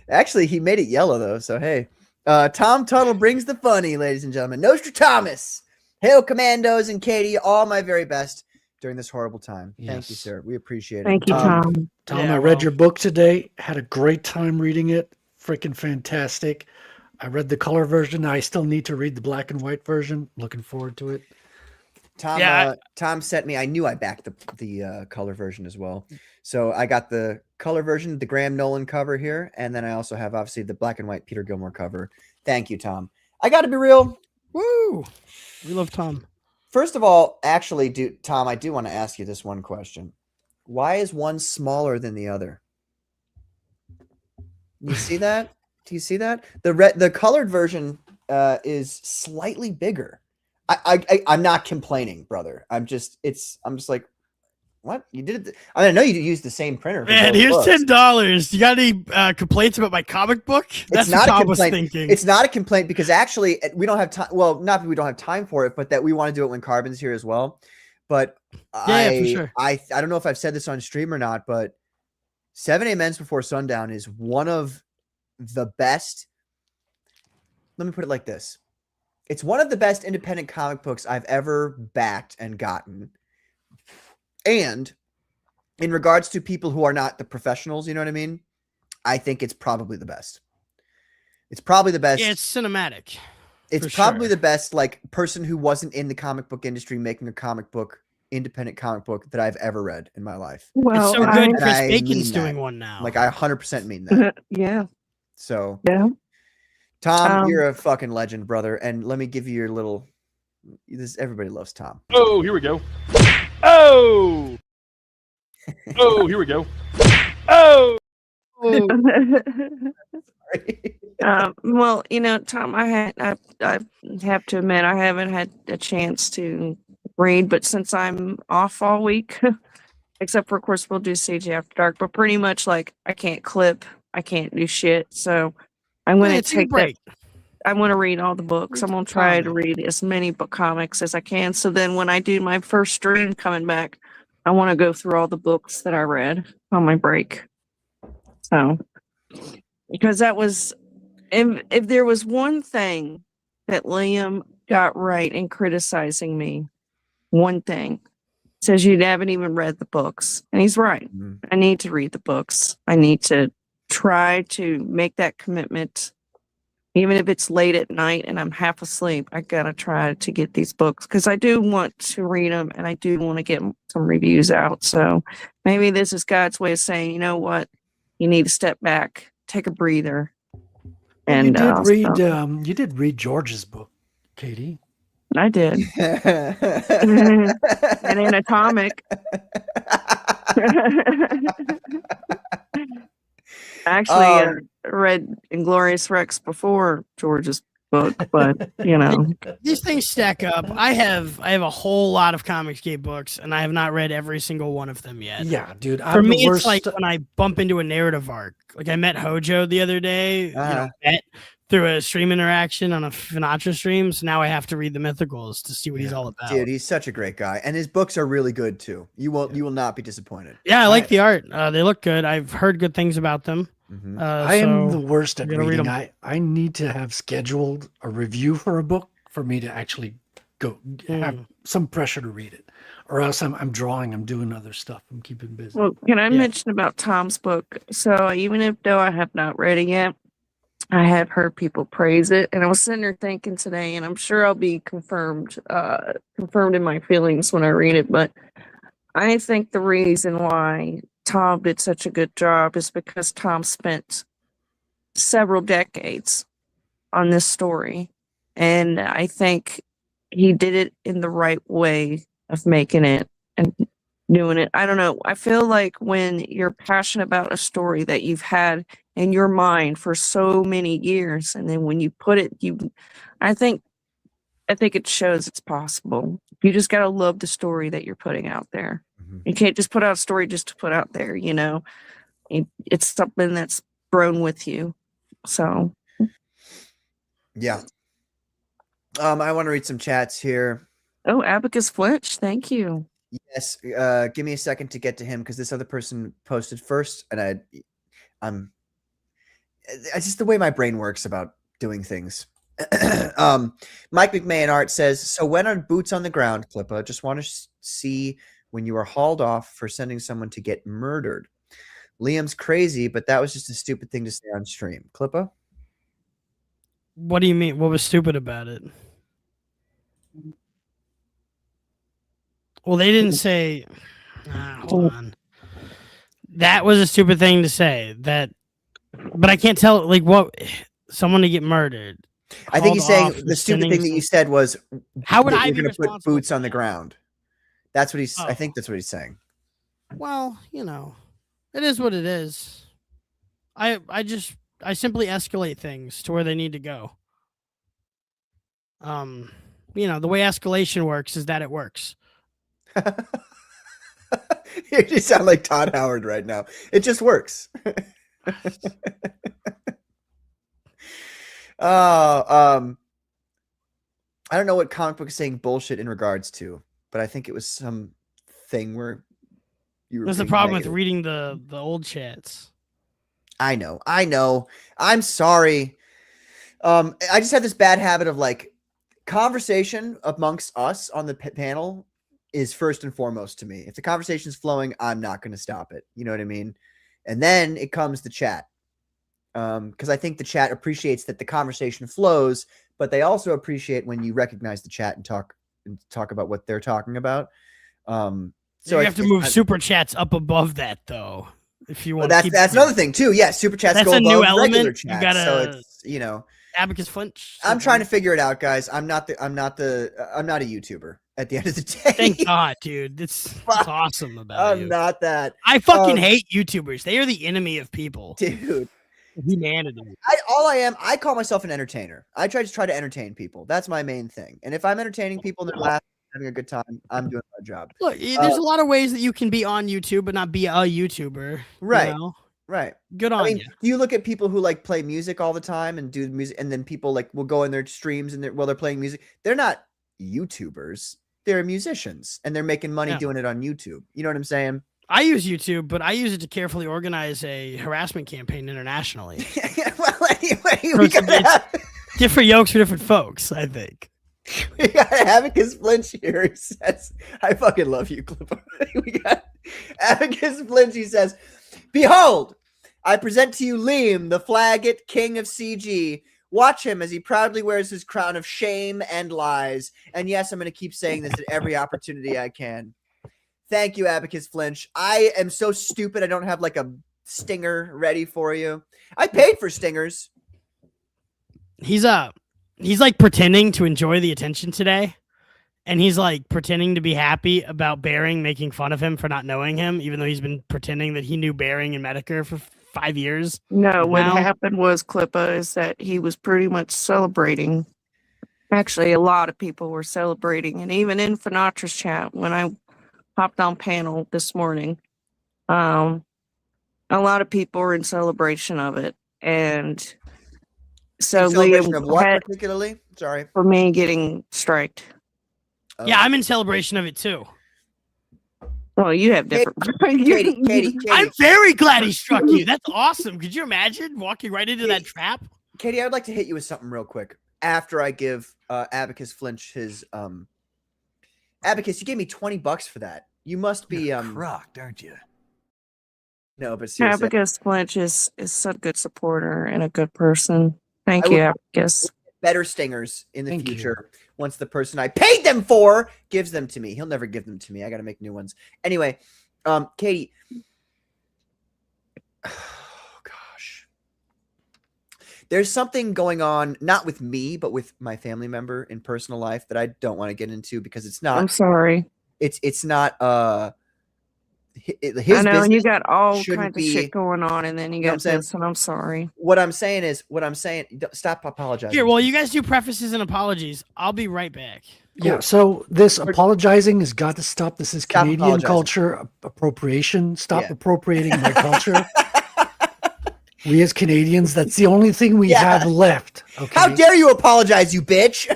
Actually, he made it yellow, though. So, hey. Tom Tuttle brings the funny, ladies and gentlemen. Nostradamus. Hail, Commandos and Katie. All my very best during this horrible time. Yes. Thank you, sir. We appreciate it. Thank you, Tom. Tom, Yeah, I read your book today. Had a great time reading it. Freaking fantastic. I read the color version. I still need to read the black and white version. Looking forward to it. Tom sent me. I knew I backed the color version as well. So I got the color version, the Graham Nolan cover here, and then I also have obviously the black and white Peter Gilmore cover. Thank you, Tom. I got to be real. Woo! We love Tom. First of all, actually, Tom, I do want to ask you this one question. Why is one smaller than the other? You see that? Do you see that? The colored version is slightly bigger. I'm not complaining, brother. I'm just like, what you did? I know you used the same printer. Man, here's $10. You got any complaints about my comic book? That's not what a I was complaint. thinking. It's not a complaint because actually we don't have time. Well, not that we don't have time for it, but that we want to do it when Carbon's here as well. But yeah, for sure. I don't know if I've said this on stream or not, but 7 Amens Before Sundown is one of the best. Let me put it like this. It's one of the best independent comic books I've ever backed and gotten. And in regards to people who are not the professionals, you know what I mean? I think it's probably the best. It's probably the best. Yeah, it's cinematic. It's probably the best, like, person who wasn't in the comic book industry making a comic book, independent comic book that I've ever read in my life. Well, it's so good. And Chris I Bacon's mean that. doing one now. Like, I 100% mean that. Yeah. So, Yeah. Tom, you're a fucking legend, brother. And let me give you your little. Everybody loves Tom. Oh, here we go. Oh. Oh, here we go. Oh. Well, you know, Tom, I have to admit I haven't had a chance to read, but since I'm off all week, except for, of course, we'll do CG After Dark, but pretty much like I can't clip, I can't do shit, so I'm going to take that. I want to read all the books. I'm going to try to read as many book comics as I can. So then when I do my first stream coming back, I want to go through all the books that I read on my break. So, because that was, if there was one thing that Liam got right in criticizing me, one thing, says you haven't even read the books. And he's right. I need to read the books. I need to try to make that commitment. Even if it's late at night and I'm half asleep, I gotta try to get these books because I do want to read them and I do want to get some reviews out. So maybe this is God's way of saying, you know what, you need to step back, take a breather. And you did read George's book, Katie. I did. And Anatomic. Actually, read Inglorious Rex before George's book, but you know, these things stack up. I have a whole lot of Comicsgate books, and I have not read every single one of them yet. Yeah, dude. For me, it's like when I bump into a narrative arc. Like I met Hojo the other day. through a stream interaction on a Sinatra stream. So now I have to read the mythicals to see what he's all about. Dude, he's such a great guy, and his books are really good too. You will not be disappointed. Yeah, I like the art. They look good. I've heard good things about them. I am the so worst at I'm gonna read reading. 'em. I need to have scheduled a review for a book for me to actually go have some pressure to read it, or else I'm drawing. I'm doing other stuff. I'm keeping busy. Well, can I mention about Tom's book? So even though I have not read it yet, I have heard people praise it, and I was sitting there thinking today, and I'm sure I'll be confirmed in my feelings when I read it. But I think the reason why Tom did such a good job is because Tom spent several decades on this story, and I think he did it in the right way of making it and doing it. I don't know. I feel like when you're passionate about a story that you've had in your mind for so many years, and then when you put it, I think it shows it's possible. You just got to love the story that you're putting out there. You can't just put out a story just to put out there, you know. It's something that's grown with you. So Yeah. I want to read some chats here. Oh, Abacus Fletch, thank you. Yes, give me a second to get to him because this other person posted first, and it's just the way my brain works about doing things. Mike McMahon Art says, so when are boots on the ground, Clippa? Just want to see when you are hauled off for sending someone to get murdered. Liam's crazy, but that was just a stupid thing to say on stream. Clippa? What do you mean? What was stupid about it? Well, they didn't say. Hold on. That was a stupid thing to say. But I can't tell. Like, what? Someone to get murdered. I think he's saying the stupid thing that you said was, how would I you're be going to put boots on the ground? That's what he's. I think that's what he's saying. Well, you know, it is what it is. I simply escalate things to where they need to go. You know, the way escalation works is that it works. You just sound like Todd Howard right now. It just works. I don't know what comic book is saying bullshit in regards to, but I think it was some thing where you were. That's the problem with reading the old chats. I know. I'm sorry. I just have this bad habit of like conversation amongst us on the panel is first and foremost to me. If the conversation's flowing, I'm not going to stop it. You know what I mean? And then it comes the chat. Because I think the chat appreciates that the conversation flows, but they also appreciate when you recognize the chat and talk about what they're talking about. So you have to move super chats up above that, though. If you want, that's another thing too. Yeah, super chats go above regular chat. You gotta, so it's, you know, Abacus Flinch. I'm trying to figure it out, guys. I'm not a YouTuber at the end of the day. Thank God, dude. It's awesome about I'm not that. I fucking hate YouTubers. They are the enemy of people, dude. Humanity. I call myself an entertainer. I try to entertain people. That's my main thing. And if I'm entertaining people and they're laughing, having a good time, I'm doing my job. Look, there's a lot of ways that you can be on YouTube but not be a YouTuber. Right. You know? Right. Good on you. Do you look at people who like play music all the time and do music, and then people like will go in their streams and while they're playing music, they're not YouTubers. They're musicians and they're making money doing it on YouTube. You know what I'm saying? I use YouTube, but I use it to carefully organize a harassment campaign internationally. Well, anyway, different yokes for different folks, I think. We got Abacus Flinch here. He says, I fucking love you, Clipper. We got Abacus Flinch. He says, behold, I present to you Liam, the Flaggett, king of CG. Watch him as he proudly wears his crown of shame and lies. And yes, I'm going to keep saying this at every opportunity I can. Thank you, Abacus Flinch. I am so stupid I don't have like a stinger ready for you. I paid for stingers. He's like pretending to enjoy the attention today. And he's like pretending to be happy about Bearing making fun of him for not knowing him, even though he's been pretending that he knew Bearing and Medicare for 5 years. No, what happened was, Clippa, is that he was pretty much celebrating. Actually, a lot of people were celebrating. And even in Finatra's chat, when I popped on panel this morning, a lot of people were in celebration of it. And So In celebration Liam of what had particularly? Sorry. for me getting striked. Yeah, I'm in celebration of it too. Well, you have different. Katie. I'm very glad he struck you. That's awesome. Could you imagine walking right into that trap? Katie, I would like to hit you with something real quick after I give Abacus Flinch his Abacus, you gave me $20 for that. You must be crocked, aren't you? No, but seriously. Abacus Flinch is such a good supporter and a good person. Thank you, Abacus. Better stingers in the future once the person I paid them for gives them to me. He'll never give them to me. I got to make new ones. Anyway, Katie. Oh, gosh. There's something going on, not with me, but with my family member in personal life that I don't want to get into because it's not. I'm sorry. It's not. His I know, and you business got all shouldn't kinds of be- shit going on, and then you know what I'm got saying? this, and I'm sorry. What I'm saying, stop apologizing. Here, well, you guys do prefaces and apologies. I'll be right back. Yeah, so this apologizing has got to stop. This is Canadian apologizing. culture appropriation. Stop Yeah. appropriating my culture. We as Canadians, that's the only thing we have left. Okay. How dare you apologize, you bitch?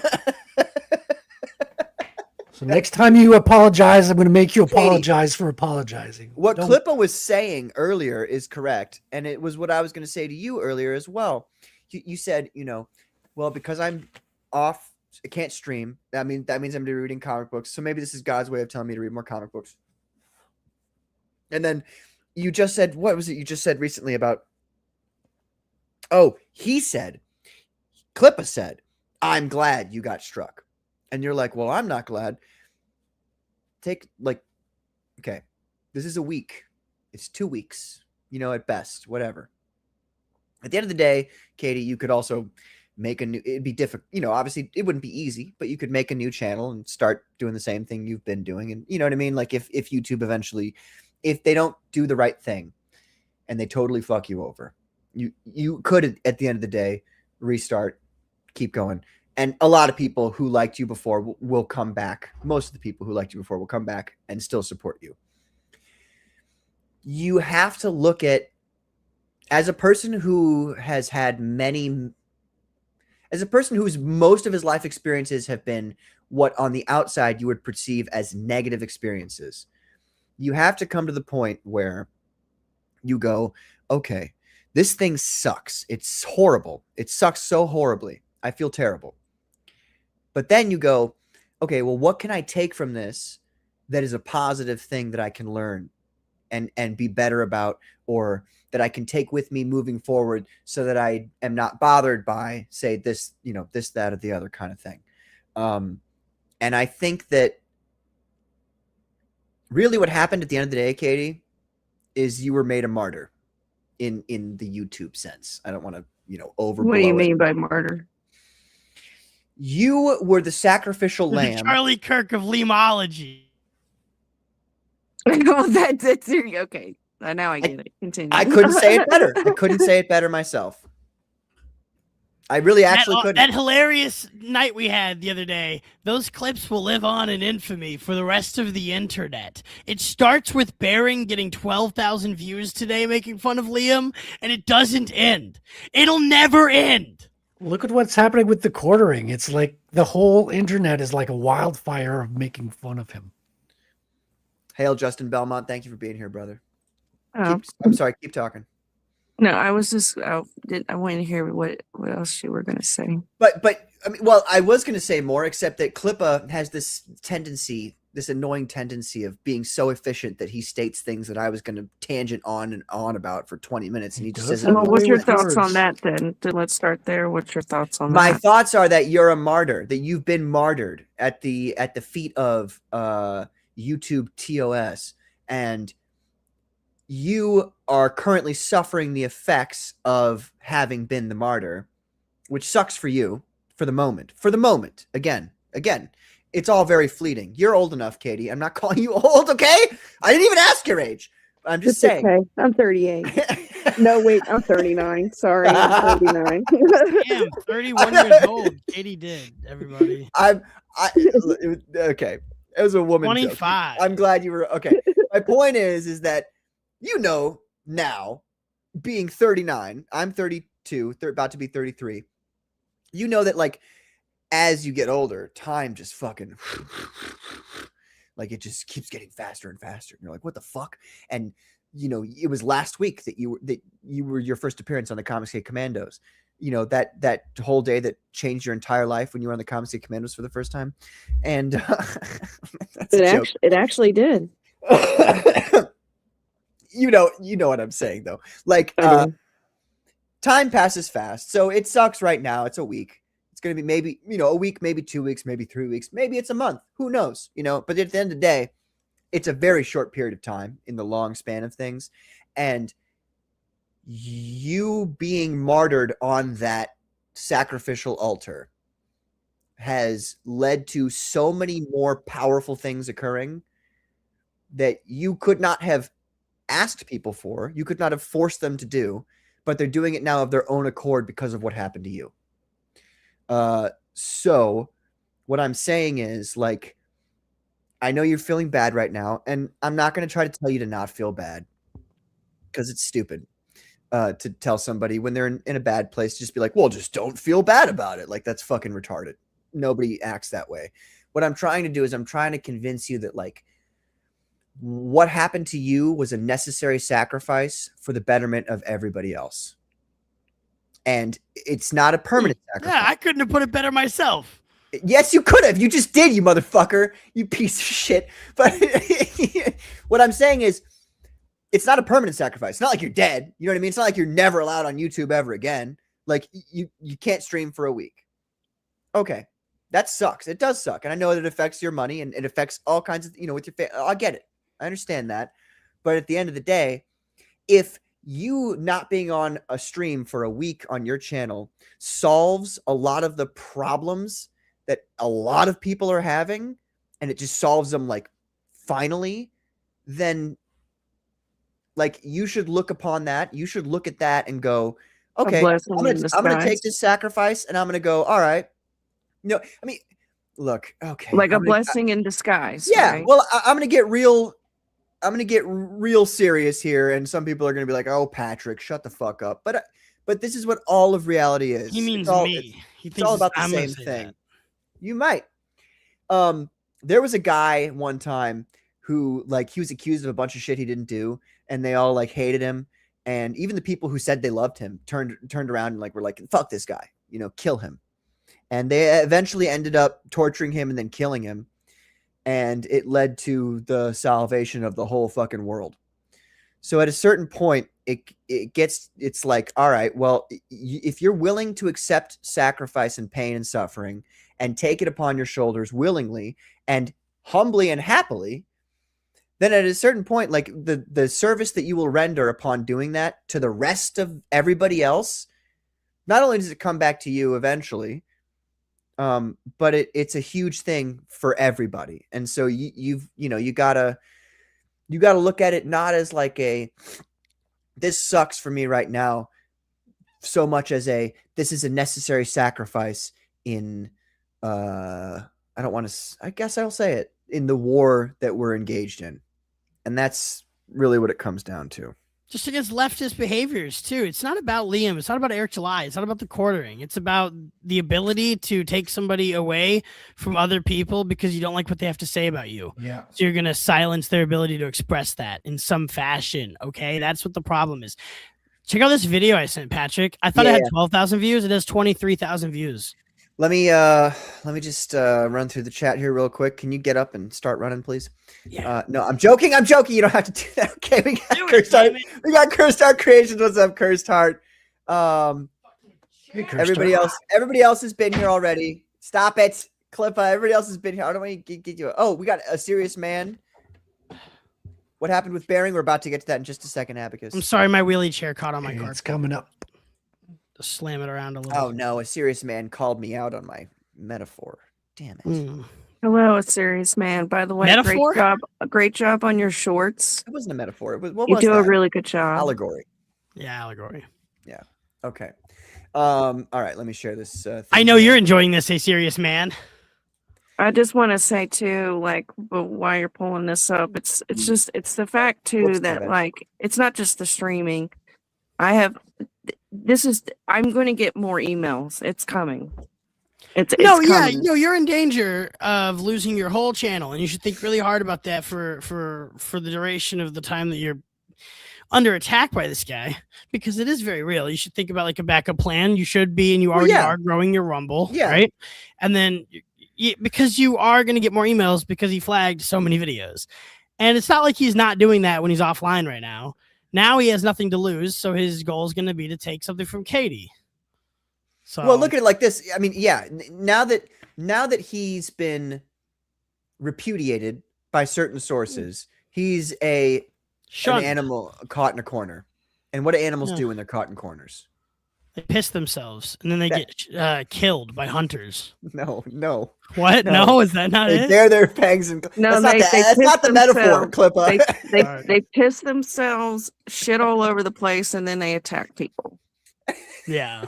So next time you apologize, I'm going to make you apologize for apologizing. What Don't- Klippa was saying earlier is correct, and it was what I was going to say to you earlier as well. You said, well, because I'm off, I can't stream. That means I'm going to be reading comic books. So maybe this is God's way of telling me to read more comic books. And then you just said, what was it you just said recently about? Oh, Klippa said, I'm glad you got struck. And you're like, well, I'm not glad. Okay, this is a week. It's 2 weeks, at best, whatever. At the end of the day, Katie, you could also make it'd be difficult. Obviously it wouldn't be easy, but you could make a new channel and start doing the same thing you've been doing. And you know what I mean? Like if YouTube eventually, if they don't do the right thing and they totally fuck you over, you could, at the end of the day, restart, keep going. And a lot of people who liked you before will come back. Most of the people who liked you before will come back and still support you. You have to look at, as a person who has had as a person whose most of his life experiences have been what on the outside you would perceive as negative experiences, you have to come to the point where you go, okay, this thing sucks. It's horrible. It sucks so horribly. I feel terrible. But then you go, okay, well, what can I take from this that is a positive thing that I can learn and be better about, or that I can take with me moving forward so that I am not bothered by, say, this, this, that, or the other kind of thing. And I think that really what happened at the end of the day, Katie, is you were made a martyr in the YouTube sense. I don't want to, overblow What do you it. mean by martyr? You were the sacrificial The lamb. Charlie Kirk of lemology. Oh, that's okay. Now I get it. Continue. I couldn't say it better. I couldn't say it better myself. I really actually couldn't. That hilarious night we had the other day, those clips will live on in infamy for the rest of the internet. It starts with Baring getting 12,000 views today making fun of Liam, and it doesn't end. It'll never end. Look at what's happening with the quartering. It's like the whole internet is like a wildfire of making fun of him. Hail, Justin Belmont. Thank you for being here, brother. Oh. I'm sorry. Keep talking. No, I was just I wanted to hear what else you were going to say. But I mean, well, I was going to say more, except that Klippa has this tendency, this annoying tendency of being so efficient that he states things that I was going to tangent on and on about for 20 minutes, and he just says, Well, what's your thoughts on that then? Let's start there. What's your thoughts on My that? thoughts are that you're a martyr, that you've been martyred at the feet of YouTube TOS, and you are currently suffering the effects of having been the martyr, which sucks for you for the moment. For the moment, again, it's all very fleeting. You're old enough, Katie. I'm not calling you old, okay? I didn't even ask your age. I'm just saying. Okay. I'm 38. No, wait, I'm 39. Sorry, I'm 39. Damn, 31 years old. Katie did, everybody. Okay. It was a woman 25. joke. I'm glad you were okay. My point is that now, being 39, I'm 32, about to be 33. you know that like as you get older, time just fucking like it just keeps getting faster and faster. And you're like, what the fuck? And you know, it was last week that you were your first appearance on the Comicsgate Commandos. You know, that whole day that changed your entire life when you were on the Comicsgate Commandos for the first time. And It actually did. you know what I'm saying though. Like time passes fast. So it sucks right now. It's a week. It's going to be maybe, you know, a week, maybe 2 weeks, maybe 3 weeks, maybe it's a month. Who knows? You know, but at the end of the day, it's a very short period of time in the long span of things. And you being martyred on that sacrificial altar has led to so many more powerful things occurring that you could not have asked people for. You could not have forced them to do, but they're doing it now of their own accord because of what happened to you. So what I'm saying is, like, I know you're feeling bad right now, and I'm not going to try to tell you to not feel bad because it's stupid to tell somebody when they're in a bad place, just be like, well, just don't feel bad about it. Like, that's fucking retarded. Nobody acts that way. What I'm trying to do is I'm trying to convince you that, like, what happened to you was a necessary sacrifice for the betterment of everybody else. And it's not a permanent sacrifice. Yeah, I couldn't have put it better myself. Yes, you could have. You just did, you motherfucker. You piece of shit. But what I'm saying is, it's not a permanent sacrifice. It's not like you're dead. You know what I mean? It's not like you're never allowed on YouTube ever again. Like, you can't stream for a week. Okay. That sucks. It does suck. And I know that it affects your money and it affects all kinds of, you know, with your family. I get it. I understand that. But at the end of the day, if you not being on a stream for a week on your channel solves a lot of the problems that a lot of people are having, and it just solves them, like, finally, then, like, you should look upon that. You should look at that and go, okay, I'm going to take this sacrifice and I'm going to go, all right. No, I mean, look, okay. Like a blessing in disguise. Yeah. Right? Well, I'm going to get real. I'm going to get real serious here. And some people are going to be like, oh, Patrick, shut the fuck up. But this is what all of reality is. He means me. It's all about the same thing. That. You might. There was a guy one time who, like, he was accused of a bunch of shit he didn't do, and they all, like, hated him. And even the people who said they loved him turned around and, like, were like, fuck this guy, you know, kill him. And they eventually ended up torturing him and then killing him. And it led to the salvation of the whole fucking world. So at a certain point, it's like, all right, well, if you're willing to accept sacrifice and pain and suffering and take it upon your shoulders willingly and humbly and happily, then at a certain point, like, the service that you will render upon doing that to the rest of everybody else, not only does it come back to you eventually, but it's a huge thing for everybody. And so you gotta look at it not as like this sucks for me right now, so much as this is a necessary sacrifice in, I guess I'll say it, in the war that we're engaged in. And that's really what it comes down to. Just against leftist behaviors, too. It's not about Liam. It's not about Eric July. It's not about the quartering. It's about the ability to take somebody away from other people because you don't like what they have to say about you. Yeah. So you're going to silence their ability to express that in some fashion, okay? That's what the problem is. Check out this video I sent, Patrick. I thought it had 12,000 views. It has 23,000 views. Let me just run through the chat here real quick. Can you get up and start running, please? Yeah. No, I'm joking. You don't have to do that. Okay, we got Cursed Heart Creations. What's up, Cursed Heart? Everybody else has been here already. Stop it, Clippa. Everybody else has been here. I don't want to get you. Oh, we got a serious man. What happened with Bearing? We're about to get to that in just a second, Abacus. I'm sorry, my wheelie chair caught on my car. It's coming up. Just slam it around a little. Oh no, a serious man called me out on my metaphor. Damn it. Hello, a serious man. By the way, Metaphor? Great job on your shorts. It wasn't a metaphor. It was, you do a really good job. Allegory. Yeah, allegory. Yeah. Okay. All right. Let me share this. I know you're enjoying this, a serious man. I just want to say too, like, while you're pulling this up, it's the fact too that, like, it's not just the streaming. I'm going to get more emails. It's coming. It's No, yeah, coming. you're in danger of losing your whole channel, and you should think really hard about that for the duration of the time that you're under attack by this guy, because it is very real. You should think about like a backup plan. You should be, and you already are growing your Rumble, right? And then because you are going to get more emails because he flagged so many videos, and it's not like he's not doing that when he's offline right now. Now he has nothing to lose, so his goal is going to be to take something from Katie. So, well, look at it like this. I mean, yeah, now that he's been repudiated by certain sources, he's an animal caught in a corner. And what do animals do when they're caught in corners? They piss themselves, and then they get killed by hunters. No. What? No, is that not they it? Bare their fangs and No, that's not the metaphor, Clippa. They piss themselves, shit all over the place, and then they attack people. Yeah.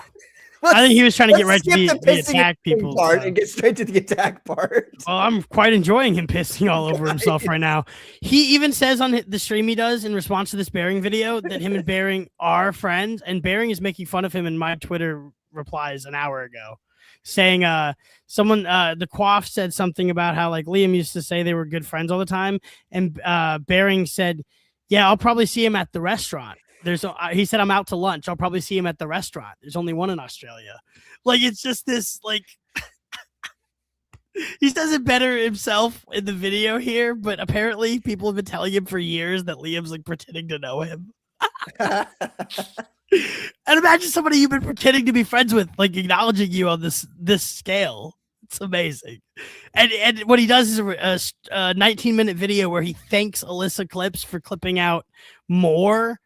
I think he was trying to get right to the attack people part and get straight to the attack part. Well, I'm quite enjoying him pissing all over himself right now. He even says on the stream he does in response to this Bearing video that him and Bearing are friends, and Bearing is making fun of him in my Twitter replies an hour ago, saying the Quaff said something about how like Liam used to say they were good friends all the time, and Bearing said, yeah, I'll probably see him at the restaurant. He said, I'm out to lunch. I'll probably see him at the restaurant. There's only one in Australia. Like, it's just this, like, he says it better himself in the video here, but apparently people have been telling him for years that Liam's, like, pretending to know him. And imagine somebody you've been pretending to be friends with, like, acknowledging you on this scale. It's amazing. And what he does is a 19-minute video where he thanks Alyssa Clips for clipping out more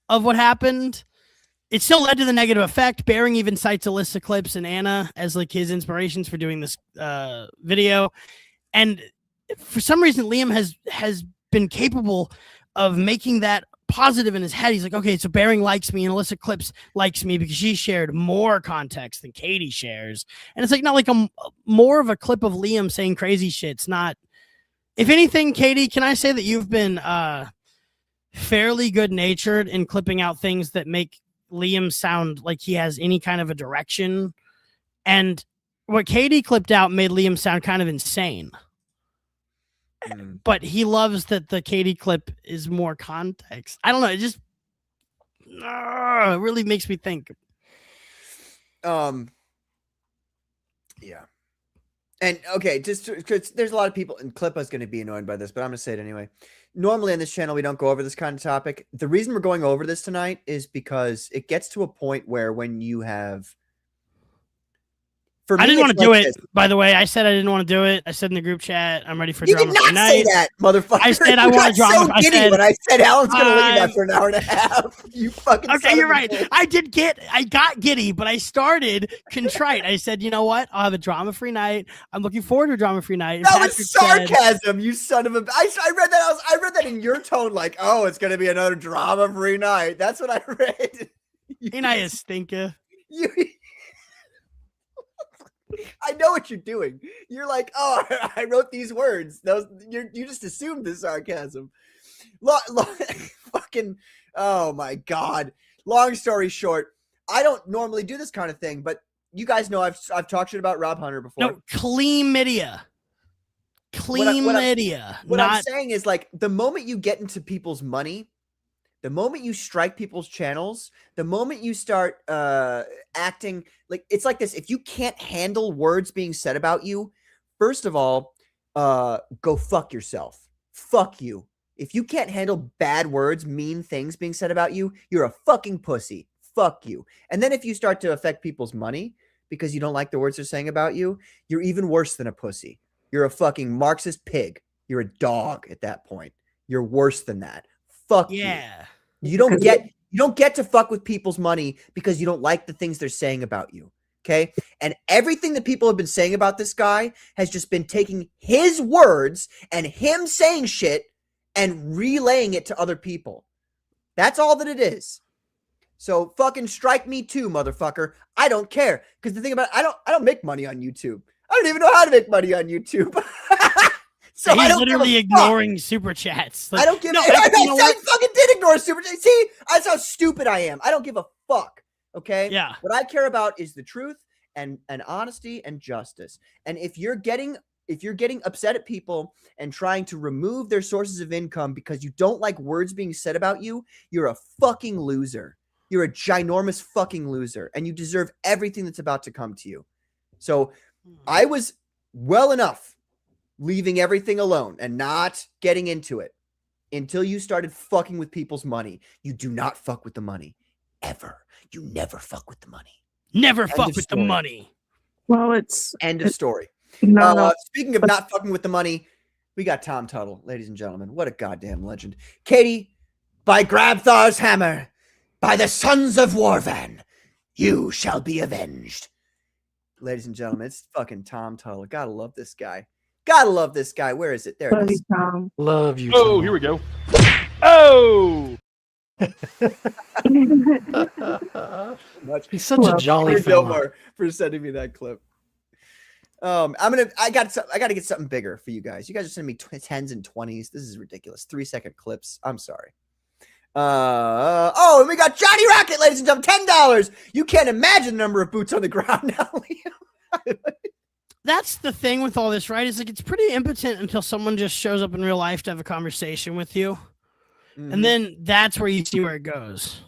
of what happened. It still led to the negative effect. Bearing even cites Alyssa Clips and Anna as like his inspirations for doing this video. And for some reason, Liam has been capable of making that positive in his head. He's like, okay, so Bearing likes me and Alyssa Clips likes me because she shared more context than Katie shares. And it's like not like more of a clip of Liam saying crazy shit. It's not. If anything, Katie, can I say that you've been fairly good-natured in clipping out things that make Liam sound like he has any kind of a direction, and what Katie clipped out made Liam sound kind of insane. But he loves that the Katie clip is more context. I don't know. It just it really makes me think. Yeah. And okay, just because there's a lot of people, and Clippa's going to be annoyed by this, but I'm going to say it anyway. Normally on this channel, we don't go over this kind of topic. The reason we're going over this tonight is because it gets to a point where when you have... I didn't want to do it, by the way. I said I didn't want to do it. I said in the group chat, I'm ready for you drama. You did not say that, motherfucker. I said I want to drama. So giddy when I said Alan's going to leave after an hour and a half. You fucking okay, you're right. I got giddy, but I started contrite. I said, you know what? I'll have a drama-free night. I'm looking forward to a drama-free night. That was sarcasm, you son of a... I read that. I read that in your tone, like, oh, it's going to be another drama-free night. That's what I read. Ain't I a stinker? I know what you're doing. You're like, oh, I wrote these words. You just assumed the sarcasm. Fucking, oh my God. Long story short, I don't normally do this kind of thing, but you guys know I've talked shit about Rob Hunter before. No, clean media. What I'm saying is, like, the moment you get into people's money, the moment you strike people's channels, the moment you start acting like it's like this, if you can't handle words being said about you, first of all, go fuck yourself. Fuck you. If you can't handle bad words, mean things being said about you, you're a fucking pussy. Fuck you. And then if you start to affect people's money because you don't like the words they're saying about you, you're even worse than a pussy. You're a fucking Marxist pig. You're a dog at that point. You're worse than that. Fuck yeah. You don't get to fuck with people's money because you don't like the things they're saying about you. Okay. And everything that people have been saying about this guy has just been taking his words and him saying shit and relaying it to other people. That's all that it is. So fucking strike me too, motherfucker. I don't care. Because the thing about it, I don't make money on YouTube. I don't even know how to make money on YouTube. So he's literally ignoring super chats. Like, I don't give a fuck. I fucking did ignore super chats. See, that's how stupid I am. I don't give a fuck. Okay. Yeah. What I care about is the truth and honesty and justice. And if you're getting upset at people and trying to remove their sources of income because you don't like words being said about you, you're a fucking loser. You're a ginormous fucking loser, and you deserve everything that's about to come to you. So I was well enough leaving everything alone and not getting into it until you started fucking with people's money. You do not fuck with the money ever. You never fuck with the money. Never End fuck of with the story. money. Well, it's End of story. no. Speaking of not fucking with the money, we got Tom Tuttle, ladies and gentlemen. What a goddamn legend. Katie, by Grabthar's hammer, by the sons of Warvan, you shall be avenged. Ladies and gentlemen, it's fucking Tom Tuttle. Gotta love this guy. Gotta love this guy. Where is it? There it is. Love you. Oh, here we go. Oh! He's such a jolly Thank you, fella. Gilmore, for sending me that clip. I got to get something bigger for you guys. You guys are sending me 10s and 20s. This is ridiculous. 3-second clips. I'm sorry. And we got Johnny Rocket, ladies and gentlemen, $10. You can't imagine the number of boots on the ground now, Liam. That's the thing with all this, right? Is like it's pretty impotent until someone just shows up in real life to have a conversation with you. Mhm. And then that's where you see where it goes.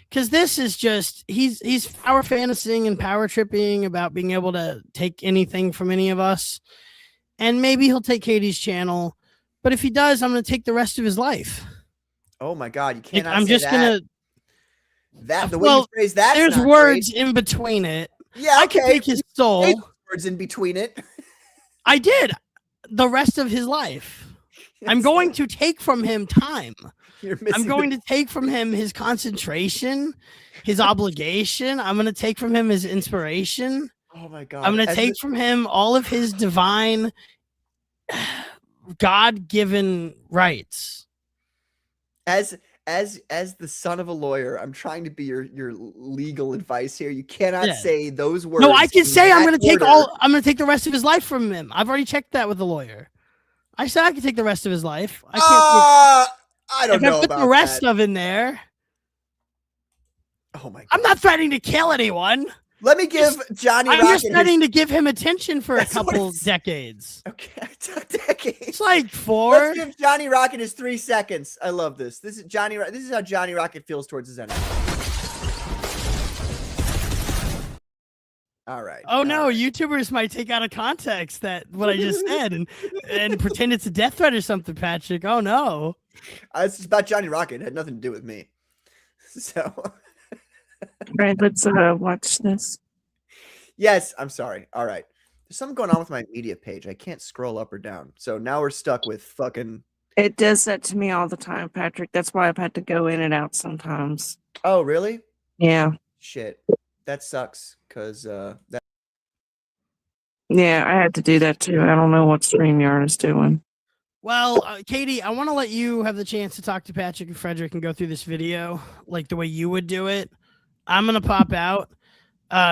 Because this is just he's power fantasying and power tripping about being able to take anything from any of us. And maybe he'll take Katie's channel, but if he does, I'm gonna take the rest of his life. Oh my God, you Like, cannot. I'm say just that. gonna The way you phrase that. there's words in between it. Yeah, I can take his soul. Words in between it. I did the rest of his life. I'm going to take from him time. I'm going to take from him his concentration, his obligation. I'm going to take from him his inspiration. Oh my God. I'm going to take from him all of his divine, God-given rights. As the son of a lawyer, I'm trying to be your legal advice here. You cannot say those words. No, I can in say I'm that going to take order. I'm going to take the rest of his life from him. I've already checked that with the lawyer. I said I could take the rest of his life. I can't. I don't if know I put about the rest that. of in there. Oh my God. I'm not threatening to kill anyone. Let me give Johnny I'm Rocket just his- threatening to give him attention for a That's what couple it's- decades. Okay, decades. It's like 4. Let's give Johnny Rocket his 3 seconds. I love this. This is how Johnny Rocket feels towards his enemy. All right. Oh no, YouTubers might take out of context that what I just said and pretend it's a death threat or something, Patrick. Oh no. It's about Johnny Rocket. It had nothing to do with me. So Right, let's watch this. yes, I'm sorry. All right. There's something going on with my media page. I can't scroll up or down. So now we're stuck with fucking. It does that to me all the time, Patrick. That's why I've had to go in and out sometimes. Oh, really? Yeah. Shit. That sucks. Cause that. Yeah, I had to do that too. I don't know what StreamYard is doing. Well, Katie, I want to let you have the chance to talk to Patrick and Frederick and go through this video like the way you would do it. I'm going to pop out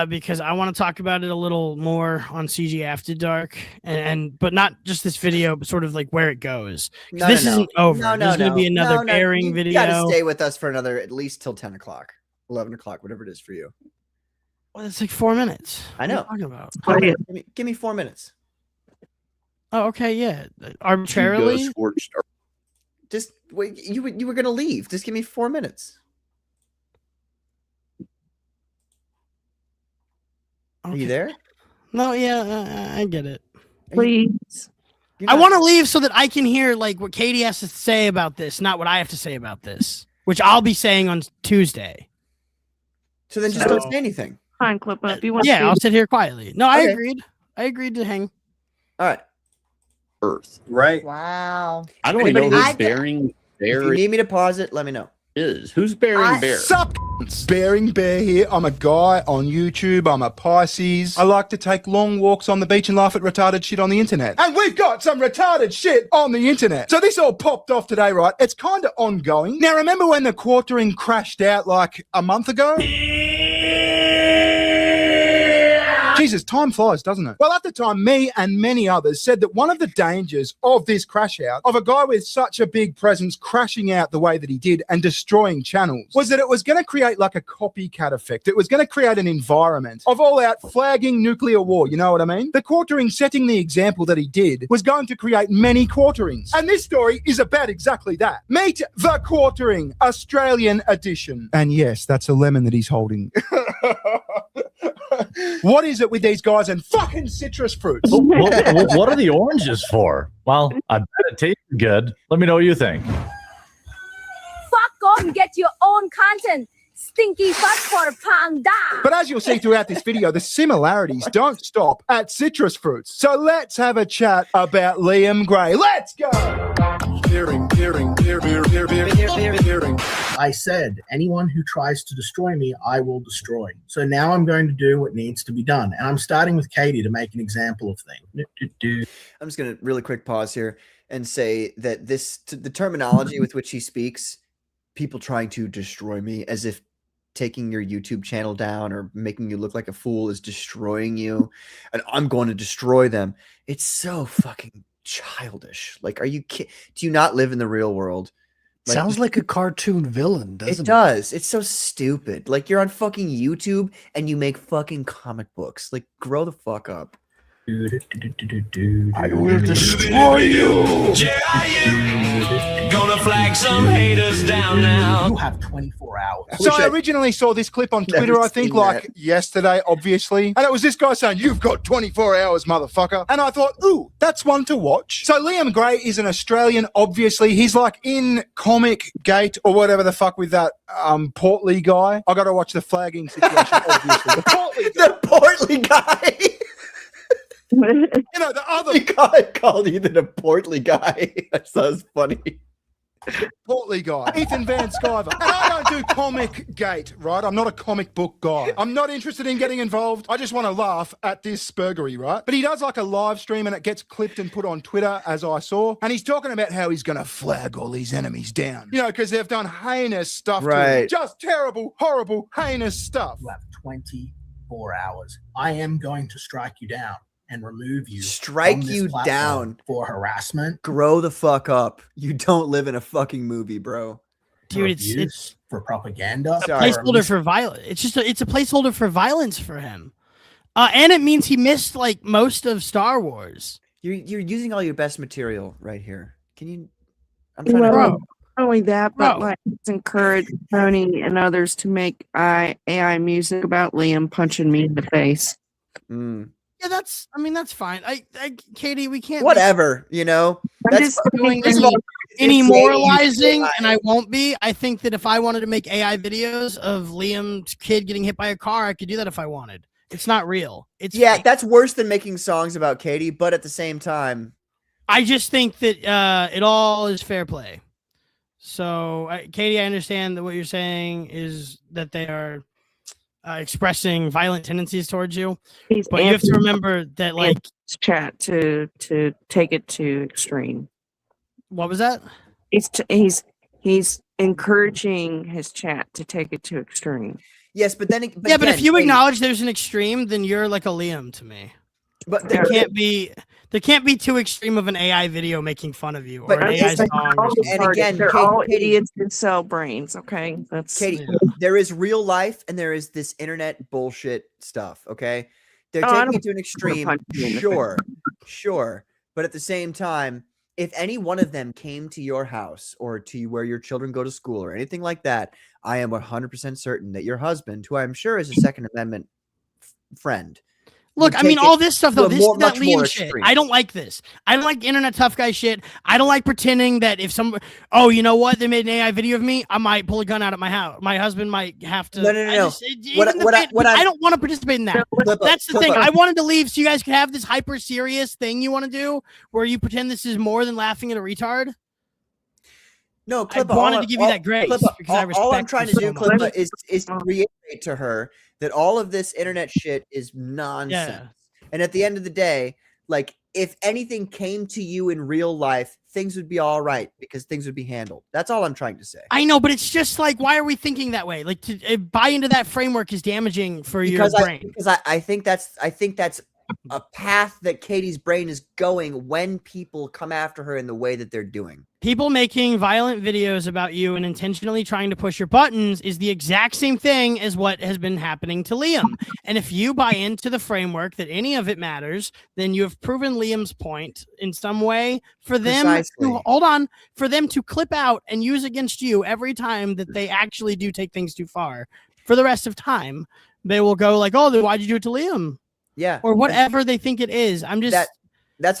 because I want to talk about it a little more on CG After Dark but not just this video, but sort of like where it goes. This isn't over. There's going to be another bearing video. You got to stay with us for another at least till 10 o'clock, 11 o'clock, whatever it is for you. Well, it's like 4 minutes. I know. What are you talking about? Give me 4 minutes. Oh, okay, yeah. Arbitrarily. Just wait. You were gonna leave. Just give me 4 minutes. Okay. Are you there? No, yeah, I get it. Please. I want to leave so that I can hear like what Katie has to say about this, not what I have to say about this, which I'll be saying on Tuesday. So then just don't say anything. Fine, clip up. You want? Yeah, I'll sit here quietly. No, I Okay. agreed. I agreed to hang. All right. Earth. Right. Wow. I don't even know who's bearing bear If you need me to pause it, let me know. is. Who's bearing bear? Sup, Bearing Bear here. I'm a guy on YouTube. I'm a Pisces. I like to take long walks on the beach and laugh at retarded shit on the internet. And we've got some retarded shit on the internet. So this all popped off today, right? It's kind of ongoing. Now, remember when the quartering crashed out like a month ago? Jesus, time flies, doesn't it? Well, at the time, me and many others said that one of the dangers of this crash out, of a guy with such a big presence crashing out the way that he did and destroying channels, was that it was going to create like a copycat effect. It was going to create an environment of all-out flagging nuclear war, you know what I mean? The quartering, setting the example that he did, was going to create many quarterings. And this story is about exactly that. Meet the quartering, Australian edition. And yes, that's a lemon that he's holding. What is it with these guys and fucking citrus fruits? What are the oranges for? Well, I bet it tastes good. Let me know what you think. Fuck off and get your own content. Stinky fuck for panda. But as you'll see throughout this video, the similarities don't stop at citrus fruits. So let's have a chat about Liam Gray. Let's go! I said, anyone who tries to destroy me, I will destroy. So now I'm going to do what needs to be done. And I'm starting with Katie to make an example of things. I'm just going to really quick pause here and say that the terminology with which he speaks, people trying to destroy me, as if taking your YouTube channel down or making you look like a fool is destroying you, and I'm going to destroy them. It's so fucking childish. Like, are you do you not live in the real world? Like, sounds like a cartoon villain, doesn't it? It does. It's so stupid. Like, you're on fucking YouTube and you make fucking comic books. Like, grow the fuck up. I will destroy you. Gonna flag some haters down now. You have 24 hours. So I originally saw this clip on Twitter, I think, like yesterday, obviously. And it was this guy saying, "You've got 24 hours, motherfucker." And I thought, ooh, that's one to watch. So Liam Gray is an Australian, obviously. He's like in Comicsgate or whatever the fuck with that portly guy. I got to watch the flagging situation, obviously. The portly guy. You know, the other guy called Ethan a portly guy. That sounds funny. Portly guy, Ethan Van Sciver. And I don't do Comicsgate, right? I'm not a comic book guy. I'm not interested in getting involved. I just want to laugh at this spurgery, right? But he does like a live stream and it gets clipped and put on Twitter, as I saw. And he's talking about how he's going to flag all these enemies down. You know, because they've done heinous stuff to him. Just terrible, horrible, heinous stuff. You have 24 hours. I am going to strike you down and remove you. Strike you down for harassment. Grow the fuck up. You don't live in a fucking movie, bro. Dude, it's for propaganda. A placeholder for violence. It's just it's a placeholder for violence for him. And it means he missed like most of Star Wars. You're using all your best material right here. Can you I'm trying Well, to not only that, but like it's encouraged Tony and others to make AI music about Liam punching me in the face. Yeah, that's fine. Katie, we can't. Whatever, you know. That's doing any moralizing, and I won't be. I think that if I wanted to make AI videos of Liam's kid getting hit by a car, I could do that if I wanted. It's not real. It's fake. That's worse than making songs about Katie, but at the same time, I just think that it all is fair play. So, Katie, I understand that what you're saying is that they are expressing violent tendencies towards you, but you have to remember that, like, chat to take it to extreme. What was that? He's encouraging his chat to take it to extreme. Yes, but then but if you acknowledge there's an extreme, then you're like a Liam to me. But there can't be too extreme of an AI video making fun of you or an AI song. And again, they're all idiots with cell brains. Okay, that's Katie. There is real life and there is this internet bullshit stuff. Okay, they're taking it to an extreme. Sure, but at the same time, if any one of them came to your house or to where your children go to school or anything like that, I am 100% certain that your husband, who I'm sure is a Second Amendment friend. Look, I mean, all this stuff, though, this is that Liam shit. I don't like this. I don't like internet tough guy shit. I don't like pretending that if some, you know what, they made an AI video of me, I might pull a gun out at my house. My husband might have to. No. I don't want to participate in that. That's the thing. I wanted to leave so you guys could have this hyper serious thing you want to do where you pretend this is more than laughing at a retard. No, Clippa, I wanted to give you that grace because I respect all I'm trying to do, so much. Clippa, is to reiterate to her that all of this internet shit is nonsense. And at the end of the day, like, if anything came to you in real life, things would be all right because things would be handled. That's all I'm trying to say. I know, but it's just like, why are we thinking that way? Like, to buy into that framework is damaging for your brain. Because I think that's a path that Katie's brain is going when people come after her in the way that they're doing. People making violent videos about you and intentionally trying to push your buttons is the exact same thing as what has been happening to Liam. And if you buy into the framework that any of it matters, then you have proven Liam's point in some way for them for them to clip out and use against you every time that they actually do take things too far. For the rest of time, they will go like, "Oh, then why'd you do it to Liam?" Yeah. Or whatever they think it is. That's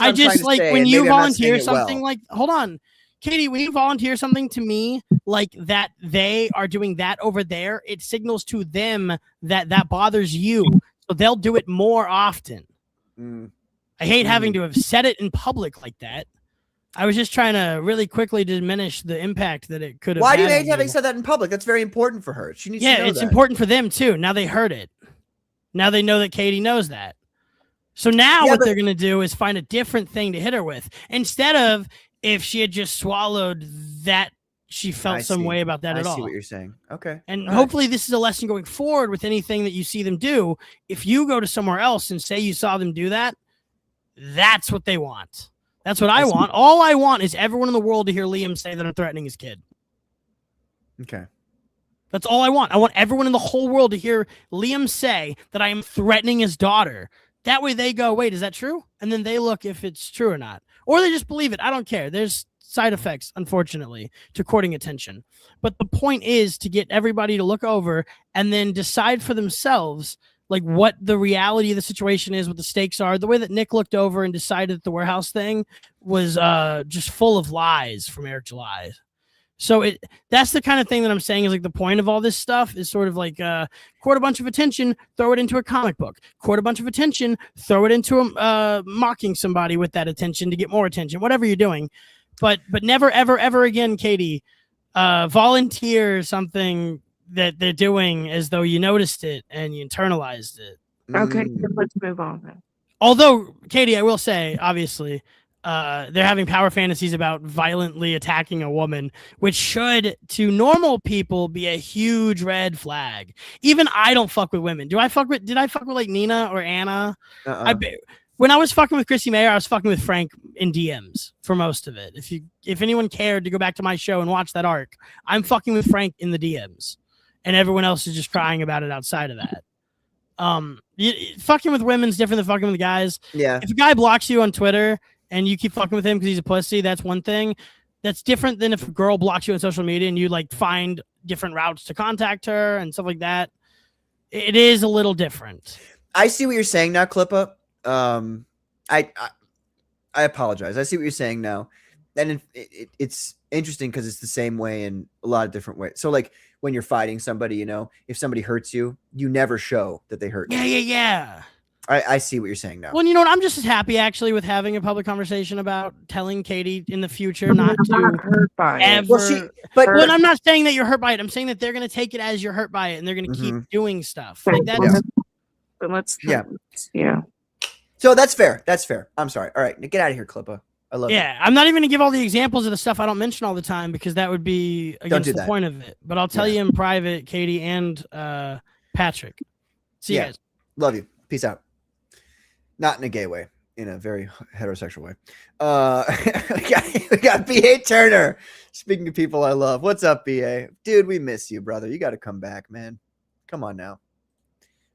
what I I'm just trying to like say, when and you maybe I'm not volunteer saying it well. something like, hold on, Katie, when you volunteer something to me like that, they are doing that over there. It signals to them that bothers you, so they'll do it more often. I hate having to have said it in public like that. I was just trying to really quickly diminish the impact that it could have. Why do you had hate on having said that in public? That's very important for her. She needs to know it's that. important for them too. Now they heard it. Now they know that Katie knows that. So now what they're going to do is find a different thing to hit her with. Instead of if she had just swallowed that, she felt some way about that at all. I see what you're saying. Okay. And All hopefully this is a lesson going forward with anything that you see them do. If you go to somewhere else and say you saw them do that, that's what they want. That's what I want. All I want is everyone in the world to hear Liam say that I'm threatening his kid. Okay. That's all I want. I want everyone in the whole world to hear Liam say that I am threatening his daughter. That way they go, wait, is that true? And then they look if it's true or not. Or they just believe it. I don't care. There's side effects, unfortunately, to courting attention. But the point is to get everybody to look over and then decide for themselves like what the reality of the situation is, what the stakes are. The way that Nick looked over and decided that the warehouse thing was just full of lies from Eric July. So that's the kind of thing that I'm saying is like the point of all this stuff is sort of like court a bunch of attention, throw it into a comic book. Court a bunch of attention, throw it into mocking somebody with that attention to get more attention, whatever you're doing. But never, ever, ever again, Katie, volunteer something that they're doing as though you noticed it and you internalized it. Okay, let's move on then. Although, Katie, I will say, obviously, they're having power fantasies about violently attacking a woman, which should, to normal people, be a huge red flag. Even I don't fuck with women. Did I fuck with like Nina or Anna? When I was fucking with Chrissy Mayer, I was fucking with Frank in DMs for most of it. If anyone cared to go back to my show and watch that arc, I'm fucking with Frank in the DMs, and everyone else is just crying about it outside of that. Fucking with women's different than fucking with guys. Yeah. If a guy blocks you on Twitter and you keep fucking with him because he's a pussy, that's one thing. That's different than if a girl blocks you on social media and you like find different routes to contact her and stuff like that. It is a little different. I see what you're saying now, Clippa. I apologize. I see what you're saying now. And it's interesting because it's the same way in a lot of different ways. So like when you're fighting somebody, you know, if somebody hurts you, you never show that they hurt you. Yeah. I see what you're saying now. Well, you know what? I'm just as happy actually with having a public conversation about telling Katie in the future not to hurt by it. ever. Well, I'm not saying that you're hurt by it. I'm saying that they're going to take it as you're hurt by it, and they're going to keep doing stuff like that. Yeah. So that's fair. That's fair. I'm sorry. All right, get out of here, Clippa. I love you. Yeah, I'm not even going to give all the examples of the stuff I don't mention all the time because that would be against the point of it. But I'll tell you in private, Katie and Patrick. See you guys. Love you. Peace out. Not in a gay way, in a very heterosexual way. We got B.A. Turner. Speaking to people I love. What's up, B.A.? Dude, we miss you, brother. You got to come back, man. Come on now.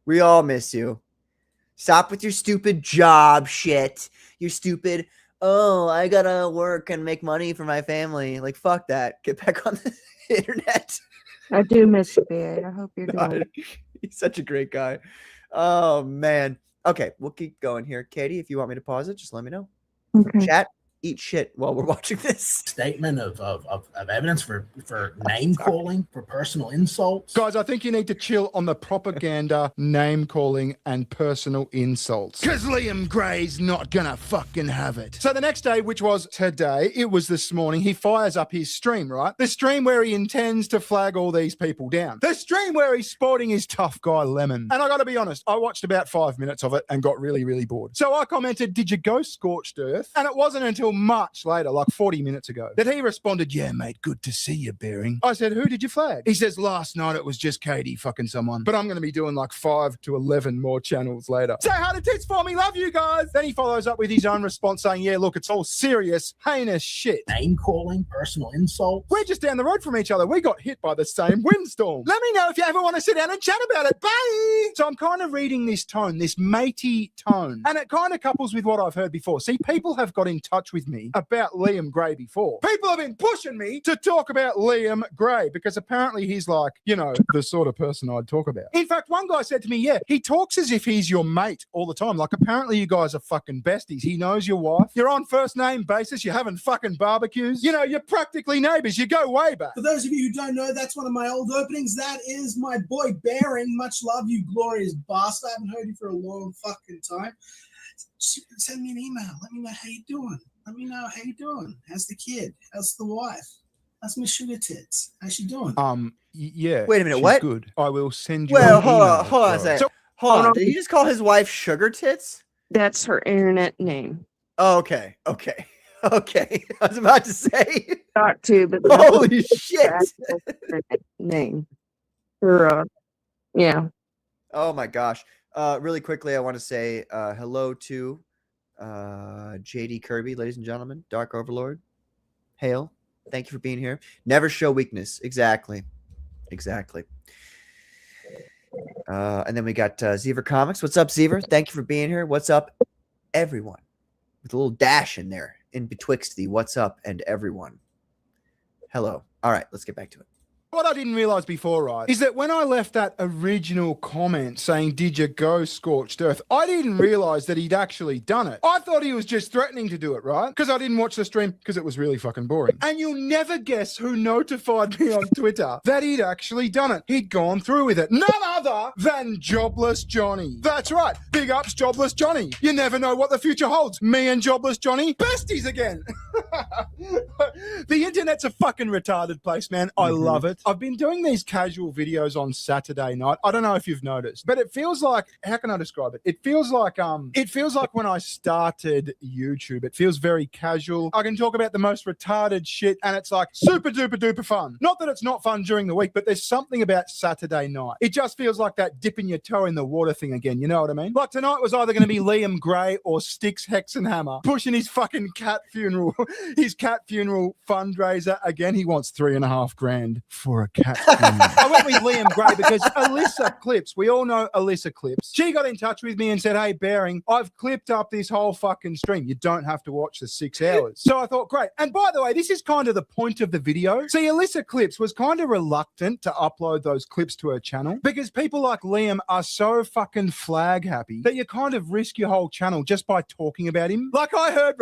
We all miss you. Stop with your stupid job shit. Your stupid, oh, I got to work and make money for my family. Like, fuck that. Get back on the internet. I do miss you, B.A. I hope you're doing it. He's such a great guy. Oh, man. Okay, we'll keep going here. Katie, if you want me to pause it, just let me know. Okay. Chat, eat shit while we're watching this. Statement of evidence for name calling, for personal insults. Guys, I think you need to chill on the propaganda, name calling, and personal insults. Because Liam Gray's not gonna fucking have it. So the next day, which was today, it was this morning, he fires up his stream, right? The stream where he intends to flag all these people down. The stream where he's sporting his tough guy Lemon. And I gotta be honest, I watched about 5 minutes of it and got really, really bored. So I commented, did you go scorched earth? And it wasn't until much later, like 40 minutes ago, that he responded, yeah, mate, good to see you, Bearing. I said, who did you flag? He says, last night it was just Katie fucking someone. But I'm going to be doing like 5 to 11 more channels later. Say hi to Tits for me, love you guys. Then he follows up with his own response saying, yeah, look, it's all serious, heinous shit. Name calling, personal insults. We're just down the road from each other. We got hit by the same windstorm. Let me know if you ever want to sit down and chat about it. Bye. So I'm kind of reading this tone, this matey tone, and it kind of couples with what I've heard before. See, people have got in touch with me about Liam Gray before. People have been pushing me to talk about Liam Gray because apparently he's like, you know, the sort of person I'd talk about. In fact, one guy said to me, yeah, he talks as if he's your mate all the time. Like, apparently you guys are fucking besties. He knows your wife. You're on first name basis. You're having fucking barbecues. You know, you're practically neighbors. You go way back. For those of you who don't know, that's one of my old openings. That is my boy Bearing. Much love, you glorious bastard. I haven't heard you for a long fucking time. Send me an email. Let me know how you doing. Let me know how you doing. How's the kid? How's the wife? How's my sugar tits? How's she doing? Yeah. Wait a minute, she's what? Good. I will send you. Well, an hold email, on a bro. second. Hold on. Did you just call his wife Sugar Tits? That's her internet name. Oh, okay. Okay. Okay. I was about to say. Not to, but Holy shit. Name. Her, yeah. Oh my gosh. Really quickly, I want to say hello to JD Kirby, ladies and gentlemen. Dark Overlord. Hail. Thank you for being here. Never show weakness. Exactly. Exactly. And then we got Zever Comics. What's up, Zever? Thank you for being here. What's up, everyone? With a little dash in there, in betwixt the what's up and everyone. Hello. All right, let's get back to it. What I didn't realize before, right, is that when I left that original comment saying, did you go scorched earth, I didn't realize that he'd actually done it. I thought he was just threatening to do it, right? Because I didn't watch the stream because it was really fucking boring. And you'll never guess who notified me on Twitter that he'd actually done it. He'd gone through with it. None other than Jobless Johnny. That's right. Big ups, Jobless Johnny. You never know what the future holds. Me and Jobless Johnny, besties again. The internet's a fucking retarded place, man. I love it. I've been doing these casual videos on Saturday night. I don't know if you've noticed, but it feels like, how can I describe it? It feels like when I started YouTube. It feels very casual. I can talk about the most retarded shit and it's like super duper duper fun. Not that it's not fun during the week, but there's something about Saturday night. It just feels like that dipping your toe in the water thing again. You know what I mean? Like tonight was either going to be Liam Gray or Styx Hexenhammer pushing his fucking cat funeral, fundraiser again. He wants $3,500 for a cat funeral. I went with Liam Gray because Alyssa Clips, we all know Alyssa Clips. She got in touch with me and said, hey, Bearing, I've clipped up this whole fucking stream. You don't have to watch the 6 hours. So I thought, great. And by the way, this is kind of the point of the video. See, Alyssa Clips was kind of reluctant to upload those clips to her channel because people like Liam are so fucking flag happy that you kind of risk your whole channel just by talking about him. Like I heard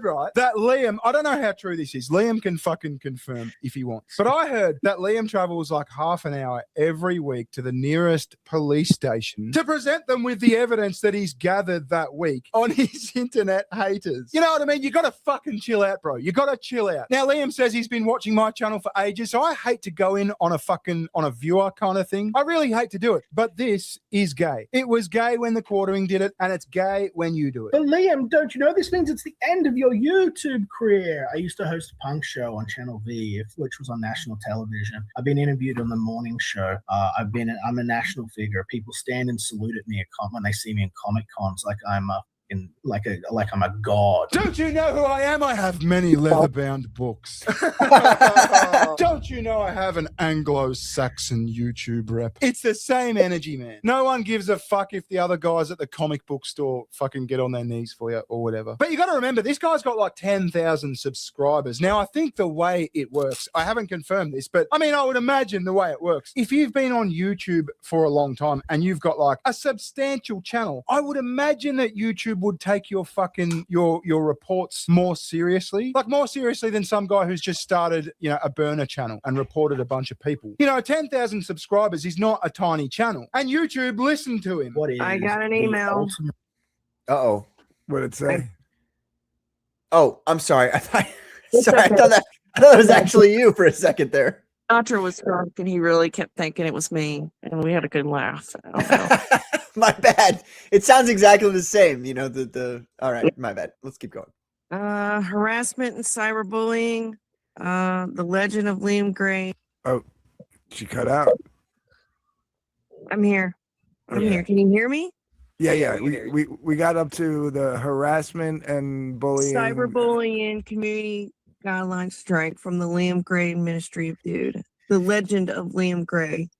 right that Liam, I don't know how true this is. Liam can fucking confirm if he wants. But I heard that Liam travels like half an hour every week to the nearest police station to present them with the evidence that he's gathered that week on his internet haters. You know what I mean? You got to fucking chill out, bro. You got to chill out. Now, Liam says he's been watching my channel for ages, so I hate to go in on a viewer kind of thing. I really hate to do it, but this is gay. It was gay when the quartering did it, and it's gay when you do it. But Liam, don't you know this means it's the end of your YouTube career? I used to host a punk show on Channel V, which was on national television. I've been interviewed on the morning show. I'm a national figure. People stand and salute at me when they see me in Comic Cons like I'm I'm a god. Don't you know who I am? I have many leather-bound books. Don't you know I have an Anglo-Saxon YouTube rep? It's the same energy, man. No one gives a fuck if the other guys at the comic book store fucking get on their knees for you or whatever. But you got to remember, this guy's got like 10,000 subscribers. Now, I think the way it works, I haven't confirmed this, but I mean, I would imagine the way it works. If you've been on YouTube for a long time and you've got like a substantial channel, I would imagine that YouTube would take your fucking your reports more seriously, like more seriously than some guy who's just started, you know, a burner channel and reported a bunch of people. You know, 10,000 subscribers is not a tiny channel, and YouTube listened to him. What is I got an email. Uh-oh. What did it say? Oh, I'm sorry. I thought that was actually you for a second there. Sinatra was drunk and he really kept thinking it was me, and we had a good laugh. I don't know. My bad. It sounds exactly the same. You know, all right, my bad. Let's keep going. Harassment and cyberbullying. The Legend of Liam Gray. Oh, she cut out. I'm here. I'm here. Can you hear me? Yeah. We got up to the harassment and bullying. Cyberbullying community guideline strike from the Liam Gray Ministry of Dude. The Legend of Liam Gray.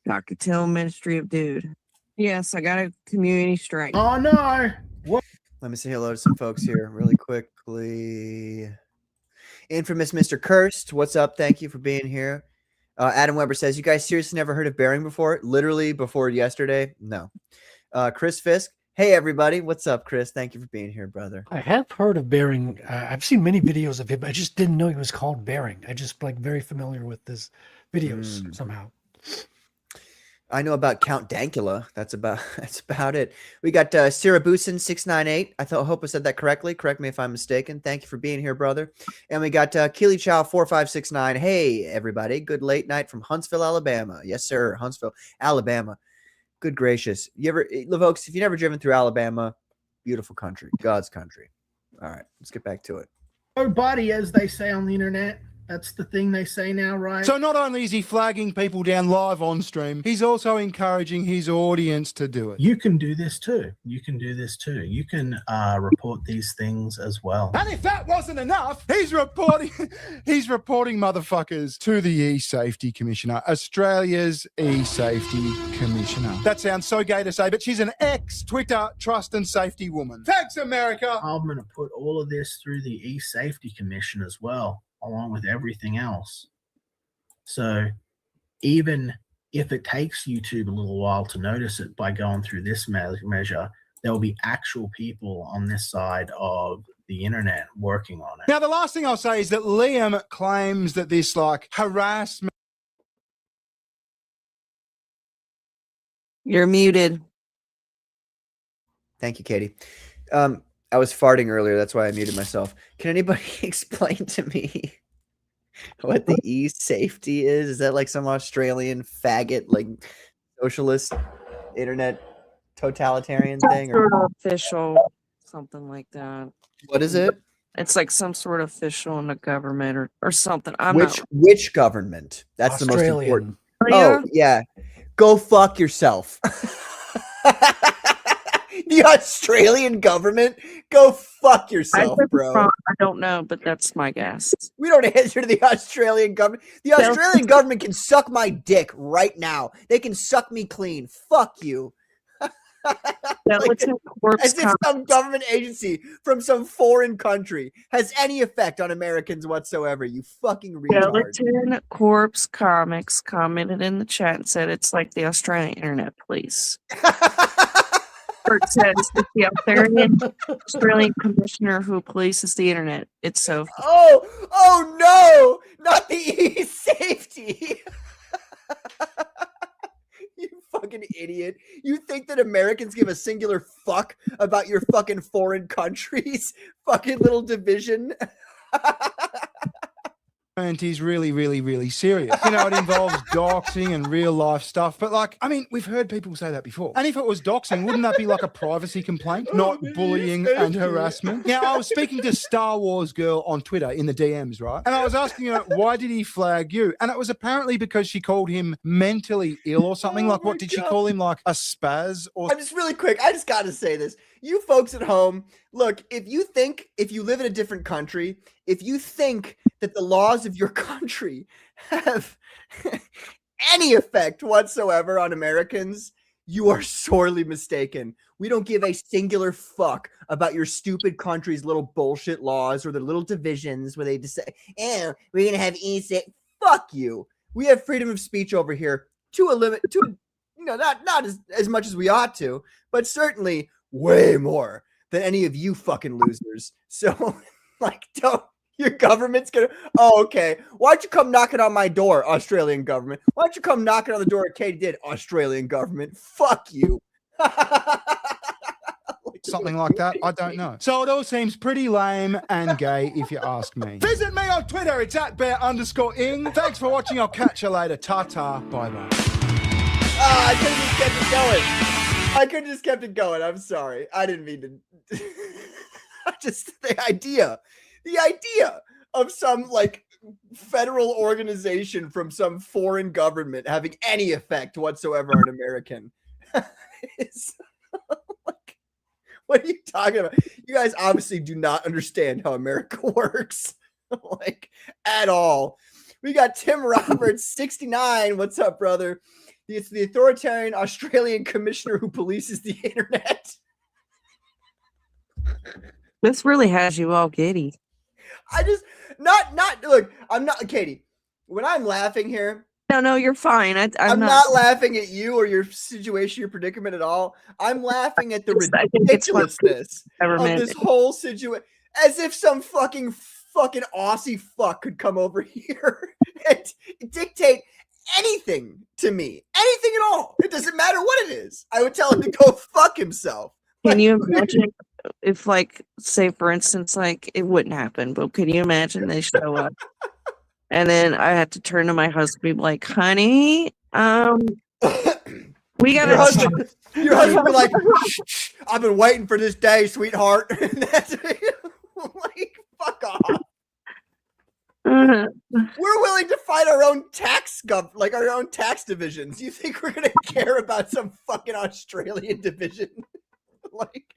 Dr. Till Ministry of Dude. Yes, I got a community strike. Oh no! What? Let me say hello to some folks here really quickly. Infamous Mr. Cursed, what's up? Thank you for being here. Adam Weber says, you guys seriously never heard of Bearing before? Literally before yesterday? No. Chris Fisk, hey everybody. What's up, Chris? Thank you for being here, brother. I have heard of Bearing. I've seen many videos of him. I just didn't know he was called Bearing. I just very familiar with his videos somehow. I know about Count Dankula. That's about it. We got Sirabusin 698. I hope I said that correctly. Correct me if I'm mistaken. Thank you for being here, brother. And we got Keely Chow 4569. Hey everybody, good late night from Huntsville, Alabama. Yes, sir, Huntsville, Alabama. Good gracious. Folks, if you've never driven through Alabama, beautiful country, God's country. All right, let's get back to it. Oh, buddy, as they say on the internet. That's the thing they say now, right? So not only is he flagging people down live on stream, he's also encouraging his audience to do it. You can do this too. You can do this too. You can report these things as well. And if that wasn't enough, he's reporting motherfuckers to the E-Safety Commissioner, Australia's E-Safety Commissioner. That sounds so gay to say, but she's an ex-Twitter trust and safety woman. Thanks, America. I'm going to put all of this through the E-Safety Commission as well, along with everything else. So even if it takes YouTube a little while to notice it by going through this measure, there will be actual people on this side of the internet working on it. Now, the last thing I'll say is that Liam claims that this harassment. You're muted. Thank you, Katie. I was farting earlier. That's why I muted myself. Can anybody explain to me what the E-Safety is? Is that like some Australian faggot, like socialist internet totalitarian thing? Sort of official, something like that. What is it? It's like some sort of official in the government or something. Which government? That's Australian. The most important. Oh, yeah. Go fuck yourself. The Australian government? Go fuck yourself, bro. I don't know, but that's my guess. We don't answer to the Australian government. The Australian government can suck my dick right now. They can suck me clean. Fuck you. Like, as if some government agency from some foreign country has any effect on Americans whatsoever, you fucking retard. Skeleton Corpse Comics commented in the chat and said it's like the Australian internet police. It says it's the Australian commissioner who polices the internet. It's so. Oh no! Not the E-Safety. You fucking idiot. You think that Americans give a singular fuck about your fucking foreign countries? Fucking little division. And he's really, really, really serious. You know, it involves doxing and real life stuff. But like, I mean, we've heard people say that before. And if it was doxing, wouldn't that be like a privacy complaint, not bullying and harassment? Now, I was speaking to Star Wars Girl on Twitter in the DMs, right? And I was asking her, why did he flag you? And it was apparently because she called him mentally ill or something. Like, what did she call him? Like a spaz or? I'm just really quick. I just got to say this. You folks at home, look, if you live in a different country, if you think that the laws of your country have any effect whatsoever on Americans, you are sorely mistaken. We don't give a singular fuck about your stupid country's little bullshit laws or their little divisions where they just say, we're going to have fuck you. We have freedom of speech over here to a limit, not as much as we ought to, but certainly way more than any of you fucking losers. So, like, your government's gonna. Oh, okay. Why'd you come knocking on my door, Australian government? Why'd you come knocking on the door? Katie did, Australian government. Fuck you. Something like that. I don't know. So it all seems pretty lame and gay, if you ask me. Visit me on Twitter. It's @bear_ing. Thanks for watching. I'll catch you later. Ta-ta. Bye-bye. I could have just kept it going. I could have just kept it going. I'm sorry. I didn't mean to. Just the idea of some like federal organization from some foreign government having any effect whatsoever on American. It's like, what are you talking about? You guys obviously do not understand how America works, like at all. We got Tim Roberts, 69. What's up, brother? It's the authoritarian Australian commissioner who polices the internet. This really has you all giddy. I just not look. I'm not Katie. When I'm laughing here, no, you're fine. I'm not laughing at you or your situation, your predicament at all. I'm laughing at the ridiculousness of this whole situation, as if some fucking Aussie fuck could come over here and dictate anything to me, anything at all. It doesn't matter what it is. I would tell him to go fuck himself. Can you imagine if, like, say for instance, like it wouldn't happen, but can you imagine they show up and then I had to turn to my husband and be like, honey, we gotta your husband be like, shh, I've been waiting for this day, sweetheart. And that's like, fuck off. We're willing to fight our own tax our own tax divisions. You think we're gonna care about some fucking Australian division? Like,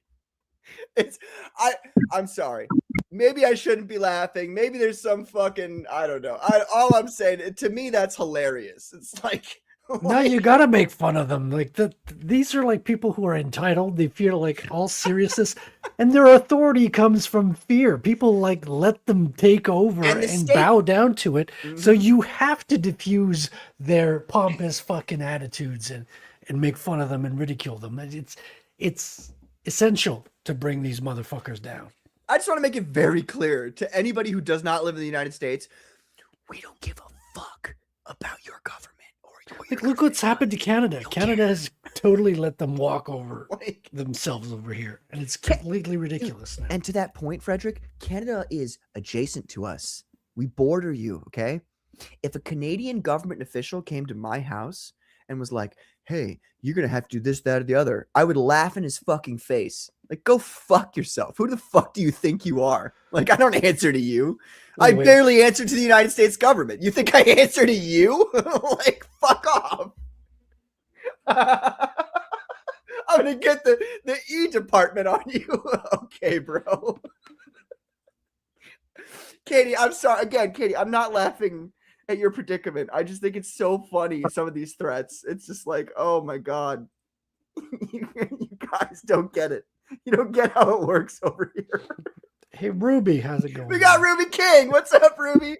I'm sorry. Maybe I shouldn't be laughing. Maybe there's some fucking, I don't know. All I'm saying, to me, that's hilarious. It's like, no, you gotta make fun of them. Like these are like people who are entitled. They feel like all seriousness, and their authority comes from fear. People like let them take over and bow down to it. Mm-hmm. So you have to diffuse their pompous fucking attitudes and make fun of them and ridicule them. It's essential to bring these motherfuckers down. I just want to make it very clear to anybody who does not live in the United States, we don't give a fuck about your government. Like, look what's happened to Canada. Canada has totally let them walk over themselves over here. And it's completely ridiculous now. And to that point, Frederick, Canada is adjacent to us. We border you, okay? If a Canadian government official came to my house and was like, hey, you're going to have to do this, that, or the other, I would laugh in his fucking face. Like, go fuck yourself. Who the fuck do you think you are? Like, I don't answer to you. I barely answer to the United States government. You think I answer to you? Like, fuck off. I'm going to get the E department on you. Okay, bro. Katie, I'm sorry. Again, Katie, I'm not laughing at your predicament. I just think it's so funny, some of these threats. It's just like, oh my God. You guys don't get it. You don't get how it works over here. Hey, Ruby, how's it going? We got Ruby King. What's up, Ruby?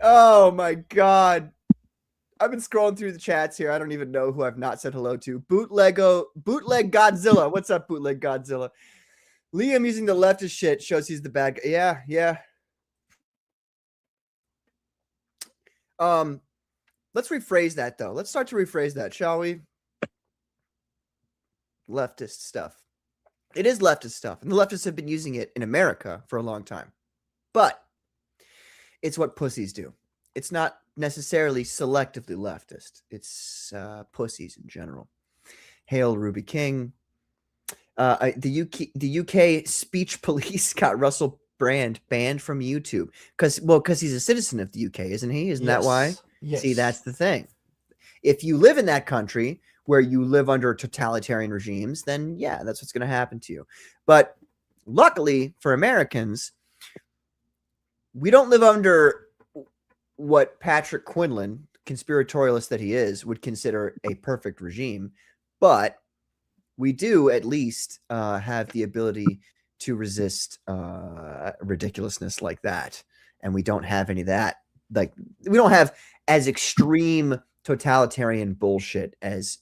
Oh my God. I've been scrolling through the chats here. I don't even know who I've not said hello to. Bootleg Godzilla. What's up, Bootleg Godzilla? Liam using the leftist shit shows he's the bad guy. Yeah. Let's rephrase that though. Let's start to rephrase that, shall we? Leftist stuff. It is leftist stuff, and the leftists have been using it in America for a long time. But it's what pussies do. It's not necessarily selectively leftist. It's pussies in general. Hail Ruby King. The UK speech police got Russell Brand banned from YouTube because he's a citizen of the UK, isn't he? Isn't that why? Yes. See, that's the thing. If you live in that country where you live under totalitarian regimes, then yeah, that's what's going to happen to you. But luckily for Americans, we don't live under what Patrick Quinlan, conspiratorialist that he is, would consider a perfect regime. But we do at least have the ability to resist ridiculousness like that. And we don't have any of that. Like, we don't have as extreme totalitarian bullshit as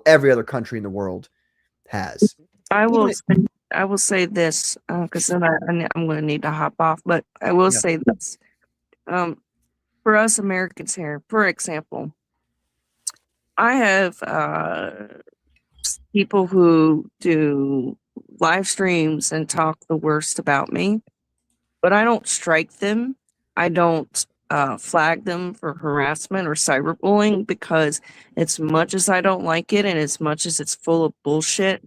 every other country in the world has. I will I will say this because then I'm going to need to hop off. But I will Yeah. say this: for us Americans here, for example, I have people who do live streams and talk the worst about me, but I don't strike them. I don't flag them for harassment or cyberbullying because, as much as I don't like it and as much as it's full of bullshit,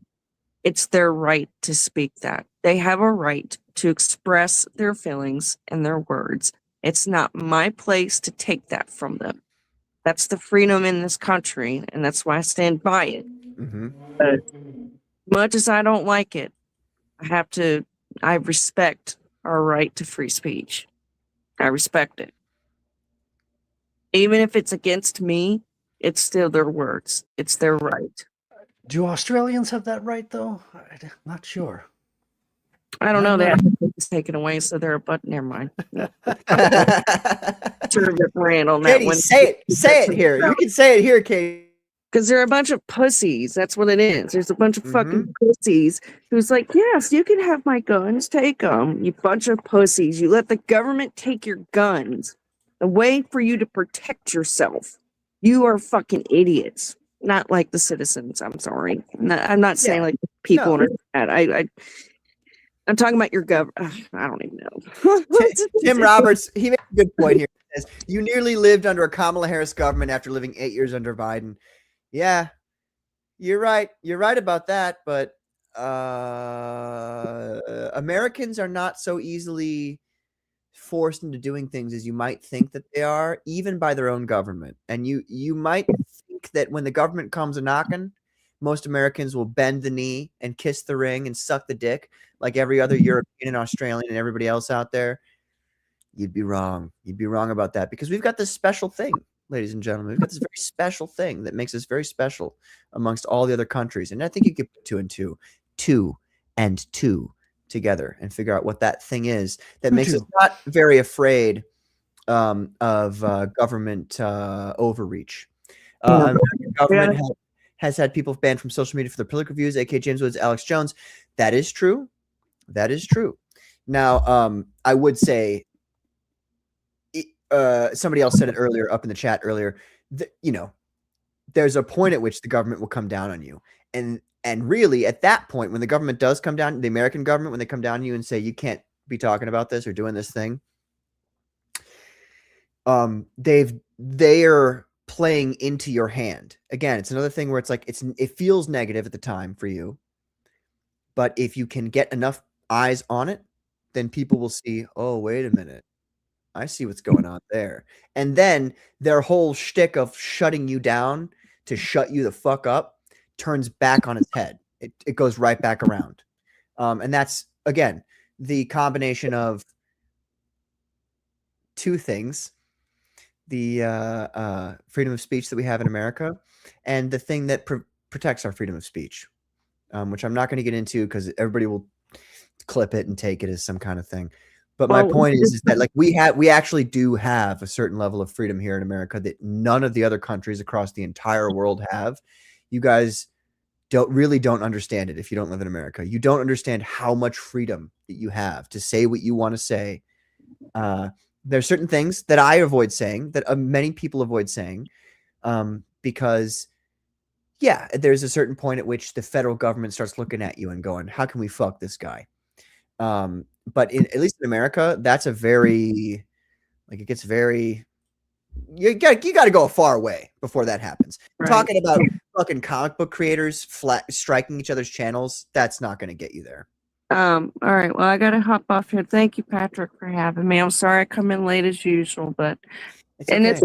it's their right to speak that. They have a right to express their feelings and their words. It's not my place to take that from them. That's the freedom in this country, and that's why I stand by it. But much as I don't like it, I respect our right to free speech. I respect it. Even if it's against me, it's still their words. It's their right. Do Australians have that right, though? I'm not sure. I don't know. They have it's taken away, so they're a but. Never mind. Sure, brand on that Katie, one. say it here. You can say it here, Katie. Because they're a bunch of pussies. That's what it is. There's a bunch of fucking pussies who's like, yes, you can have my guns. Take them. You bunch of pussies. You let the government take your guns. The way for you to protect yourself. You are fucking idiots. Not like the citizens. I'm sorry. I'm not saying like people No. are bad. I'm talking about your government. I don't even know. Tim Roberts, he made a good point here. He says, you nearly lived under a Kamala Harris government after living 8 years under Biden. Yeah, you're right. You're right about that. But Americans are not so easily forced into doing things as you might think that they are, even by their own government. And you might think that when the government comes a knocking, most Americans will bend the knee and kiss the ring and suck the dick like every other European and Australian and everybody else out there. You'd be wrong. You'd be wrong about that because we've got this special thing, ladies and gentlemen. We've got this very special thing that makes us very special amongst all the other countries. And I think you could put two and two together and figure out what that thing is that makes us not very afraid of government overreach. American government has had people banned from social media for their political views, aka James Woods, Alex Jones. That is true. That is true. Now, I would say, somebody else said it earlier up in the chat earlier, that, there's a point at which the government will come down on you. And really, at that point, when the government does come down, the American government, when they come down on you and say, you can't be talking about this or doing this thing, they're playing into your hand. Again, it's another thing where it's like it feels negative at the time for you, but if you can get enough eyes on it, then people will see, oh, wait a minute, I see what's going on there. And then their whole shtick of shutting you down to shut you the fuck up turns back on its head. It goes right back around. And that's, again, the combination of two things: the freedom of speech that we have in America and the thing that protects our freedom of speech, which I'm not going to get into because everybody will clip it and take it as some kind of thing. But my point is that like we actually do have a certain level of freedom here in America that none of the other countries across the entire world have. You guys don't understand it if you don't live in America. You don't understand how much freedom that you have to say what you want to say. There are certain things that I avoid saying that many people avoid saying because, yeah, there's a certain point at which the federal government starts looking at you and going, how can we fuck this guy? But at least in America, that's a very, like, it gets very, you got to go a far way before that happens. Right. Talking about fucking comic book creators striking each other's channels, that's not going to get you there. All right. Well, I got to hop off here. Thank you, Patrick, for having me. I'm sorry I come in late as usual, but it's okay.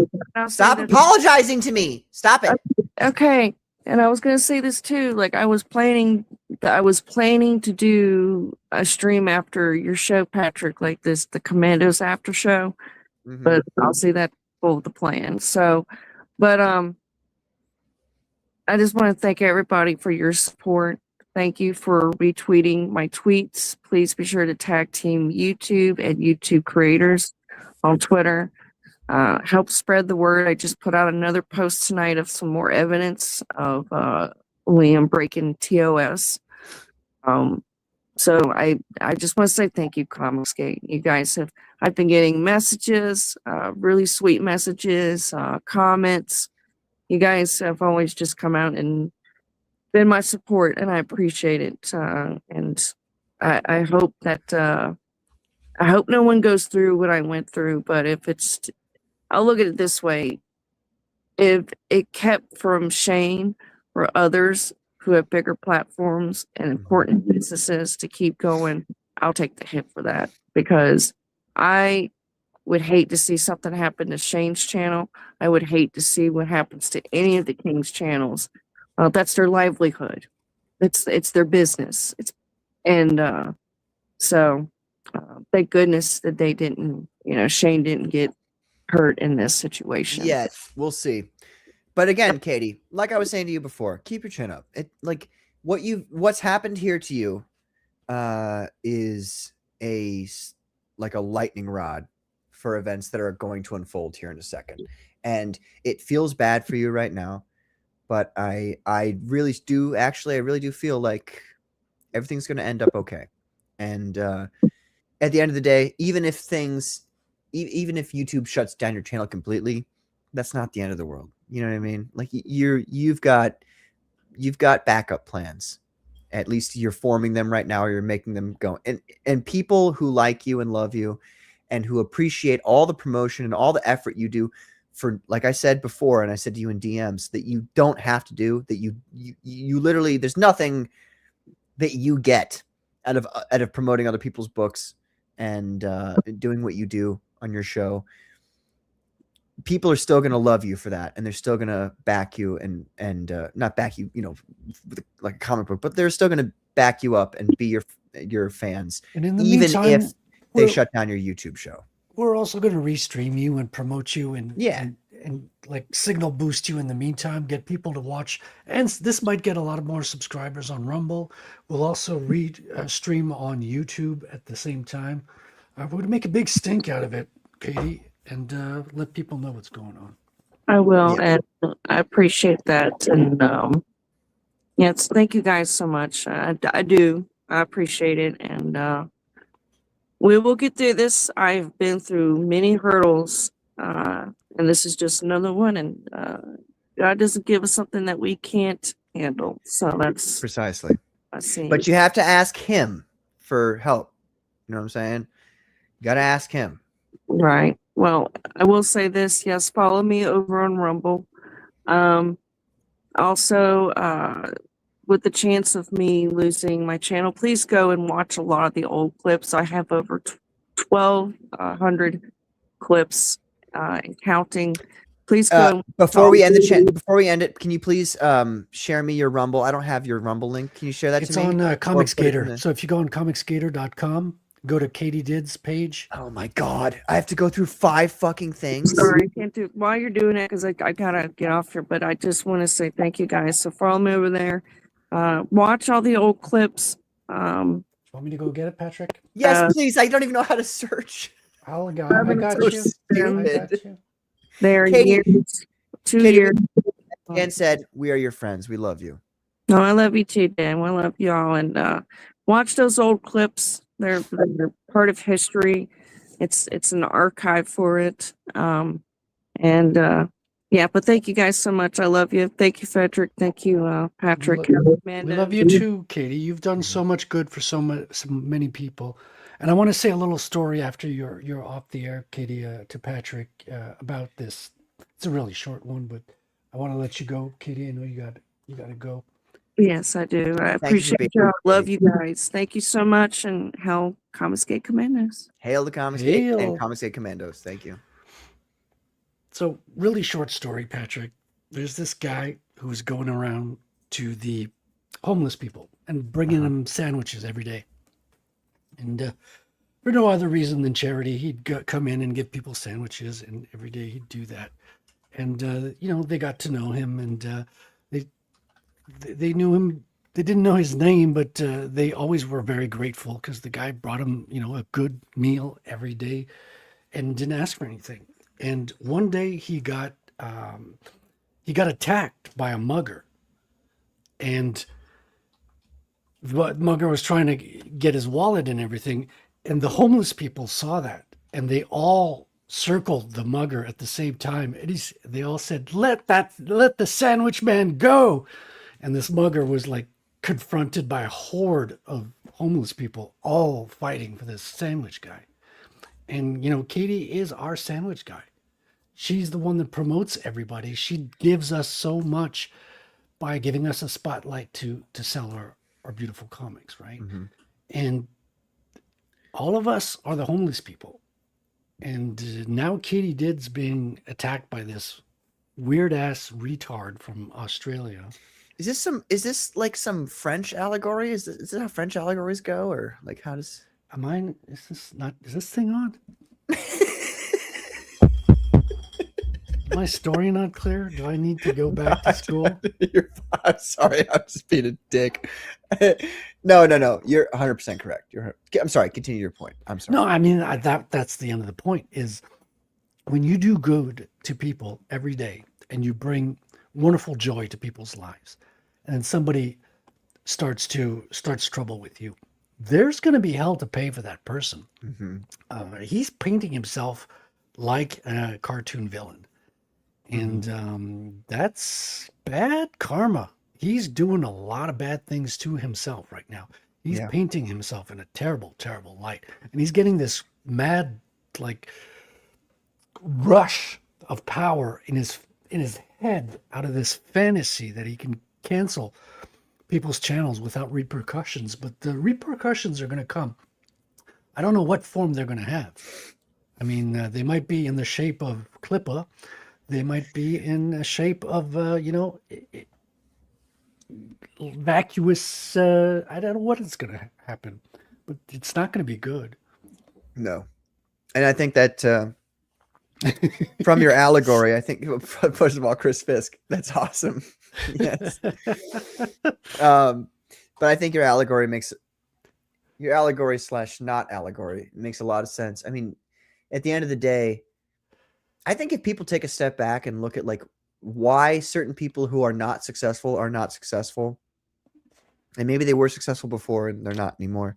Stop apologizing to me. Stop it. Okay. And I was going to say this too. Like I was planning to do a stream after your show, Patrick, like the Commandos after show, but I'll see that full of the plan. So, but, I just want to thank everybody for your support. Thank you for retweeting my tweets. Please be sure to tag Team YouTube and YouTube creators on Twitter. Help spread the word. I just put out another post tonight of some more evidence of Liam breaking TOS. So I just want to say thank you, Comicsgate. You guys have, I've been getting messages, really sweet messages, comments. You guys have always just come out and been my support, and I appreciate it. And I hope that I hope no one goes through what I went through. But if it's, I'll look at it this way: if it kept from Shane or others who have bigger platforms and important businesses to keep going, I'll take the hit for that, because I would hate to see something happen to Shane's channel. I would hate to see what happens to any of the King's channels. That's their livelihood. It's their business. So thank goodness that they didn't, Shane didn't get hurt in this situation. Yet. We'll see. But again, Katie, like I was saying to you before, keep your chin up. It like what's happened here to you is a lightning rod for events that are going to unfold here in a second. And it feels bad for you right now, but I really do feel like everything's going to end up okay. And at the end of the day, even if YouTube shuts down your channel completely, that's not the end of the world. You know what I mean? Like you've got backup plans. At least you're forming them right now, or you're making them go. And people who like you and love you and who appreciate all the promotion and all the effort you do for, like I said before, and I said to you in DMs, that you don't have to do, that you literally, there's nothing that you get out of promoting other people's books and doing what you do on your show. People are still going to love you for that, and they're still going to back you and not back you, with like a comic book, but they're still going to back you up and be your fans. And in the even meantime, if they shut down your YouTube show. We're also going to restream you and promote you and like signal boost you in the meantime, get people to watch. And this might get a lot more subscribers on Rumble. We'll also stream on YouTube at the same time. We're going to make a big stink out of it, Katie, and let people know what's going on. I will, and I appreciate that. And yes, thank you guys so much. I do. I appreciate it, and we will get through this. I've been through many hurdles, and this is just another one. And God doesn't give us something that we can't handle. So that's precisely. I see. But you have to ask Him for help. You know what I'm saying? You got to ask Him. Right. Well, I will say this. Yes, follow me over on Rumble. Also, with the chance of me losing my channel, please go and watch a lot of the old clips. I have over 1,200 clips and counting. Please go. Before we end it, can you please share me your Rumble? I don't have your Rumble link. Can you share that It's to me? on Comicsgater. So if you go on comicsgater.com, go to Katie Did's page. Oh my God. I have to go through 5 fucking things. Sorry, I can't do while you're doing it because I gotta get off here, but I just want to say thank you guys. So follow me over there. Watch all the old clips. Want me to go get it, Patrick? Yes, please. I don't even know how to search. I got you. Stupid. There, Katie, years, 2 Katie, years. Dan said, "We are your friends. We love you." No, I love you too, Dan. I love you all, and watch those old clips. They're part of history. It's an archive for it. Yeah, but thank you guys so much. I love you. Thank you, Frederick. Thank you, Patrick. We love you too, Katie. You've done so much good for so many people. And I want to say a little story after you're off the air, Katie, to Patrick about this. It's a really short one, but I want to let you go, Katie. I know you got to go. Yes, I do. I appreciate you. I love you guys. Thank you so much, and hail Comicsgate Commandos. Hail the Comicsgate and Comicsgate Commandos. Thank you. So, really short story, Patrick. There's this guy who's going around to the homeless people and bringing them sandwiches every day. And for no other reason than charity, he'd come in and give people sandwiches, and every day he'd do that. And, they got to know him, and they knew him. They didn't know his name, but they always were very grateful because the guy brought him, a good meal every day and didn't ask for anything. And one day he got attacked by a mugger, and But Mugger was trying to get his wallet and everything, and the homeless people saw that, and they all circled the Mugger at the same time, and they all said, let the sandwich man go. And this Mugger was like confronted by a horde of homeless people all fighting for this sandwich guy. And Katie is our sandwich guy. She's the one that promotes everybody. She gives us so much by giving us a spotlight to sell our beautiful comics, right? And all of us are the homeless people. And now Katie Did's being attacked by this weird ass retard from Australia. Is this like some French allegory? Is this how French allegories go, or like how does? Is this thing on? My story not clear? Do I need to go back to school? I'm sorry, I'm just being a dick. No, you're 100% correct. I'm sorry. Continue your point. I'm sorry. No, I mean that's the end of the point. Is when you do good to people every day and you bring wonderful joy to people's lives, and somebody starts trouble with you, there's going to be hell to pay for that person. He's painting himself like a cartoon villain, and that's bad karma. He's doing a lot of bad things to himself right now. He's painting himself in a terrible, terrible light, and he's getting this mad like rush of power in his head out of this fantasy that he can cancel people's channels without repercussions. But the repercussions are going to come. I don't know what form they're going to have. I mean, they might be in the shape of Clippa. They might be in the shape of, vacuous. I don't know what is going to happen, but it's not going to be good. No. And I think that from your allegory, I think, first of all, Chris Fisk, that's awesome. Yes. But I think your allegory / not allegory makes a lot of sense. I mean, at the end of the day, I think if people take a step back and look at like why certain people who are not successful, and maybe they were successful before and they're not anymore.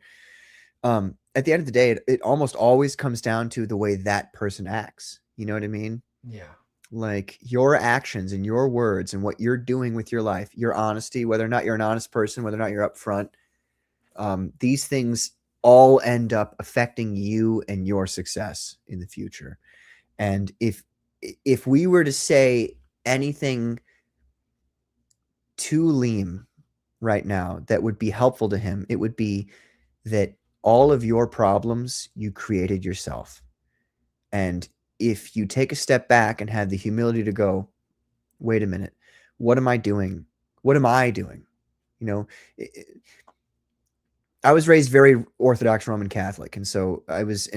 At the end of the day, it almost always comes down to the way that person acts. You know what I mean? Yeah. Like your actions and your words and what you're doing with your life, your honesty, whether or not you're an honest person, whether or not you're upfront, these things all end up affecting you and your success in the future. And if we were to say anything to Liam right now that would be helpful to him, it would be that all of your problems you created yourself. And if you take a step back and have the humility to go, wait a minute, what am I doing? What am I doing? I was raised very Orthodox Roman Catholic. And so I was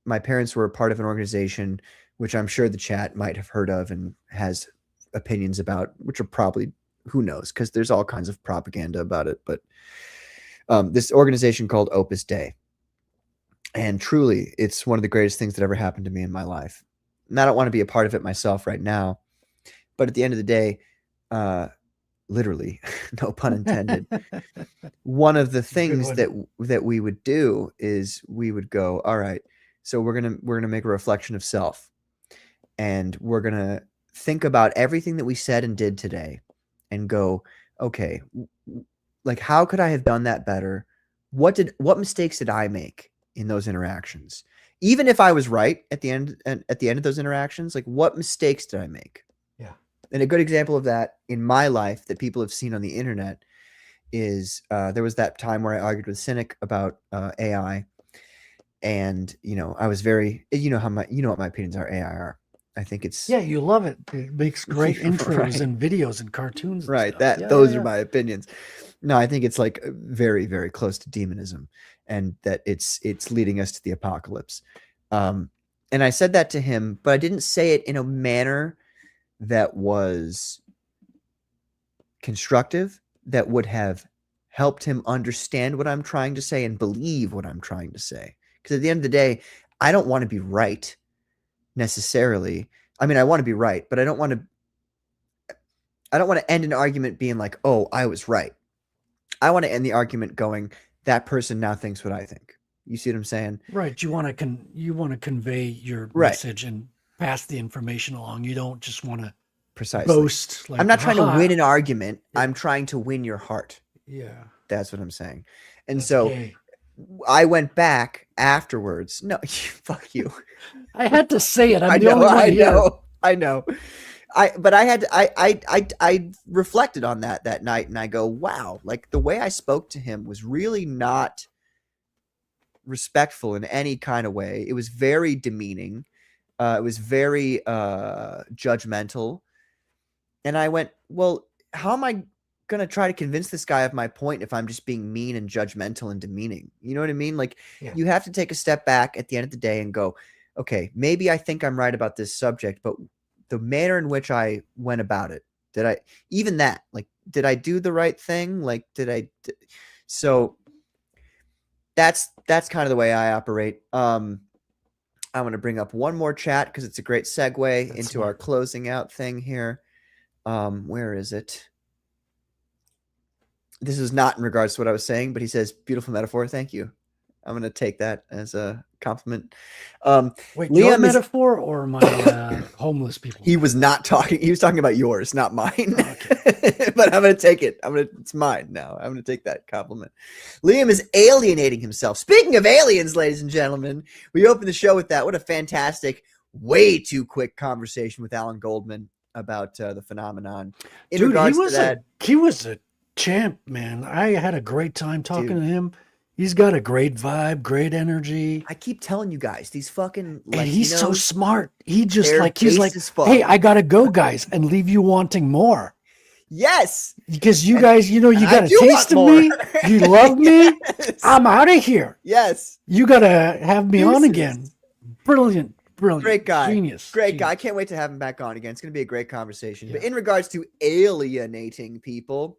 my parents were a part of an organization, which I'm sure the chat might have heard of and has opinions about, which are probably, who knows, because there's all kinds of propaganda about it. But this organization called Opus Dei. And truly, it's one of the greatest things that ever happened to me in my life. And I don't want to be a part of it myself right now. But at the end of the day, literally, no pun intended, one of the things that we would do is we would go, all right, so we're gonna make a reflection of self. And we're going to think about everything that we said and did today and go, okay, like, how could I have done that better? What mistakes did I make in those interactions? Even if I was right at the end of those interactions, like, what mistakes did I make? Yeah. And a good example of that in my life that people have seen on the internet is there was that time where I argued with Cynic about AI. And, I was very, what my opinions are AI are. I think it's, you love it. It makes great intros and videos and cartoons. Right. Those are my opinions. No, I think it's like very, very close to demonism, and that it's leading us to the apocalypse. And I said that to him, but I didn't say it in a manner that was constructive, that would have helped him understand what I'm trying to say and believe what I'm trying to say. Because at the end of the day, I don't want to be right necessarily. I mean, I want to be right, but I don't want to end an argument being like, oh, I was right. I want to end the argument going, that person now thinks what I think. You see what I'm saying? Right. You want to convey your Right. message and pass the information along. You don't just want to Precisely. boast. Like, I'm not trying to "Haha." win an argument. I'm trying to win your heart. Yeah. That's what I'm saying. And That's so gay. I went back afterwards. No, fuck you. I had to say it. I'm I the know, only one I here. know, I know. I reflected on that night, and I go, wow, like the way I spoke to him was really not respectful in any kind of way. It was very demeaning. It was very judgmental. And I went, well, how am I going to try to convince this guy of my point if I'm just being mean and judgmental and demeaning? You know what I mean? Like, you have to take a step back at the end of the day and go, okay, maybe I think I'm right about this subject, but the manner in which I went about it, did I do the right thing? Like, so that's kind of the way I operate. I'm going to bring up one more chat because it's a great segue into our closing out thing here. Where is it? This is not in regards to what I was saying, but he says, beautiful metaphor. Thank you. I'm going to take that as a compliment. Wait, your metaphor or my homeless people? He was not talking. He was talking about yours, not mine. Okay. But I'm going to take it. It's mine now. I'm going to take that compliment. Liam is alienating himself. Speaking of aliens, ladies and gentlemen, we opened the show with that. What a fantastic, way too quick conversation with Allan Goldman about the phenomenon. In regards to that, he was a champ, man. I had a great time talking to him. He's got a great vibe, great energy. I keep telling you guys, these fucking Latinos, and he's so smart. He just they're he's base like, as fuck. hey, I gotta go, guys, and leave you wanting more. Yes, because you guys, you got a do taste of want me. You love me. I'm out of here. Yes, you gotta have me on again. Brilliant. Great guy. Genius. Great guy. I can't wait to have him back on again. It's going to be a great conversation. Yeah. But in regards to alienating people,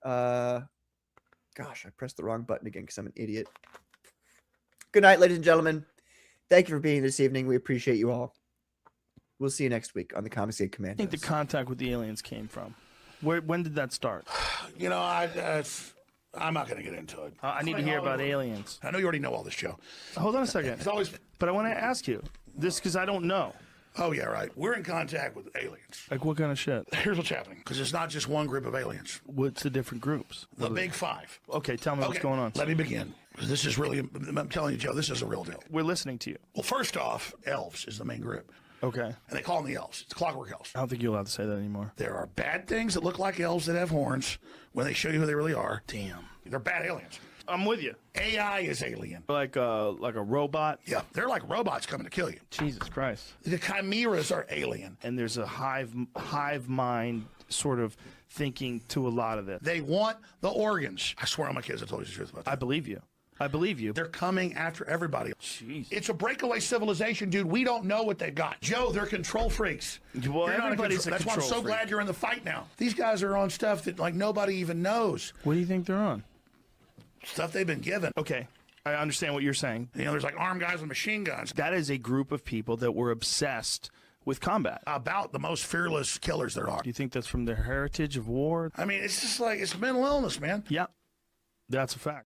gosh, I pressed the wrong button again because I'm an idiot. Good night, ladies and gentlemen. Thank you for being here this evening. We appreciate you all. We'll see you next week on the Comicsgate Commandos. I think the contact with the aliens came from. When did that start? You know, I'm not going to get into it. I need to hear about aliens. I know you already know all this, Joe. Hold on a second. It's always... But I want to ask you this because I don't know. Oh, yeah, right. We're in contact with aliens. Like what kind of shit? Here's what's happening. Because it's not just one group of aliens. What's the different groups? The big five. Okay, tell me what's going on. Let me begin. This is really, I'm telling you, Joe, this is a real deal. We're listening to you. Well, first off, elves is the main group. Okay. And they call them the elves. It's clockwork elves. I don't think you're allowed to say that anymore. There are bad things that look like elves that have horns when they show you who they really are. Damn. They're bad aliens. I'm with you. AI is alien. Like a robot? Yeah, they're like robots coming to kill you. Jesus Christ. The chimeras are alien. And there's a hive mind sort of thinking to a lot of this. They want the organs. I swear on my kids I told you the truth about that. I believe you. I believe you. They're coming after everybody. Jeez. It's a breakaway civilization, dude. We don't know what they've got. Joe, they're control freaks. Well, everybody's That's why I'm so glad you're in the fight now. These guys are on stuff that like nobody even knows. What do you think they're on? Stuff they've been given. Okay. I understand what you're saying. You know, there's like armed guys with machine guns. That is a group of people that were obsessed with combat. About the most fearless killers there are. Do you think that's from their heritage of war? I mean, it's just like, it's mental illness, man. Yeah. That's a fact.